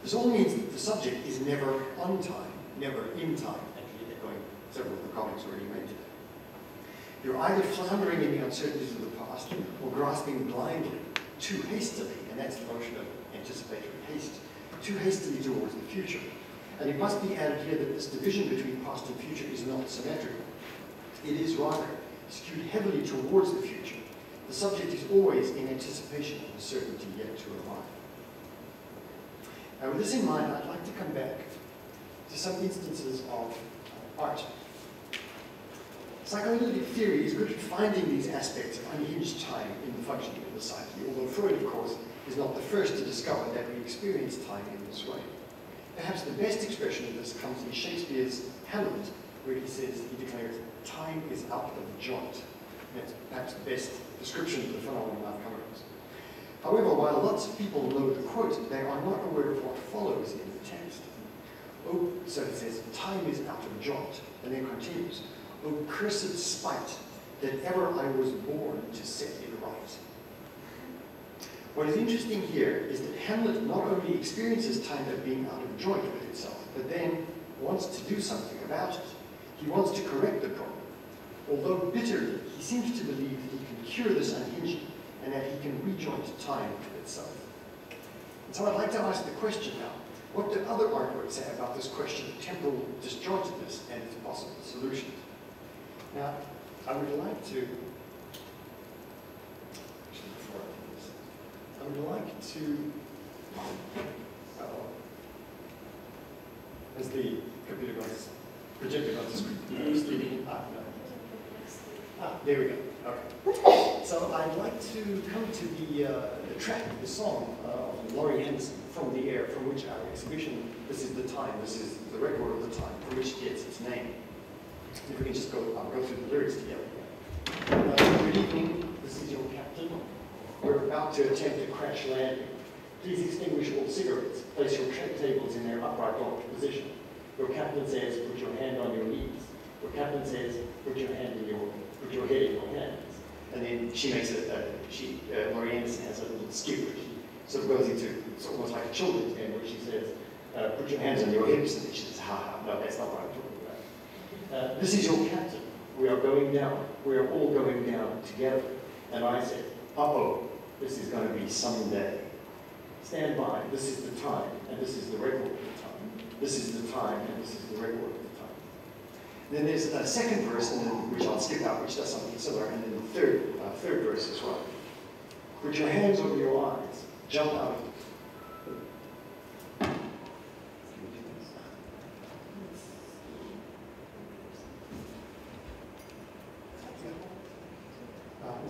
this all means that the subject is never on time, never in time, actually echoing several of the comments already made today. You're either floundering in the uncertainties of the past or grasping blindly, too hastily, and that's the notion of anticipatory haste, too hastily towards the future. And it must be added here that this division between past and future is not symmetrical. It is rather skewed heavily towards the future. The subject is always in anticipation of the certainty yet to arrive. Now, with this in mind, I'd like to come back to some instances of art. Psychoanalytic theory is good at finding these aspects of unhinged time in the functioning of the psyche, although Freud, of course, is not the first to discover that we experience time in this way. Perhaps the best expression of this comes in Shakespeare's Hamlet, where he says, he declares, time is out of joint. That's perhaps the best description of the phenomenon I've come across. However, while lots of people know the quote, they are not aware of what follows in the text. Oh, so he says, time is out of joint, and then continues, oh, cursed spite, that ever I was born to set it right. What is interesting here is that Hamlet not only experiences time as being out of joint with itself, but then wants to do something about it. He wants to correct the problem. Although bitterly, he seems to believe that he can cure this unhinging and that he can rejoin time to itself. And so I'd like to ask the question now, what do other artworks say about this question of temporal disjointedness and its possible solutions? Now, I would like to, actually before I do this, I would like to, as the computer goes, projector goes to screen, there we go, okay. So I'd like to come to the track, the song of Laurie Anderson, From the Air, from which our exhibition, this is the time, this is the record of the time, from which it gets its name. If we can just go, I'll go through the lyrics together. Good evening, this is your captain. We're about to attempt a crash landing. Please extinguish all cigarettes. Place your tray tables in their upright locked position. Your captain says, put your hand on your knees. Your captain says, put your head in your hands. And then she makes Laurie Anderson has a little skit where she sort of goes into, it's almost like a children's game where she says, put your hands on your hips, and then she says, ha ha, no, that's not what I'm talking about. This is your captain. We are going down. We are all going down together. And I said, uh-oh, this is going to be someday. Stand by. This is the time, and this is the record of the time. This is the time, and this is the record of the time. And then there's a second verse, and then, which I'll skip out, which does something similar, and then the third verse as well. Put your hands over your eyes. Jump out of it.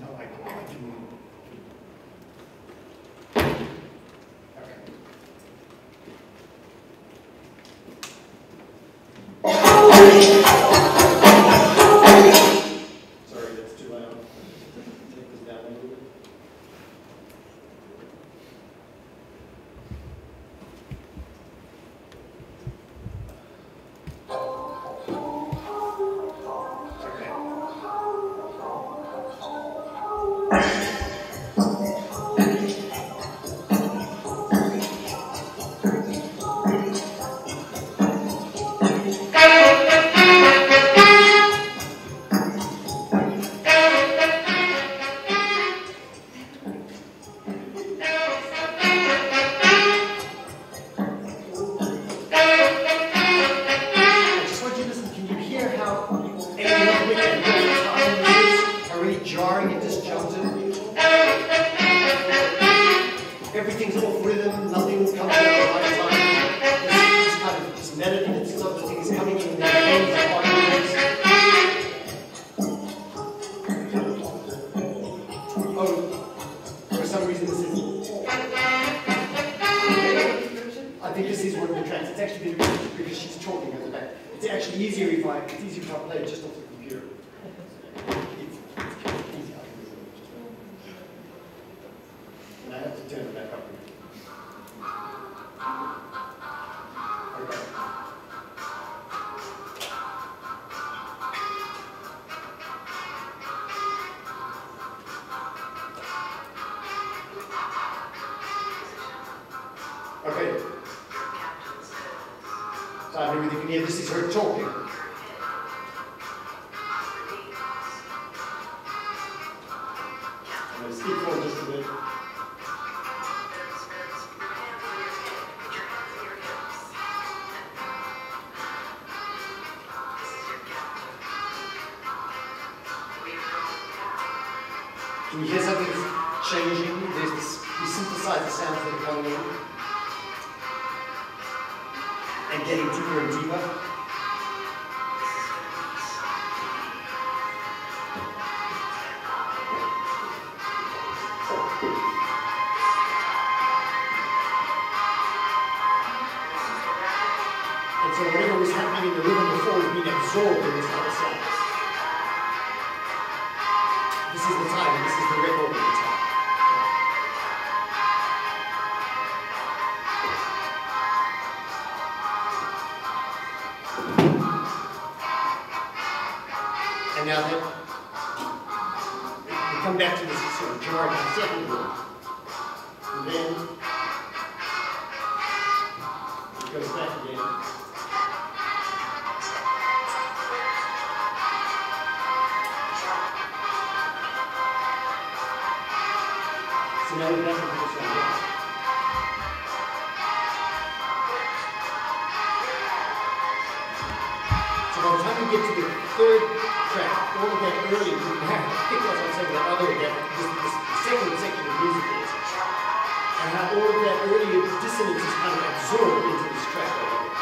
No, I can. Sorry, that's too loud. Take this down a little bit. It's easier if I play it just off the computer. Yeah, this is her talking. I'm going to skip forward just a bit. Can you hear something changing? There's this, we synthesize the sounds that are coming in and getting deeper and deeper. And so whatever was happening in the rhythm before is being absorbed in this other sound. This is the time, and this is the record of the time. And now that we come back to this sort of jarring second word, and then it goes back again. So now we're back to this one. So by the time we get to the third track, all of that early, I think that's what I'm saying about other, this second section of music is, and how all of that earlier dissonance is kind of absorbed into this track over here.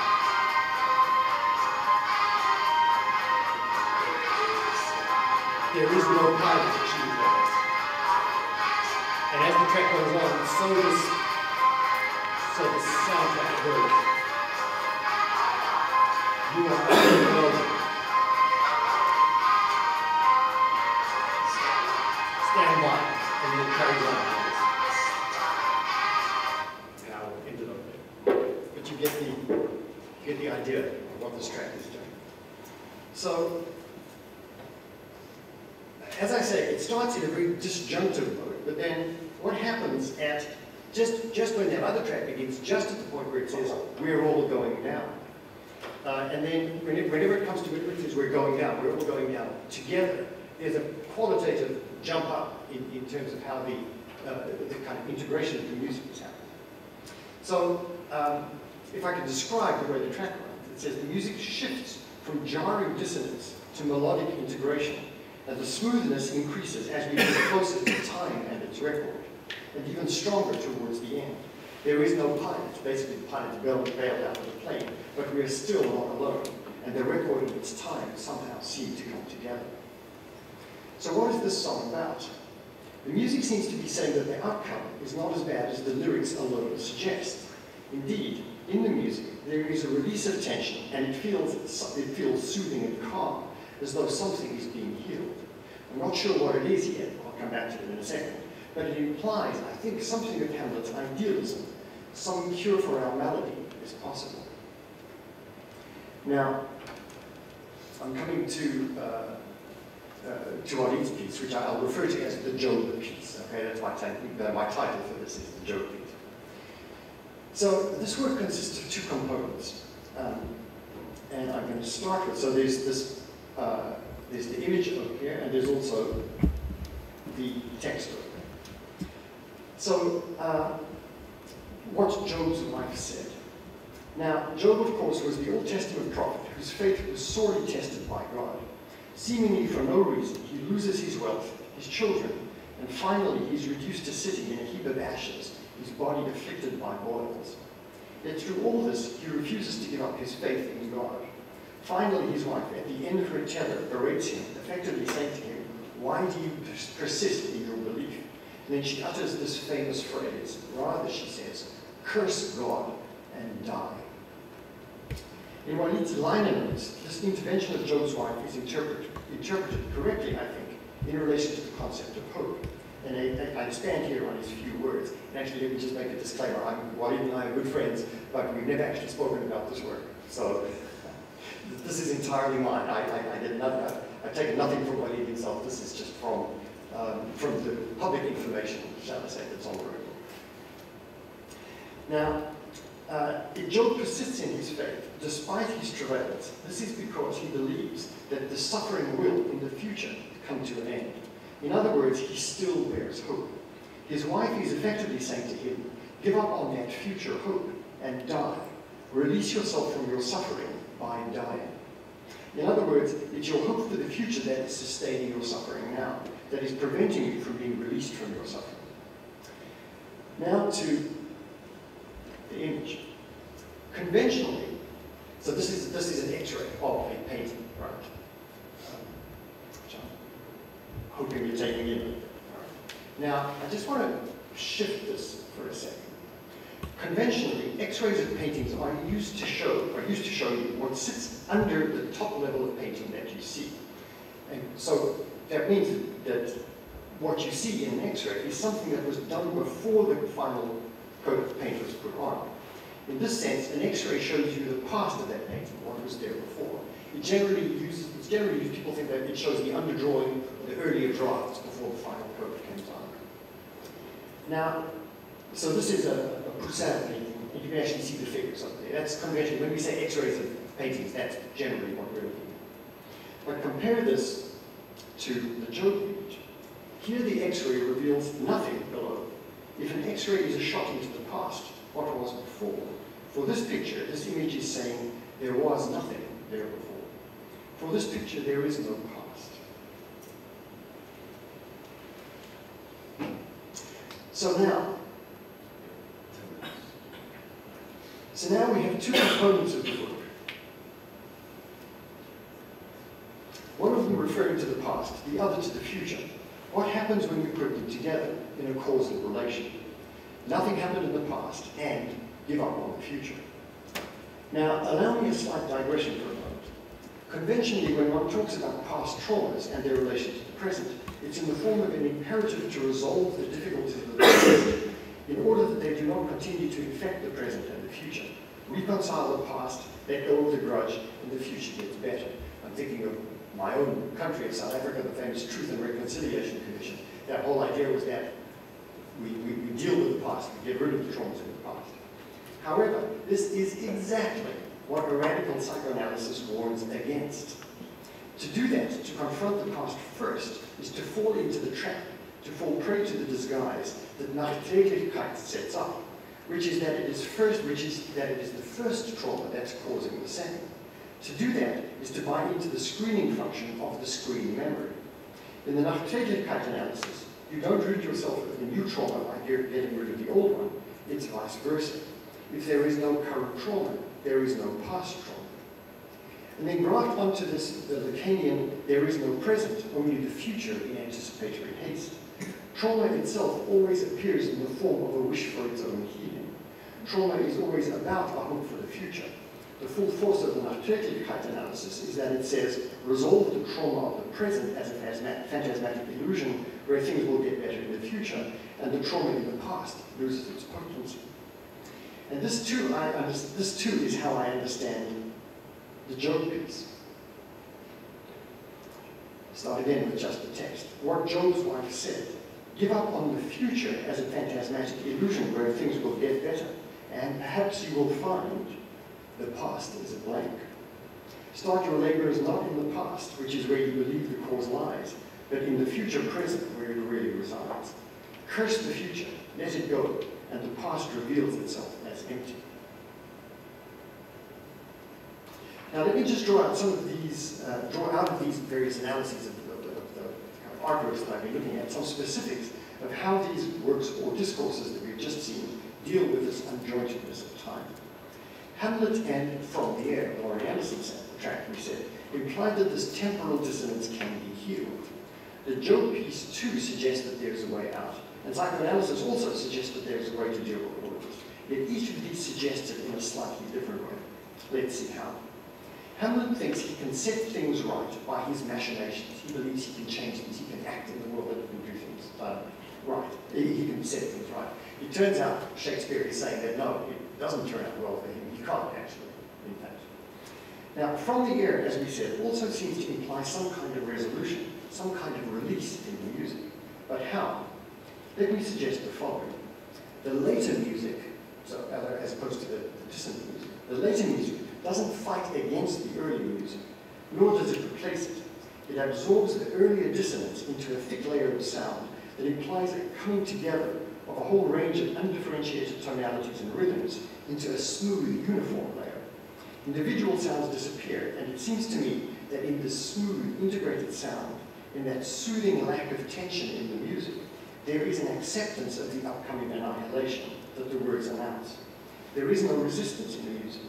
There is no pilot achieved there. And as the track goes on, so the soundtrack goes. You are alone. Stand by, and then it carries on. And I will end it over there. But you get the idea of what this track is doing. So, as I say, it starts in a very disjunctive mode, but then what happens at just when that other track begins, just at the point where it says, we're all going down. And then whenever it comes to it, it says, we're going down, we're all going down together. There's a qualitative jump up in terms of how the kind of integration of the music is happening. So, if I can describe the way the track runs, it says the music shifts from jarring dissonance to melodic integration, and the smoothness increases as we get closer to time and its record, and even stronger towards the end. There is no pilot. Basically, the pilot bailed out of the plane, but we are still not alone, and the record and its time somehow seem to come together. So what is this song about? The music seems to be saying that the outcome is not as bad as the lyrics alone suggest. Indeed, in the music, there is a release of tension, and it feels soothing and calm, as though something is being healed. I'm not sure what it is yet, I'll come back to it in a second, but it implies, I think, something of Hamlet's idealism. Some cure for our malady is possible. Now, I'm coming to Ali's piece, which I'll refer to as the Job piece. Okay, that's my title for this is the Job piece. So this work consists of two components, and I'm going to start with. So there's this, there's the image over here, and there's also the text over there. So what Job's wife said. Now, Job, of course, was the Old Testament prophet whose faith was sorely tested by God. Seemingly for no reason, he loses his wealth, his children, and finally he's reduced to sitting in a heap of ashes, his body afflicted by boils. Yet through all this, he refuses to give up his faith in God. Finally, his wife, at the end of her tether, berates him, effectively saying to him, "Why do you persist in your belief?" And then she utters this famous phrase. Rather, she says, "Curse God and die." In Walid's liner notes, this intervention of Job's wife is interpreted correctly, I think, in relation to the concept of hope. And I expand here on his few words. And actually, let me just make a disclaimer. Walid and I are good friends, but we've never actually spoken about this work. So this is entirely mine. I've taken nothing from Walid himself. This is just from the public information, shall I say, that's on the record. Now, If Job persists in his faith, despite his travails, this is because he believes that the suffering will, in the future, come to an end. In other words, he still bears hope. His wife is effectively saying to him, give up on that future hope and die. Release yourself from your suffering by dying. In other words, it's your hope for the future that is sustaining your suffering now, that is preventing you from being released from your suffering. Now to the image. Conventionally, so this is an X-ray of a painting, right? Which I'm hoping you're taking in. Right. Now, I just want to shift this for a second. Conventionally, X-rays of paintings are used to show you what sits under the top level of painting that you see. And so that means that what you see in an X-ray is something that was done before the final coat of paint was put on. In this sense, an X-ray shows you the past of that painting, what was there before. It's generally used, people think that it shows the underdrawing, the earlier drafts before the final coat came on. Now, so this is a Poussin painting, and you can actually see the figures up there. That's conventional. When we say X-rays of paintings, that's generally what we're looking at. But compare this to the Job image. Here the X-ray reveals nothing below. If an X-ray is a shot into the past, what was before? For this picture, this image is saying there was nothing there before. For this picture, there is no past. So now we have two components of the work. One of them referring to the past, the other to the future. What happens when we put them together in a causal relation? Nothing happened in the past, and give up on the future. Now, allow me a slight digression for a moment. Conventionally, when one talks about past traumas and their relation to the present, it's in the form of an imperative to resolve the difficulties of the present in order that they do not continue to infect the present and the future. Reconcile the past, let go of the grudge, and the future gets better. I'm thinking of my own country of South Africa, the famous Truth and Reconciliation Commission. That whole idea was that we deal with the past, we get rid of the traumas in the past. However, this is exactly what a radical psychoanalysis warns against. To do that, to confront the past first, is to fall into the trap, to fall prey to the disguise that Nachträglichkeit sets up, which is that it is the first trauma that's causing the second. To do that is to buy into the screening function of the screen memory. In the Nachträglichkeit analysis, you don't rid yourself of the new trauma by getting rid of the old one. It's vice versa. If there is no current trauma, there is no past trauma. And then graft onto this the Lacanian, there is no present, only the future in anticipatory haste. Trauma itself always appears in the form of a wish for its own healing. Trauma is always about a hope for the future. The full force of the Nachträglichkeit analysis is that it says, resolve the trauma of the present as a phantasmatic illusion where things will get better in the future, and the trauma in the past loses its potency. And this too is how I understand the Job piece. Start again with just the text. What Job's wife said, give up on the future as a phantasmatic illusion where things will get better, and perhaps you will find the past is a blank. Start your labors not in the past, which is where you believe the cause lies, but in the future present where it really resides. Curse the future, let it go, and the past reveals itself as empty. Now let me just draw out some of these, various analyses of the kind of artworks that I've been looking at, some specifics of how these works or discourses that we've just seen deal with this unjointedness of time. Hamlet and From the Air, Laurie Anderson's tract, we said, implied that this temporal dissonance can be healed. The Job piece, too, suggests that there's a way out, and psychoanalysis also suggests that there's a way to deal with all of this. Yet each of these suggests it in a slightly different way. Let's see how. Hamlet thinks he can set things right by his machinations. He believes he can change things, he can act in the world and do things right. He can set things right. It turns out Shakespeare is saying that no, it doesn't turn out well for him. He can't actually, in fact. Now, From the Air, as we said, also seems to imply some kind of resolution, some kind of release in the music. But how? Let me suggest the following. The later music, so as opposed to the dissonant music. The later music doesn't fight against the earlier music, nor does it replace it. It absorbs the earlier dissonance into a thick layer of sound that implies a coming together of a whole range of undifferentiated tonalities and rhythms into a smooth, uniform layer. Individual sounds disappear, and it seems to me that in this smooth, integrated sound, in that soothing lack of tension in the music, there is an acceptance of the upcoming annihilation that the words announce. There is no resistance in the music.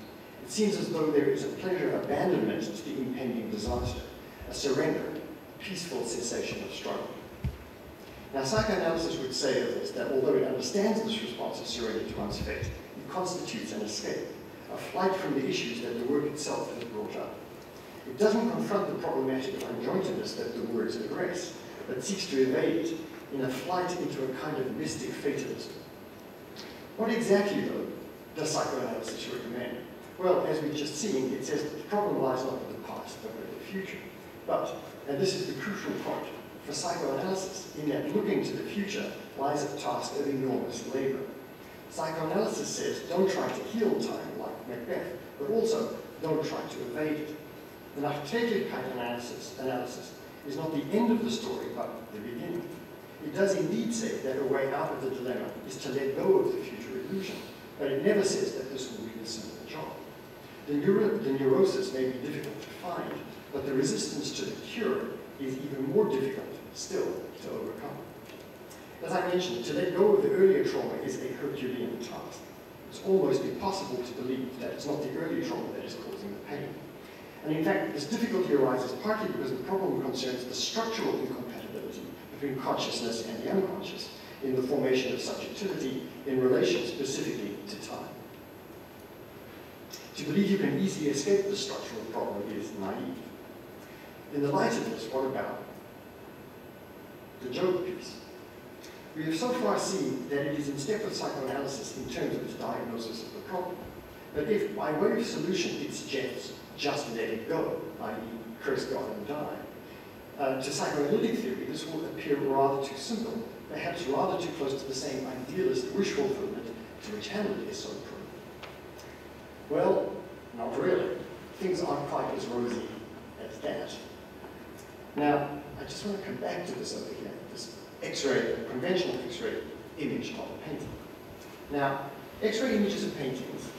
It seems as though there is a pleasure abandonment to the impending disaster, a surrender, a peaceful cessation of struggle. Now, psychoanalysis would say of this that although it understands this response of surrender to one's fate, it constitutes an escape, a flight from the issues that the work itself has brought up. It doesn't confront the problematic unjointedness that the words address, but seeks to evade it in a flight into a kind of mystic fatalism. What exactly, though, does psychoanalysis recommend? Well, as we've just seen, it says that the problem lies not with the past, but with the future. But, and this is the crucial point, for psychoanalysis, in that looking to the future lies a task of enormous labor. Psychoanalysis says, don't try to heal time like Macbeth, but also don't try to evade it. The Nachträglich analysis is not the end of the story, but the beginning. It does indeed say that a way out of the dilemma is to let go of the future illusion, but it never says that this will be the simple job. The neurosis may be difficult to find, but the resistance to the cure is even more difficult still to overcome. As I mentioned, to let go of the earlier trauma is a Herculean task. It's almost impossible to believe that it's not the earlier trauma that is causing the pain. And in fact, this difficulty arises partly because the problem concerns the structural incompatibility between consciousness and the unconscious in the formation of subjectivity in relation specifically to time. To believe you can easily escape the structural problem is naive. In the light of this, what about the joke piece? We have so far seen that it is in step with psychoanalysis in terms of its diagnosis of the problem. But if, by way of solution, it suggests just let it go, i.e. curse God and die, to psychoanalytic theory, this will appear rather too simple, perhaps rather too close to the same idealist wish fulfillment to which Hamlet is so prone. Well, not really. Things aren't quite as rosy as that. Now, I just want to come back to this over here, this X-ray, conventional X-ray image of a painting. Now, X-ray images of paintings,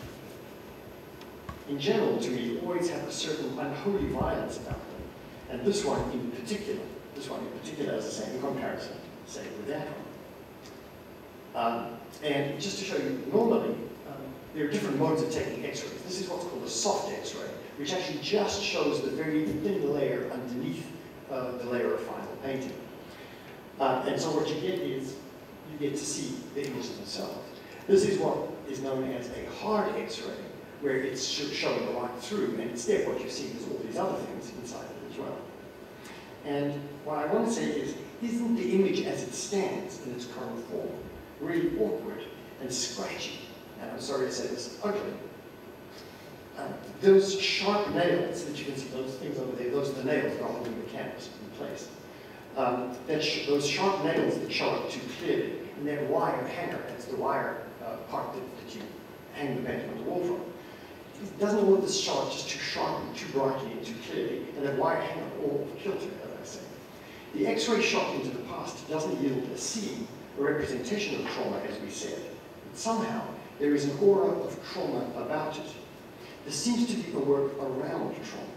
in general, to me, always have a certain unholy violence about them. And this one in particular, as I say, in comparison, say, with that one. And just to show you, normally, there are different modes of taking X-rays. This is what's called a soft X-ray, which actually just shows the very thin layer underneath the layer of final painting. And so what you get is, you get to see the images themselves. This is what is known as a hard X-ray, where it's showing right through, and instead what you see is all these other things inside it as well. And what I want to say is, isn't the image as it stands in its current form really awkward and scratchy, and I'm sorry to say this, ugly? Those sharp nails that you can see, those things over there, those are the nails that are holding the canvas in place. Those sharp nails that show up too clearly, and that wire hanger, that's the wire part that you hang the painting on the wall from. It doesn't want this show up just too sharply, too brightly, and too clearly, and that wire hanger all kilter, as I say. The X-ray shot into the past doesn't yield a scene, a representation of trauma, as we said. But somehow, there is an aura of trauma about it. There seems to be a work around trauma.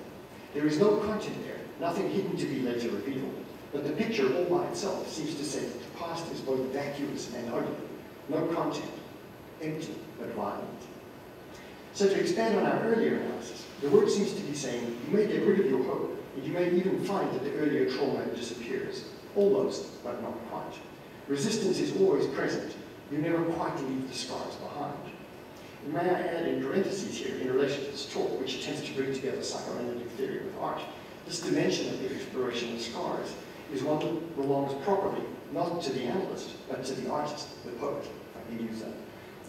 There is no content there, nothing hidden to be later revealed. But the picture all by itself seems to say that the past is both vacuous and ugly. No content, empty but violent. So to expand on our earlier analysis, the work seems to be saying you may get rid of your hope, and you may even find that the earlier trauma disappears. Almost, but not quite. Resistance is always present. You never quite leave the scars behind. And may I add in parentheses here, in relation to this talk, which attempts to bring together psychoanalytic theory with art, this dimension of the exploration of scars is one that belongs properly, not to the analyst, but to the artist, the poet, if I can use that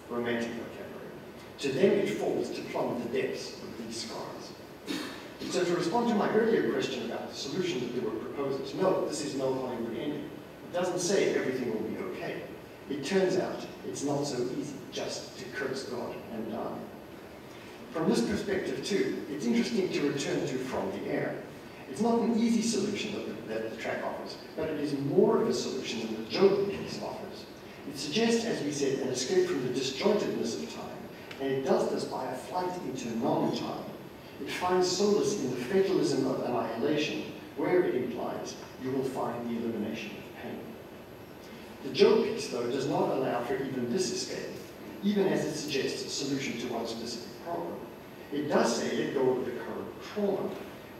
romantic vocabulary. To them it falls to plumb the depths of these scars. So to respond to my earlier question about the solution that the work proposes, no, this is no Hollywood ending. It doesn't say everything will be okay. It turns out it's not so easy just to curse God and die. From this perspective too, it's interesting to return to From the Air. It's not an easy solution that the track offers, but it is more of a solution than the joke piece offers. It suggests, as we said, an escape from the disjointedness of time, and it does this by a flight into non-time. It finds solace in the fatalism of annihilation, where it implies you will find the elimination of pain. The joke piece, though, does not allow for even this escape, even as it suggests a solution to one specific problem. It does say let go of the current trauma,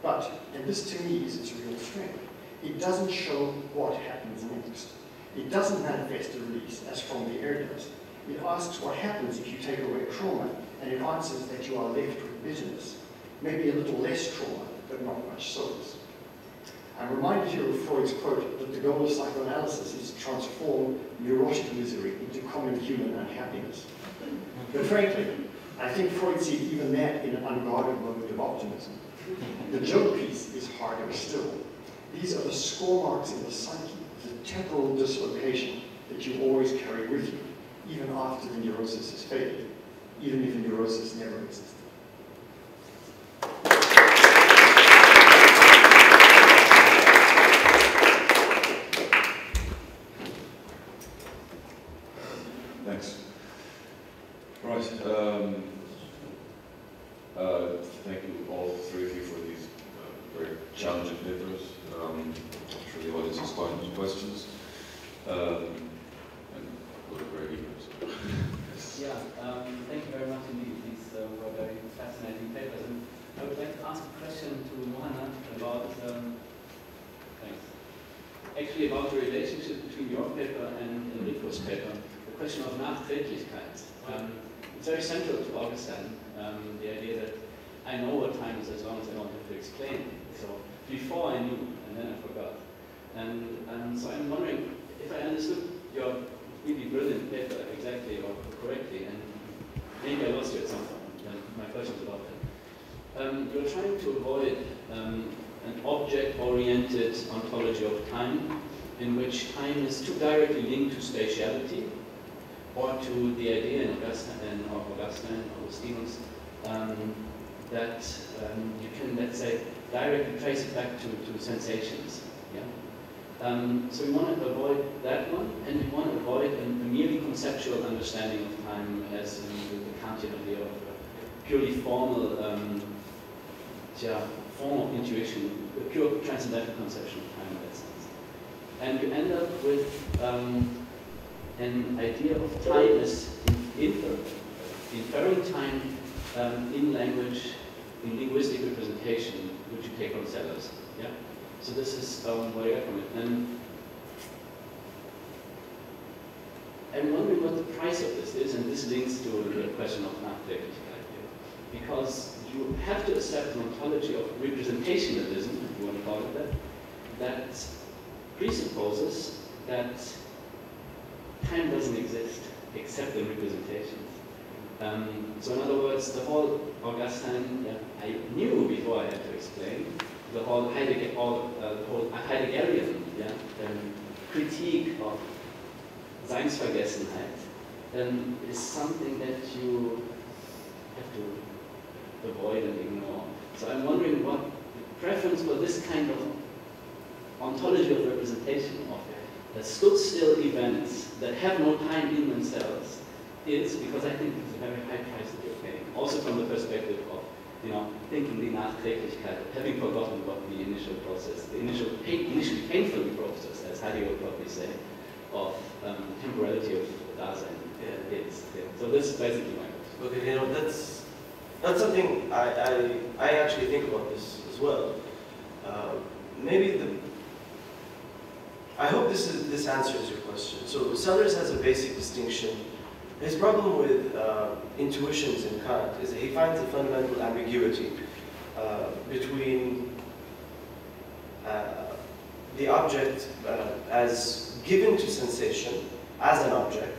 but, and this to me is its real strength, it doesn't show what happens next. It doesn't manifest a release, as From the Air does. It asks what happens if you take away trauma, and it answers that you are left with bitterness. Maybe a little less trauma, but not much solace. I'm reminded here of Freud's quote that the goal of psychoanalysis is to transform neurotic misery into common human unhappiness. But frankly, I think Freud sees even that in an unguarded moment of optimism. The joke piece is harder still. These are the score marks in the psyche, the temporal dislocation that you always carry with you, even after the neurosis has faded, even if the neurosis never existed. Thanks. Right. Thank you, all three of you, for these very challenging papers. I'm sure the audience has quite a few questions. And we're very eager. So. Yes. Yeah, thank you very much indeed. These were very fascinating papers. And I would like to ask a question to Muhannad about, thanks. Actually about the relationship between your paper and Rico's paper. The question of Nachträglichkeit. It's very central to Augustine, the idea that I know what time is as long as I don't have to explain it. So before I knew, and then I forgot. And so I'm wondering if I understood your really brilliant paper exactly or correctly, and maybe I lost you at some point, then my question is about that. You're trying to avoid an object-oriented ontology of time, in which time is too directly linked to spatiality, or to the idea in Augustinus, that you can, let's say, directly trace it back to sensations. Yeah? So we want to avoid that one, and we want to avoid a merely conceptual understanding of time as in the Kantian idea of a purely formal form of intuition, a pure transcendental conception of time in that sense. And you end up with an idea of time as inferring time in language, in linguistic representation, which you take from Sellers. Yeah? So this is what I got from it. And I'm wondering what the price of this is, and this links to the question of Nachträglichkeit. Because you have to accept an ontology of representationalism, if you want to call it that, that presupposes that time doesn't exist except in representations. So in other words, the whole Augustine, I knew before I had to explain, the whole Heideggerian critique of Seinsvergessenheit is something that you have to avoid and ignore. So I'm wondering what the preference for this kind of ontology of representation of stood still events that have no time in themselves is, because I think it's a very high price that you're paying. Also from the perspective of, thinking the Nachträglichkeit, having forgotten what the initial process, the initially painful process, as Hariri would probably say, of temporality of Dasein is. So this is basically my question. Okay, that's something I actually think about this as well. I hope this answers your question. So Sellers has a basic distinction. His problem with intuitions in Kant is that he finds a fundamental ambiguity between the object as given to sensation as an object,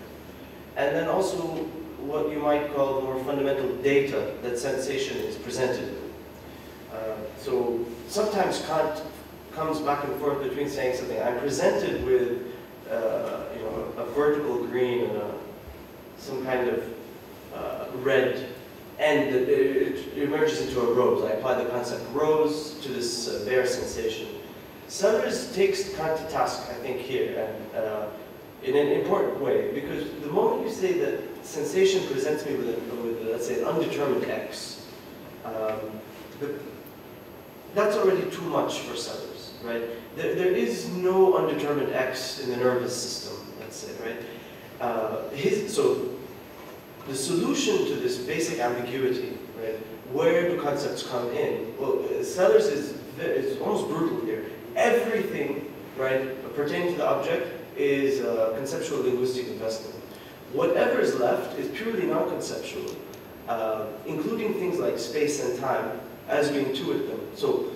and then also what you might call the more fundamental data that sensation is presented with. So sometimes Kant comes back and forth between saying something, I'm presented with a vertical green and some kind of red and it emerges into a rose. I apply the concept rose to this bare sensation. Sellers takes Kant to task, I think, here, and in an important way, because the moment you say that sensation presents me with let's say, an undetermined X, that's already too much for Sellers, right? There is no undetermined X in the nervous system, let's say, right? So the solution to this basic ambiguity, right? Where do concepts come in? Well, Sellers is almost brutal here. Everything, right, pertaining to the object is conceptual linguistic investment. Whatever is left is purely non-conceptual, including things like space and time as we intuit them. So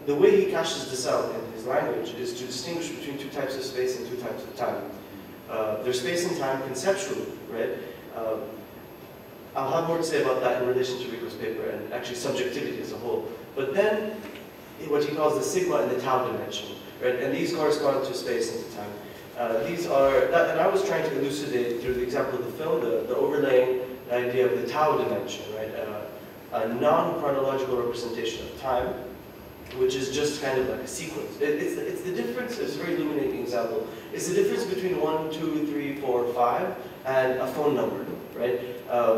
the way he cashes this out in his language is to distinguish between two types of space and two types of time. There's space and time conceptually, right? I'll have more to say about that in relation to Rico's paper and actually subjectivity as a whole. But then, what he calls the sigma and the tau dimension, right? And these correspond to space and to time. And I was trying to elucidate through the example of the film, the overlaying idea of the tau dimension, right? A non-chronological representation of time, which is just kind of like a sequence. It's the difference, it's a very illuminating example. It's the difference between 1, 2, 3, 4, 5, and a phone number, right?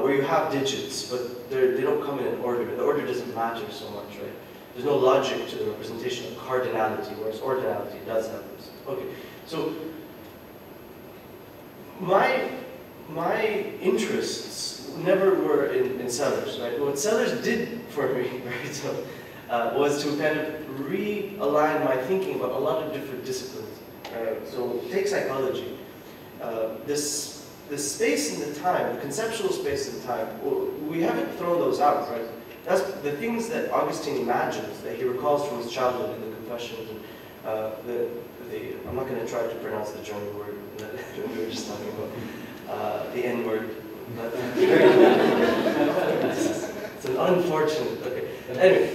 Where you have digits, but they don't come in an order. The order doesn't matter so much, right? There's no logic to the representation of cardinality, whereas ordinality does have this. Okay, so my interests never were in Sellers, right? What Sellers did for me, right, so, was to kind of realign my thinking about a lot of different disciplines. So take psychology. The space and the time, the conceptual space and time, well, we haven't thrown those out, right? That's the things that Augustine imagines, that he recalls from his childhood in the Confessions. I'm not going to try to pronounce the German word that we were just talking about, the N word. It's an unfortunate, okay. Anyway,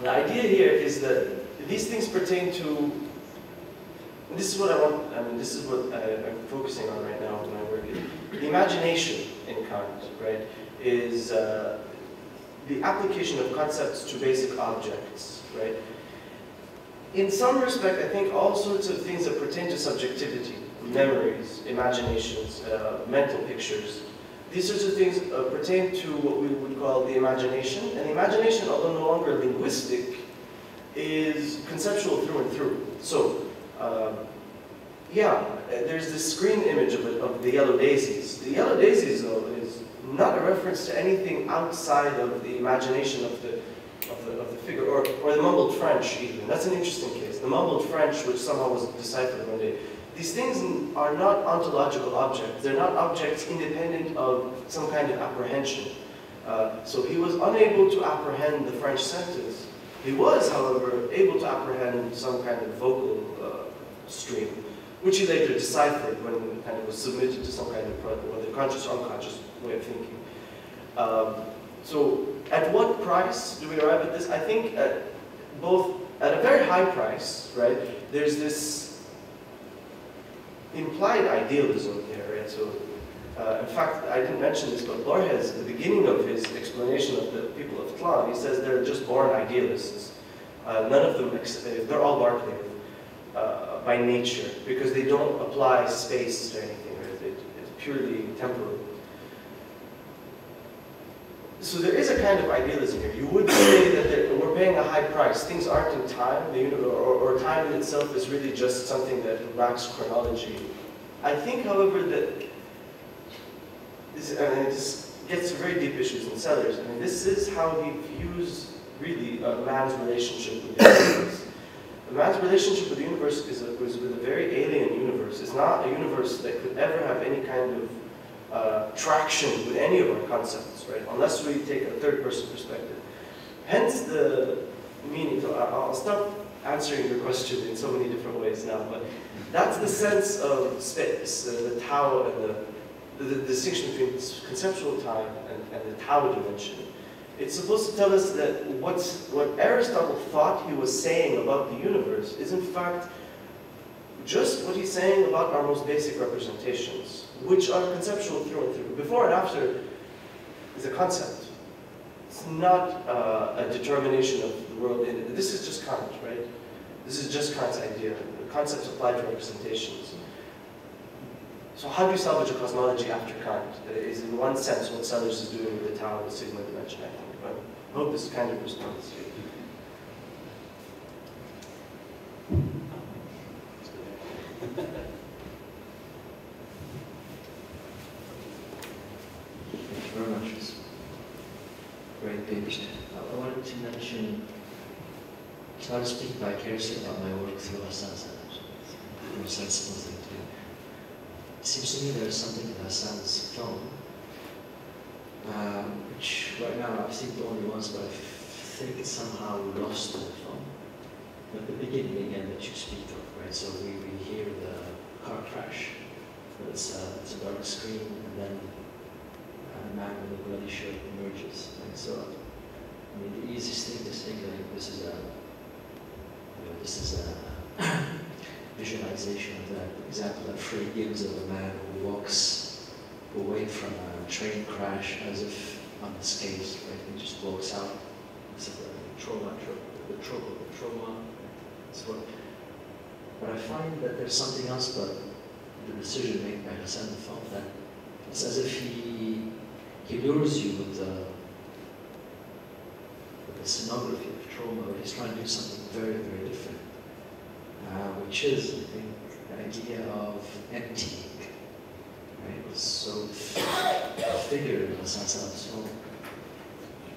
the idea here is that these things pertain to, this is what I want, this is what I'm focusing on right now in my work. The imagination in Kant, right, is the application of concepts to basic objects, right? In some respect, I think all sorts of things that pertain to subjectivity, memories, imaginations, mental pictures, these sorts of things pertain to what we would call the imagination. And the imagination, although no longer linguistic, is conceptual through and through. So, yeah, there's this screen image of the yellow daisies. The yellow daisies, though, is not a reference to anything outside of the imagination of the figure, or the mumbled French even. That's an interesting case. The mumbled French, which somehow was deciphered one day. These things are not ontological objects. They're not objects independent of some kind of apprehension. So he was unable to apprehend the French sentence. He was, however, able to apprehend some kind of vocal stream, which he later deciphered when it kind of was submitted to some kind of, whether conscious or unconscious way of thinking. So at what price do we arrive at this? I think at a very high price, right? There's this implied idealism here, right? So, in fact, I didn't mention this, but Bouwhuis, at the beginning of his explanation of the people of Clare, he says they're just born idealists. None of them, they're all Barclay by nature, because they don't apply space to anything, right? It's purely temporal. So there is a kind of idealism here. You would say that we're paying a high price. Things aren't in time, or time in itself is really just something that lacks chronology. I think, however, that this gets to very deep issues in Sellers. I mean, this is how he views, really, a man's relationship with the universe. A man's relationship with the universe is with a very alien universe. It's not a universe that could ever have any kind of traction with any of our concepts, right? Unless we take a third-person perspective. Hence the meaning. So I'll stop answering your question in so many different ways now, but that's the sense of space, the tau, and the distinction between conceptual time and the tau dimension. It's supposed to tell us that what Aristotle thought he was saying about the universe is in fact just what he's saying about our most basic representations, which are conceptual through and through. Before and after, is a concept. It's not a determination of the world. This is just Kant, right? This is just Kant's idea. The concepts apply to representations. So how do you salvage a cosmology after Kant? Is in one sense what Sellers is doing with the Tau and the Sigma dimension, I think. But I hope this kind of responds to you. Thank you very much. It's great papers. I wanted to mention, so I'll speak vicariously about my work through Hassan's more sensible thing to do. It seems to me there's something in Hassan's film, which right now I've seen the only once, but I think it's somehow lost in the film. At the beginning again that you speak of, right? So we hear the car crash. It's a dark screen, and then a man with a bloody shirt emerges. Right? So, I mean, the easiest thing to think like this is a visualization of that example that Frohne gives of a man who walks away from a train crash as if unscathed, right? He just walks out. It's a trauma. But I find that there's something else but the decision made by Hassan the film that it's as if he lures you with the scenography of trauma, but he's trying to do something very, very different, which is, I think, the idea of emptying. Right? So the figure in Hassan's film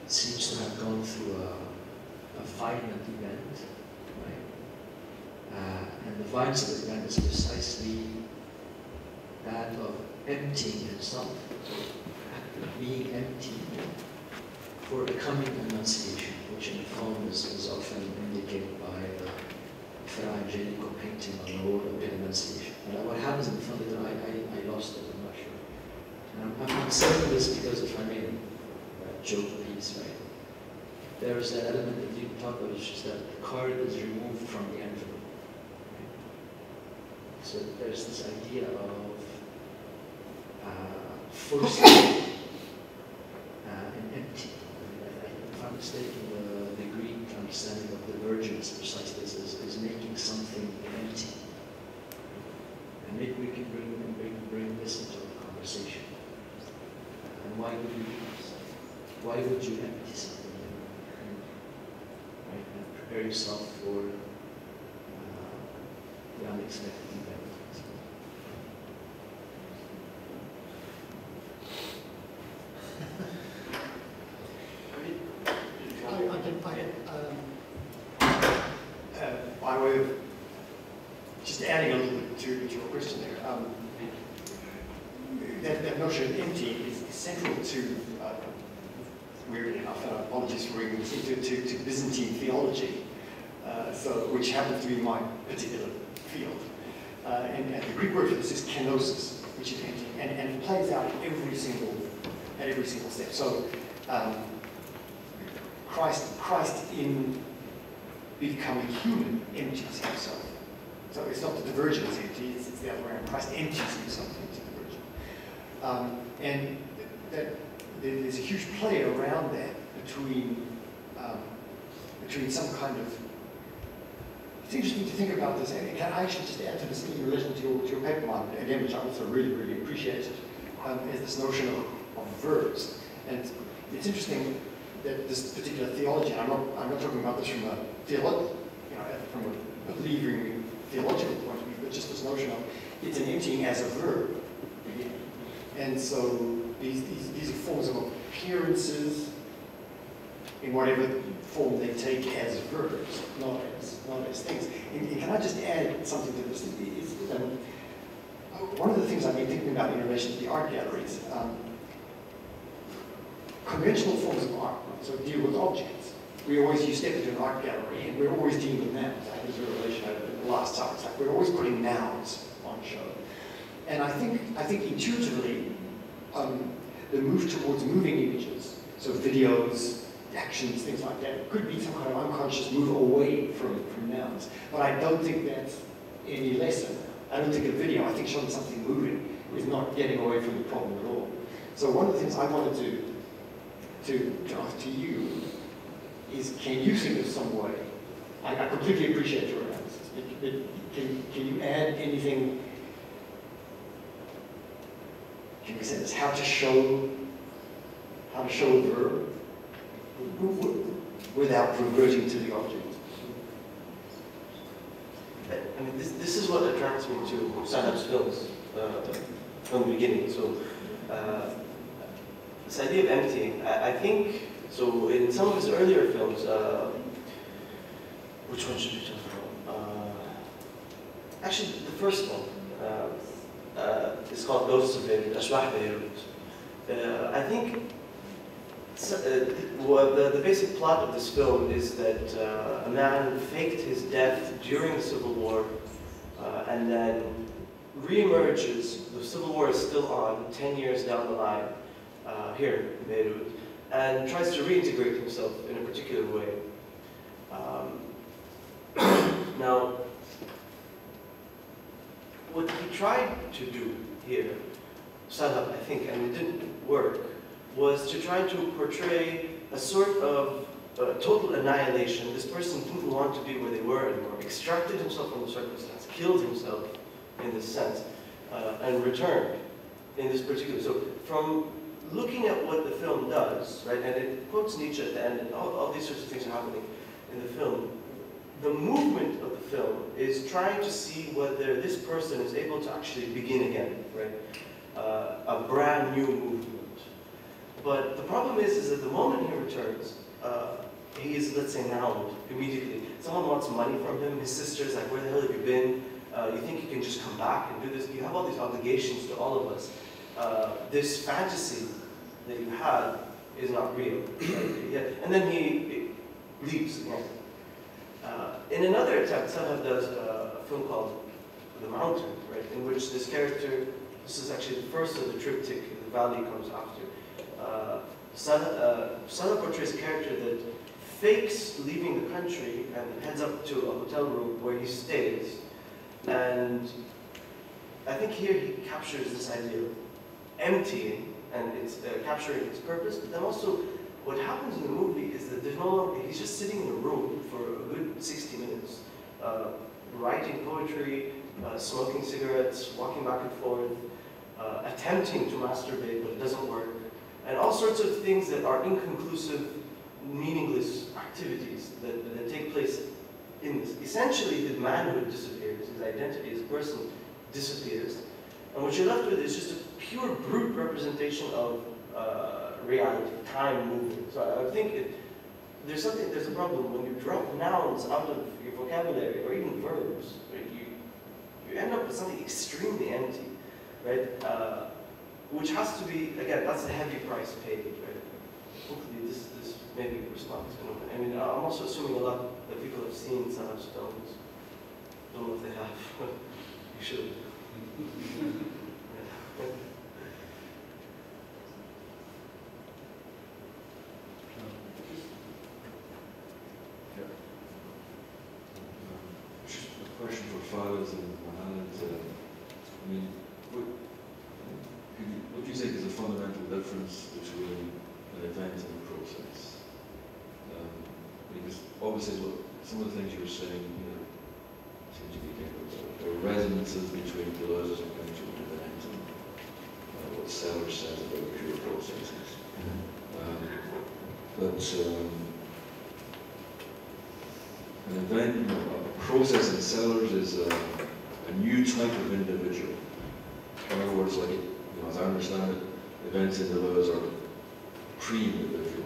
seems to have gone through a violent event, right? And the violence of the event is precisely that of emptying himself, being empty for a coming enunciation, which in the film is often indicated by the Fra-Angelico painting on the wall of enunciation. And what happens in the film is that I lost it, I'm not sure. And I'm saying this because if I made a joke piece, right? There is that element that you talk about, which is that the card is removed from the envelope. Right? So there's this idea of forcing an empty. If I'm mistaken, the Greek understanding of divergence precisely is making something empty. And maybe we can bring this into the conversation. And why would you do this? Why would you empty something? Right? And prepare yourself for the unexpected event. By way of just adding a little bit to your question there, that notion of empty is central to, weirdly enough, apologies for bringing this into Byzantine theology, which happens to be my particular field. And the Greek word for this is kenosis, which is empty, and it plays out at every single step. So Christ in becoming human empties himself. So it's not the divergence empty, it's the other way around. Christ empties himself into the virgin. And that there's a huge play around that between some kind of. It's interesting to think about this, and can I actually just add to this in relation to your paper, Martin, again, which I also really, really appreciated, is this notion of verbs. And it's interesting that this particular theology, I'm not talking about this from a from a believing theological point of view, but just this notion of it's an emptying as a verb. And so these are forms of appearances in whatever form they take as verbs, not as things. And can I just add something to this? One of the things I've been thinking about in relation to the art galleries, conventional forms of art, so deal with objects. You step into an art gallery and we're always dealing with nouns. I think there's a relation over the last time. It's like we're always putting nouns on show. And I think intuitively, the move towards moving images, so videos, actions, things like that, could be some kind of unconscious move away from nouns. But I don't think that's any lesser. I don't think a video, I think showing something moving is not getting away from the problem at all. So one of the things I wanted to to ask to you is, can you think of some way? I completely appreciate your analysis. Can you add anything? Can we say this? How to show a verb without reverting to the object? I mean, this is what attracts me to Sahab's films from the beginning. So, this idea of emptying, I think, so in some of his earlier films, which one should we talk about? Actually, the first one is called Ghosts of Beirut, Ashbah Beirut. I think the basic plot of this film is that a man faked his death during the Civil War and then re-emerges. The Civil War is still on 10 years down the line here in Beirut, and tries to reintegrate himself in a particular way. Now, what he tried to do here, Sahab, I think, and it didn't work, was to try to portray a sort of total annihilation. This person didn't want to be where they were anymore, extracted himself from the circumstance, killed himself in this sense, and returned in this particular. So from looking at what the film does, right, and it quotes Nietzsche at the end, and all these sorts of things are happening in the film, the movement of the film is trying to see whether this person is able to actually begin again, right? A brand new movement. But the problem is that the moment he returns, he is, let's say, nowned immediately. Someone wants money from him. His sister's like, where the hell have you been? You think you can just come back and do this? You have all these obligations to all of us. This fantasy that you had is not real. Right? Yeah. And then he leaves again. In another attempt, Sahab does a film called The Mountain, right, in which this character, this is actually the first of the triptych, the valley comes after. Sahab portrays a character that fakes leaving the country and heads up to a hotel room where he stays. And I think here he captures this idea of emptying, and it's capturing its purpose, but then also what happens in the movie is that there's no longer, he's just sitting in a room for a good 60 minutes, writing poetry, smoking cigarettes, walking back and forth, attempting to masturbate, but it doesn't work, and all sorts of things that are inconclusive, meaningless activities that take place in this. Essentially, his manhood disappears, his identity as a person disappears, and what you're left with is just a pure brute representation of reality, time moving. So I think there's a problem when you drop nouns out of your vocabulary, or even verbs, right? You end up with something extremely empty, right? Which has to be, again, that's the heavy price paid, right? Hopefully this maybe responds. I mean, I'm also assuming a lot that people have seen Sahab's films. Don't know if they have. You should. Just a question for fathers and Muhannad. I mean, what do you think is a fundamental difference between an event and a process? Because obviously, look, some of the things you were saying, seem to be kind of there are resonances between Deleuze's account of an event and what Sellers says about pure processes. An event, a process in Sellers is a new type of individual. In other words, like, as I understand it, events in Deleuze are pre-individual.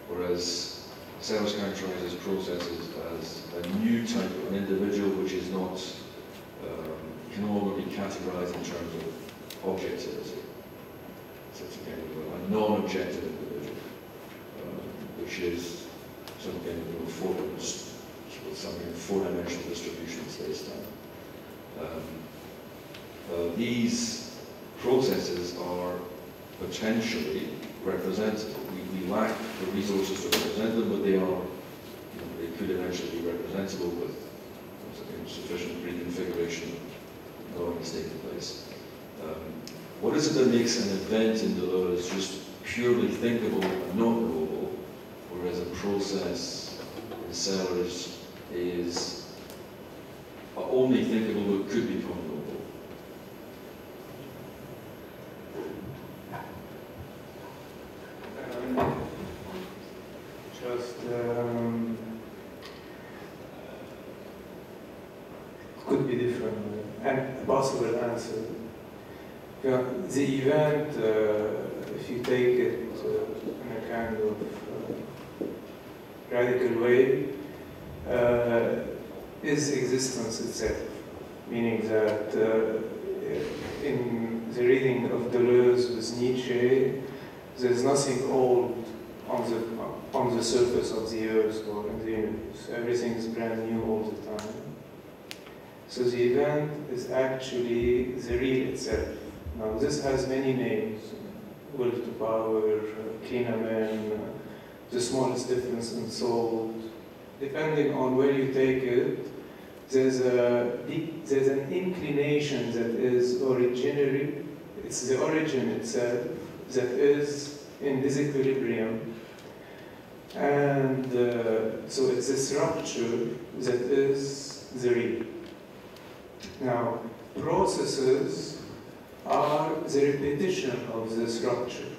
Whereas Sellers characterizes processes as a new type of an individual which is not, can no longer be categorized in terms of objectivity. So it's a kind of a non-objective individual, which is some kind of four-dimensional distribution of space-time. These processes are potentially representative. We lack the resources to represent them, but they are, they could eventually be representable with sufficient reconfiguration knowing is taking place. what is it that makes an event in Deleuze just purely thinkable and not knowable, whereas a process in Sellers is only thinkable but could become knowable? Could be different and possible answer. The event, if you take it in a kind of radical way, is existence itself, meaning that in the reading of Deleuze with Nietzsche, there's nothing old on the surface of the earth or in the universe. Everything is brand new all the time. So the event is actually the real itself. Now this has many names: will to power, Klineman, the smallest difference in soul. Depending on where you take it, there's an inclination that is originary. It's the origin itself that is in disequilibrium. And so it's this rupture that is the real. Now, processes are the repetition of this rupture.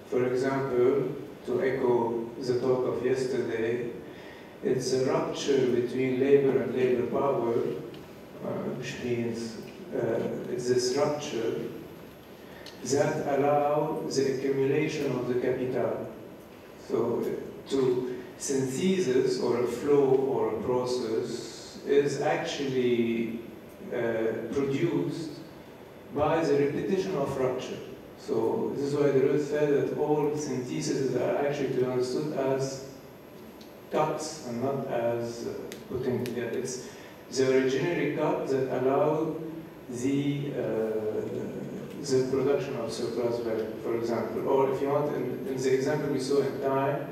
For example, to echo the talk of yesterday, it's a rupture between labor and labor power, which means it's this rupture that allows the accumulation of the capital. So, to synthesis or a flow or a process is actually produced by the repetition of rupture. So this is why Deleuze said that all syntheses are actually to be understood as cuts and not as putting together. It's the originary cut that allow the production of surplus value, for example. Or if you want, in the example we saw in time,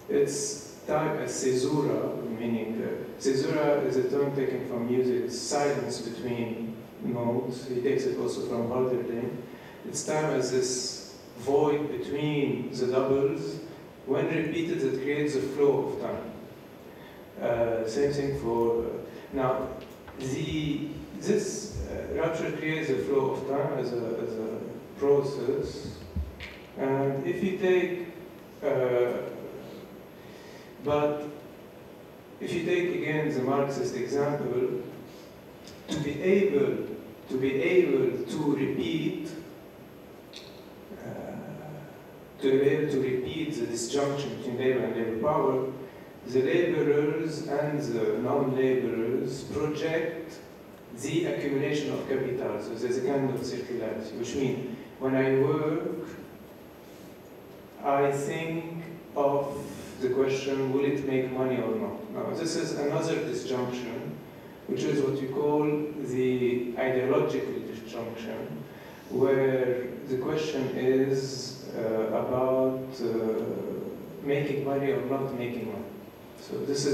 it's time as caesura, meaning caesura is a term taken from music, it's silence between notes. He takes it also from Hartle. It's time as this void between the doubles. When repeated, it creates a flow of time. Same thing for now. This rupture creates a flow of time as a process, and if you take but if you take again the Marxist example, to be able to repeat the disjunction between labor and labor power, the laborers and the non-laborers project the accumulation of capital. So there's a kind of circularity, which means when I work, I think of the question, will it make money or not? Now, this is another disjunction, which is what you call the ideological disjunction, where the question is about making money or not making money. So this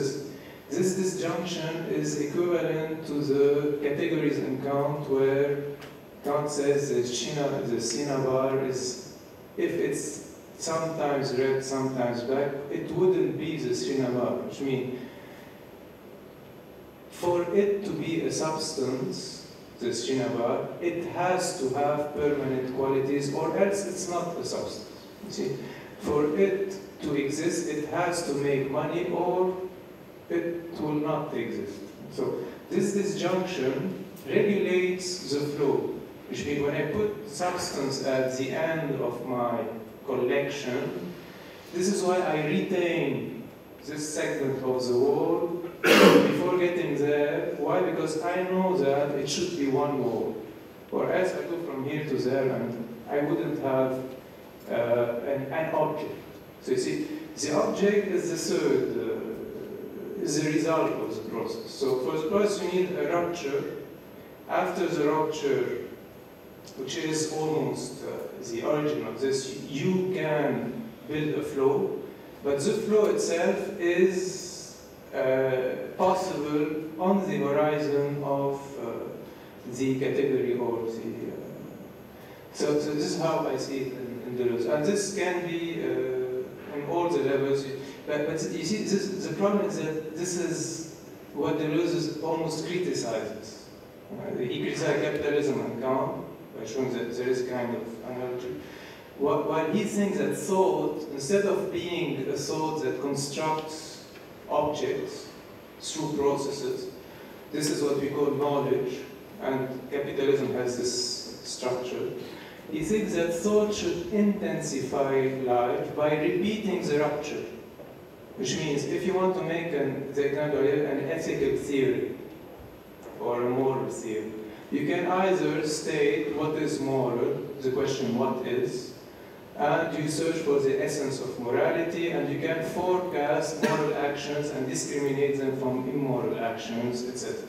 disjunction is equivalent to the categories in Kant, where Kant says the cinnabar is, if it's sometimes red, sometimes black, it wouldn't be the cinnabar, which means for it to be a substance, the cinnabar, it has to have permanent qualities, or else it's not a substance. You see, for it to exist, it has to make money, or it will not exist. So this disjunction regulates the flow, which means when I put substance at the end of my collection, this is why I retain this segment of the wall before getting there. Why? Because I know that it should be one wall, or else I go from here to there and I wouldn't have an object. So you see, the object is the third, is the result of the process. So for the process you need a rupture. After the rupture, which is almost the origin of this, you can build a flow, but the flow itself is possible on the horizon of the category or the... So this is how I see it in Deleuze. And this can be on all the levels. But you see, the problem is that this is what Deleuze almost criticizes. He criticizes capitalism and Kant by showing that there is a kind of analogy. While he thinks that thought, instead of being a thought that constructs objects through processes, this is what we call knowledge, and capitalism has this structure. He thinks that thought should intensify life by repeating the rupture. Which means, if you want to make an ethical theory or a moral theory, you can either state what is moral, the question what is, and you search for the essence of morality, and you can forecast moral actions and discriminate them from immoral actions, etc.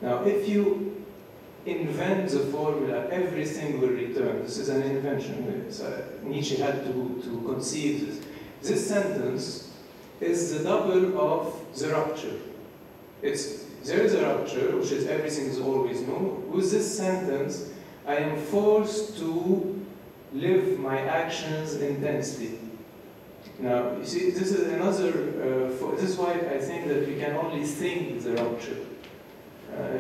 Now, if you invent the formula, everything will return. This is an invention. Nietzsche had to conceive this. This sentence is the double of the rupture. There is a rupture, which is everything is always new. With this sentence, I am forced to live my actions intensely. Now, you see, this is another, this is why I think that we can only think the rupture.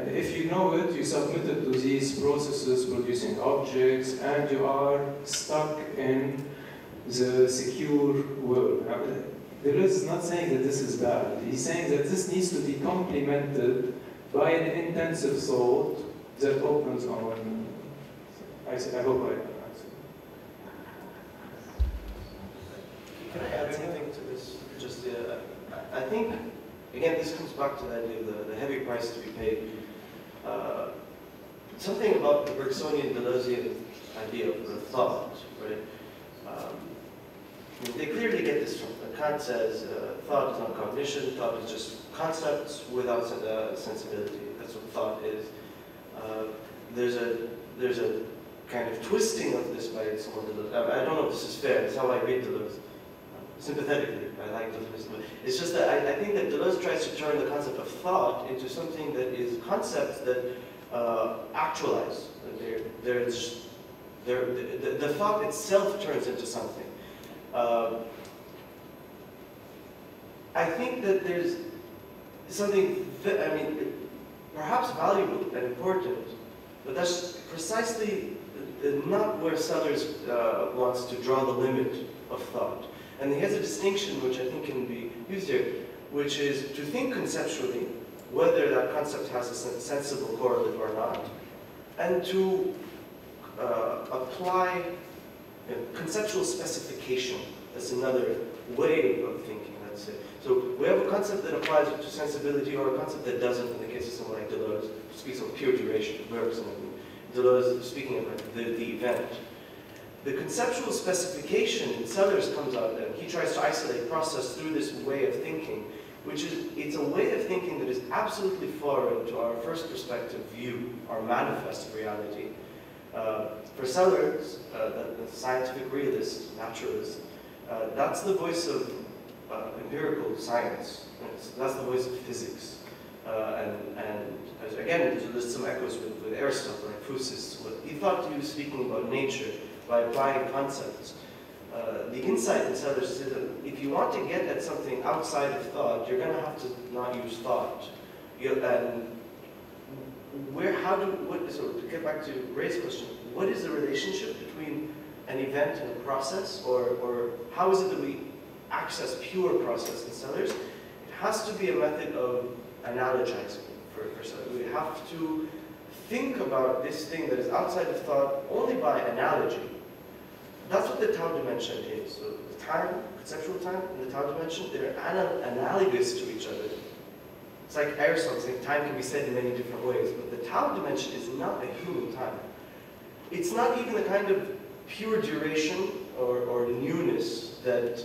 If you know it, you submit it to these processes producing objects, and you are stuck in the secure world. Now, Deleuze is not saying that this is bad. He's saying that this needs to be complemented by an intensive thought that opens on. I hope I answered. Can I add something to this? Just, I think, again, this comes back to the idea of the heavy price to be paid. Something about the Bergsonian Deleuzian idea of thought, right? They clearly get this from Kant says thought is not cognition, thought is just concepts without sensibility. That's what thought is. There's a kind of twisting of this by someone Deleuze. I don't know if this is fair. It's how I read Deleuze. Sympathetically, I like Deleuze. It's just that I think that Deleuze tries to turn the concept of thought into something that is concepts that actualize. The thought itself turns into something. I think that there's something, perhaps valuable and important, but that's precisely not where Sellers wants to draw the limit of thought. And he has a distinction which I think can be used here, which is to think conceptually, whether that concept has a sensible correlate or not, and to apply conceptual specification. That's another way of thinking, let's say. So we have a concept that applies to sensibility, or a concept that doesn't, in the case of someone like Deleuze, who speaks of pure duration, Deleuze speaking about the event. The conceptual specification in Sellers comes out, and he tries to isolate process through this way of thinking, which is, it's a way of thinking that is absolutely foreign to our first perspective view, our manifest reality. For Sellers, the scientific realist, naturalist, that's the voice of empirical science. That's the voice of physics. And again, there's some echoes with Aristotle, like Franses. He thought he was speaking about nature by applying concepts. The insight in Sellers is that if you want to get at something outside of thought, you're going to have to not use thought. So to get back to Ray's question, what is the relationship between an event and a process, or how is it that we access pure process in Sellers? It has to be a method of analogizing for Sellers. We have to think about this thing that is outside of thought only by analogy. That's what the Tau dimension is. So the time, conceptual time, and the Tau dimension, they're analogous to each other. It's like Aristotle saying time can be said in many different ways, but the Tau dimension is not a human time. It's not even the kind of pure duration or newness that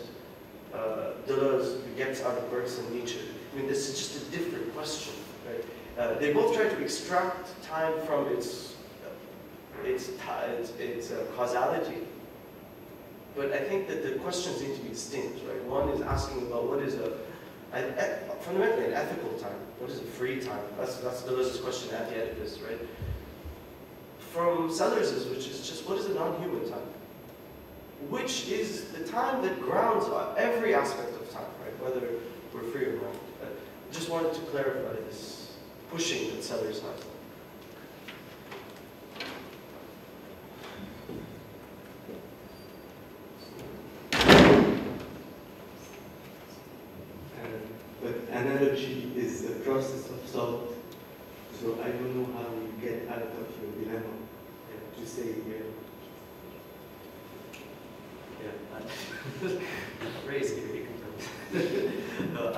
Deleuze gets out of Bergson and Nietzsche. I mean, this is just a different question, right? They both try to extract time from its causality. But I think that the questions need to be distinct, right? One is asking about what is fundamentally an ethical time. What is a free time? That's Deleuze's question at the Oedipus, right? from Sellers's, which is just what is a non-human time? Which is the time that grounds every aspect of time, right? Whether we're free or not. Just wanted to clarify this pushing that Sellers has. But analogy is a process of thought, so I don't know how you get out of your dilemma to say here. Raise here, you can tell.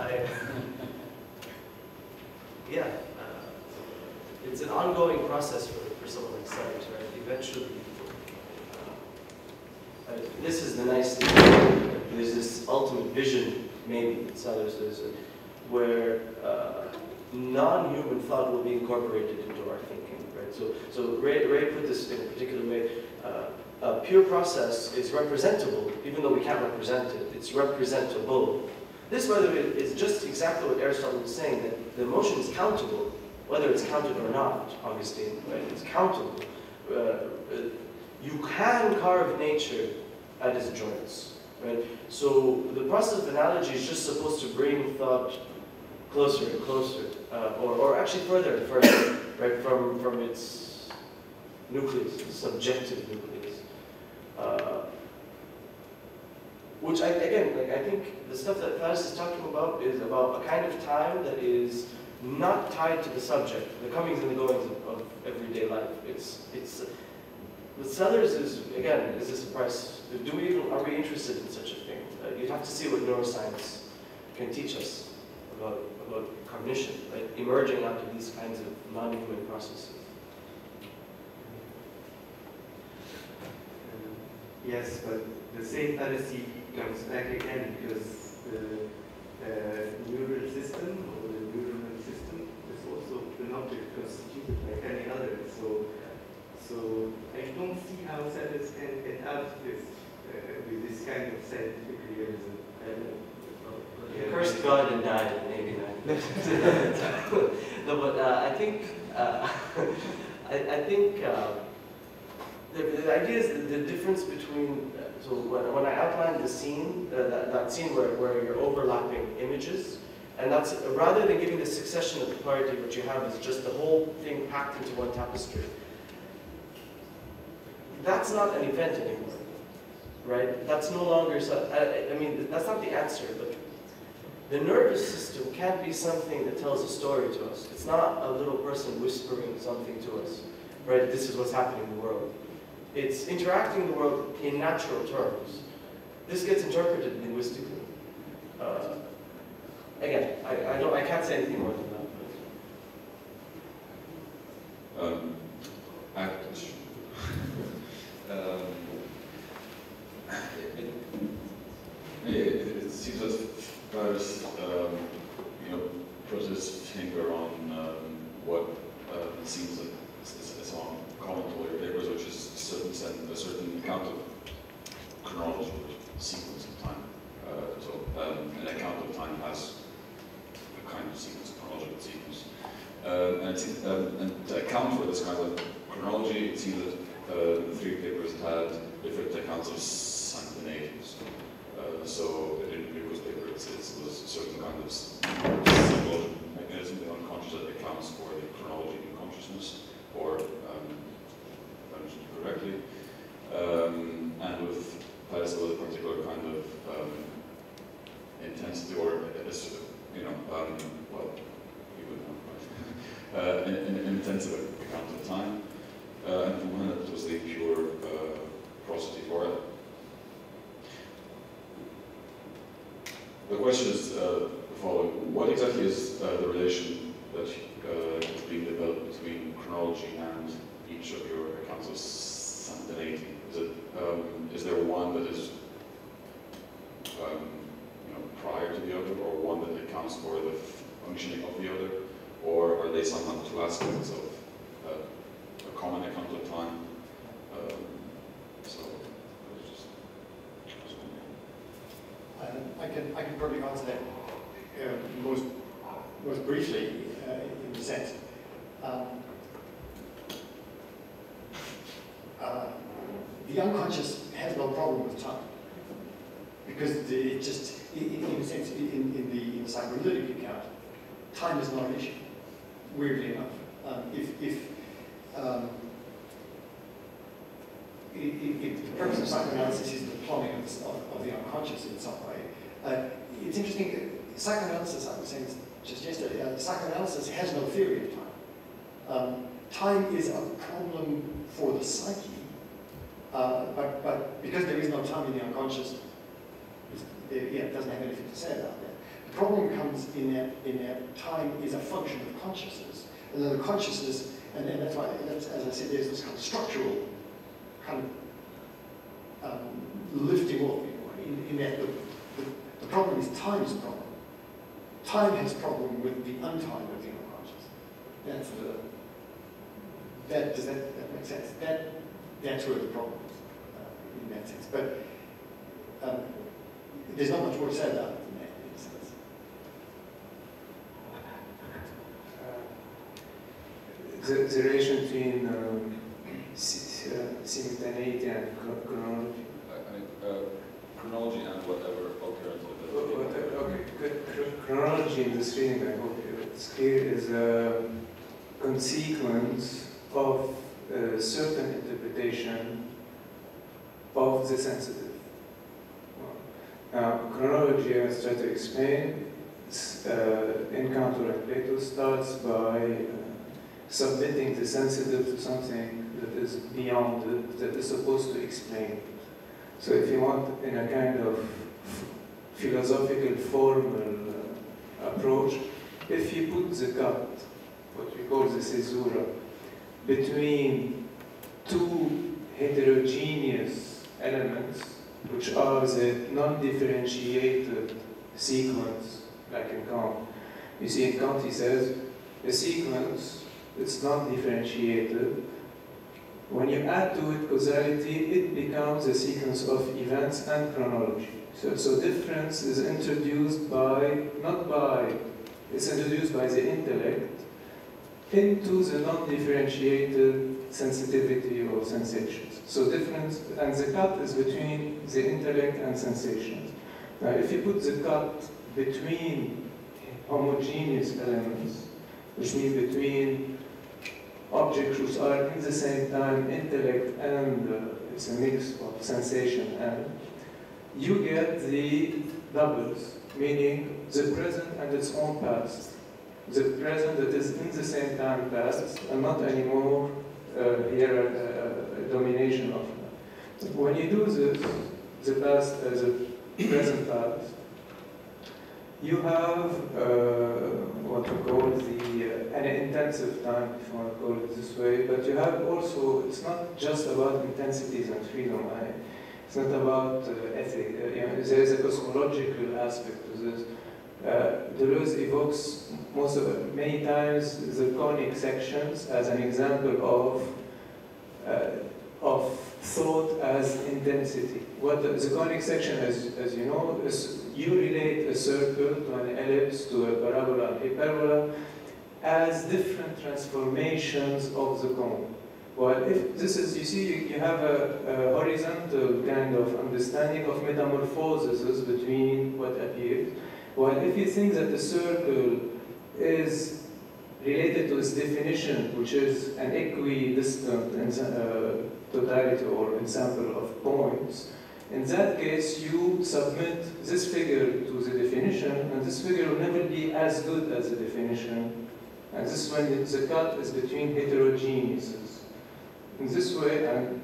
It's an ongoing process for someone like Sellers, right? Eventually, this is the nice thing. There's this ultimate vision, maybe, that Sellers is, where non-human thought will be incorporated into our thinking, right? So Ray put this in a particular way. A pure process is representable, even though we can't represent it. It's representable. This, by the way, is just exactly what Aristotle was saying, that the emotion is countable, whether it's counted or not, Augustine, right? It's countable. You can carve nature at its joints, right? So the process of analogy is just supposed to bring thought closer and closer, or actually further and further, right, from its nucleus, the subjective nucleus. Which I think the stuff that Franses is talking about is about a kind of time that is not tied to the subject, the comings and the goings of everyday life. With Sellers is a surprise. Are we interested in such a thing? You'd have to see what neuroscience can teach us about cognition, right? Emerging out of these kinds of non-human processes. Yes, but the same fallacy comes back again because the neural system or the neuronal system is also an object constituted like any other. So I don't see how Sellers can get out of this with this kind of scientific realism. Cursed God and died at 89. No, but I think the idea is the difference between. So when I outlined the scene, that scene where you're overlapping images, and that's rather than giving the succession of the party, what you have is just the whole thing packed into one tapestry. That's not an event anymore, right? That's no longer. I mean, that's not the answer, but the nervous system can't be something that tells a story to us. It's not a little person whispering something to us, right? This is what's happening in the world. It's interacting in the world in natural terms. This gets interpreted linguistically. Again, I can't say anything more than that. I have a question. It seems that Paris, puts his finger on what seems like is on common to all your papers, which is a certain account of chronology, sequence of time. An account of time has a kind of sequence, chronological sequence. And to account for this kind of chronology, it seems that the three papers had different accounts of simultaneity. So in Rico's paper, it was a certain kind of psychological mechanism in the unconscious that accounts for the chronology in consciousness, or if I understood correctly. And with Paris, there was a particular kind of intensity, or you would know, an intensive account of time. And for Muhannad, it was the pure prosody for it. The question is the following: what exactly is the relation that is being developed between chronology and each of your accounts of simultaneity? Is there one that is prior to the other, or one that accounts for the functioning of the other, or are they somehow two aspects of a common account of time? I can probably answer that most briefly in a sense. the unconscious has no problem with time. Because it just, in a sense, in the psychoanalytic account, time is not an issue, weirdly enough. If the purpose of psychoanalysis is the plumbing of the unconscious in some way, it's interesting, psychoanalysis, I was saying just yesterday, psychoanalysis has no theory of time. Time is a problem for the psyche, but because there is no time in the unconscious, it doesn't have anything to say about that. The problem comes in that time is a function of consciousness, and then the consciousness, and that's why, as I said, there's this kind of structural kind of lifting off, in that the problem is time's problem. Time has a problem with the untime of the unconscious. Does that make sense? That's where the problem is, in that sense. But there's not much more to say about it than that, in a sense. The relation between simultaneity and chronology. Chronology and whatever alternative. Okay, chronology in this reading, I hope it's clear, is a consequence of a certain interpretation of the sensitive. Now, chronology, as I try to explain, Encounter at Plato starts by submitting the sensitive to something that is beyond it, that is supposed to explain it. So if you want, in a kind of philosophical, formal approach, if you put the cut, what we call the caesura, between two heterogeneous elements, which are the non-differentiated sequence, like in Kant. You see, in Kant he says, a sequence, it's non-differentiated. When you add to it causality, it becomes a sequence of events and chronology. So difference is introduced it's introduced by the intellect into the non-differentiated sensitivity or sensations. So difference, and the cut is between the intellect and sensations. Now, if you put the cut between homogeneous elements, which means between objects which are in the same time intellect and it's a mix of sensation, and you get the doubles, meaning the present and its own past. The present that is in the same time past and not anymore here a domination of it. When you do this, the past as a present past, you have what we call an intensive time, if you want to call it this way, but you have also, it's not just about intensities and freedom. It's not about ethic. There is a cosmological aspect to this. Deleuze evokes many times the conic sections as an example of thought as intensity. What the conic section, as you know, is you relate a circle to an ellipse, to a parabola, and hyperbola, as different transformations of the cone. Well, if this is, you see, you have a horizontal kind of understanding of metamorphoses between what appears. Well, if you think that the circle is related to its definition, which is an equidistant totality or ensemble of points, in that case, you submit this figure to the definition, and this figure will never be as good as the definition. And this is when the cut is between heterogeneises. In this way, and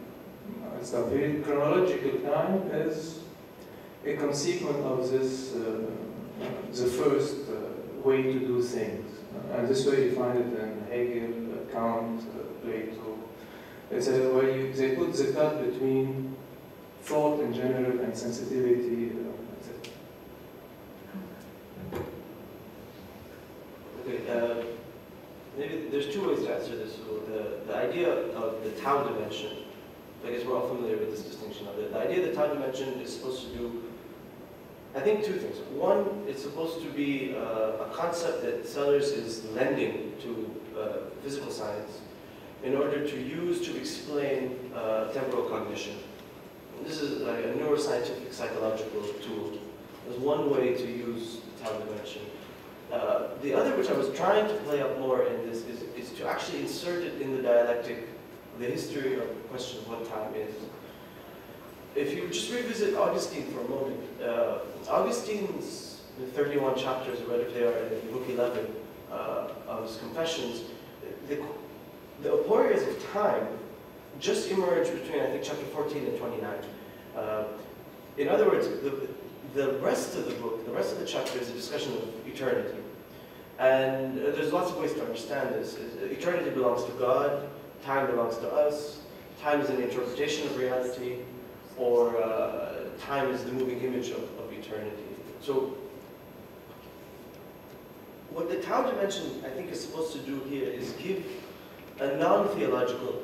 it's a very chronological time is a consequence of this, the first way to do things. And this way you find it in Hegel, Kant, Plato. It's where they put the cut between thought in general and sensitivity, etc. Okay, maybe there's two ways to answer this. So the idea of the time dimension, I guess we're all familiar with this distinction of it. The idea of the time dimension is supposed to do, I think, two things. One, it's supposed to be a concept that Sellers is lending to physical science in order to use to explain temporal cognition. this is like a neuroscientific psychological tool. There's one way to use the time dimension. The other, which I was trying to play up more in this, is to actually insert it in the dialectic, the history of the question of what time is. If you just revisit Augustine for a moment, Augustine's 31 chapters, or whatever they are, in book 11 of his Confessions, the aporias of time just emerged between, I think, chapter 14 and 29. In other words, the rest of the book, the rest of the chapter is a discussion of eternity. And there's lots of ways to understand this. Eternity belongs to God, time belongs to us, time is an interpretation of reality, or time is the moving image of eternity. So, what the Tao dimension, I think, is supposed to do here is give a non-theological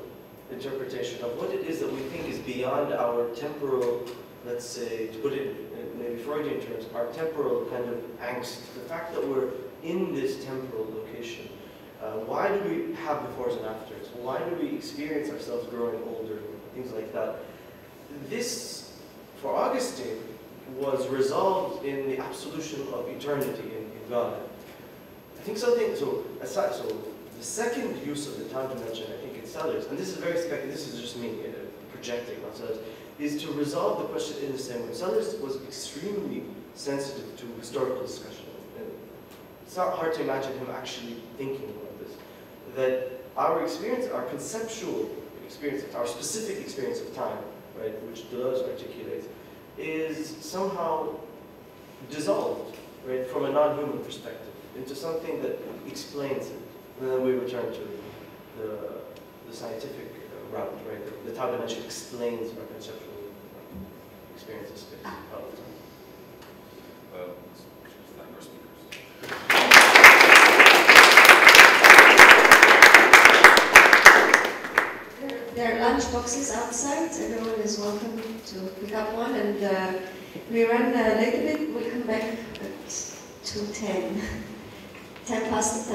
interpretation of what it is that we think is beyond our temporal, let's say, to put it in maybe Freudian terms, our temporal kind of angst. The fact that we're in this temporal location. Why do we have befores and afters? Why do we experience ourselves growing older? Things like that. This, for Augustine, was resolved in the absolution of eternity in God. I think something, so the second use of the time dimension, I think, in Sellers, and this is very speculative, this is just me projecting on Sellers, is to resolve the question in the same way. Sellers was extremely sensitive to historical discussion. And it's not hard to imagine him actually thinking about this. That our experience, our conceptual experience, our specific experience of time, right, which Deleuze articulates, is somehow dissolved, right, from a non-human perspective, into something that explains it. And then we return to the scientific route, right? The Tao dimension explains our conceptual experience of space all the time. Thank our speakers. There are lunch boxes outside. Everyone is welcome to pick up one, and we run a little bit. We'll come back at 2:10. 10 past 2.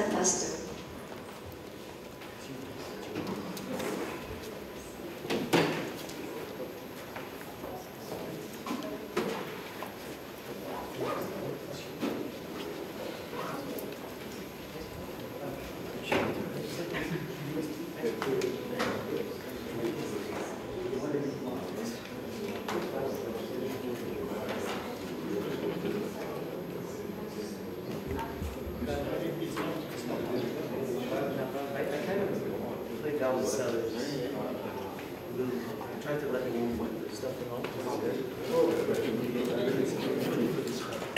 Down the cell.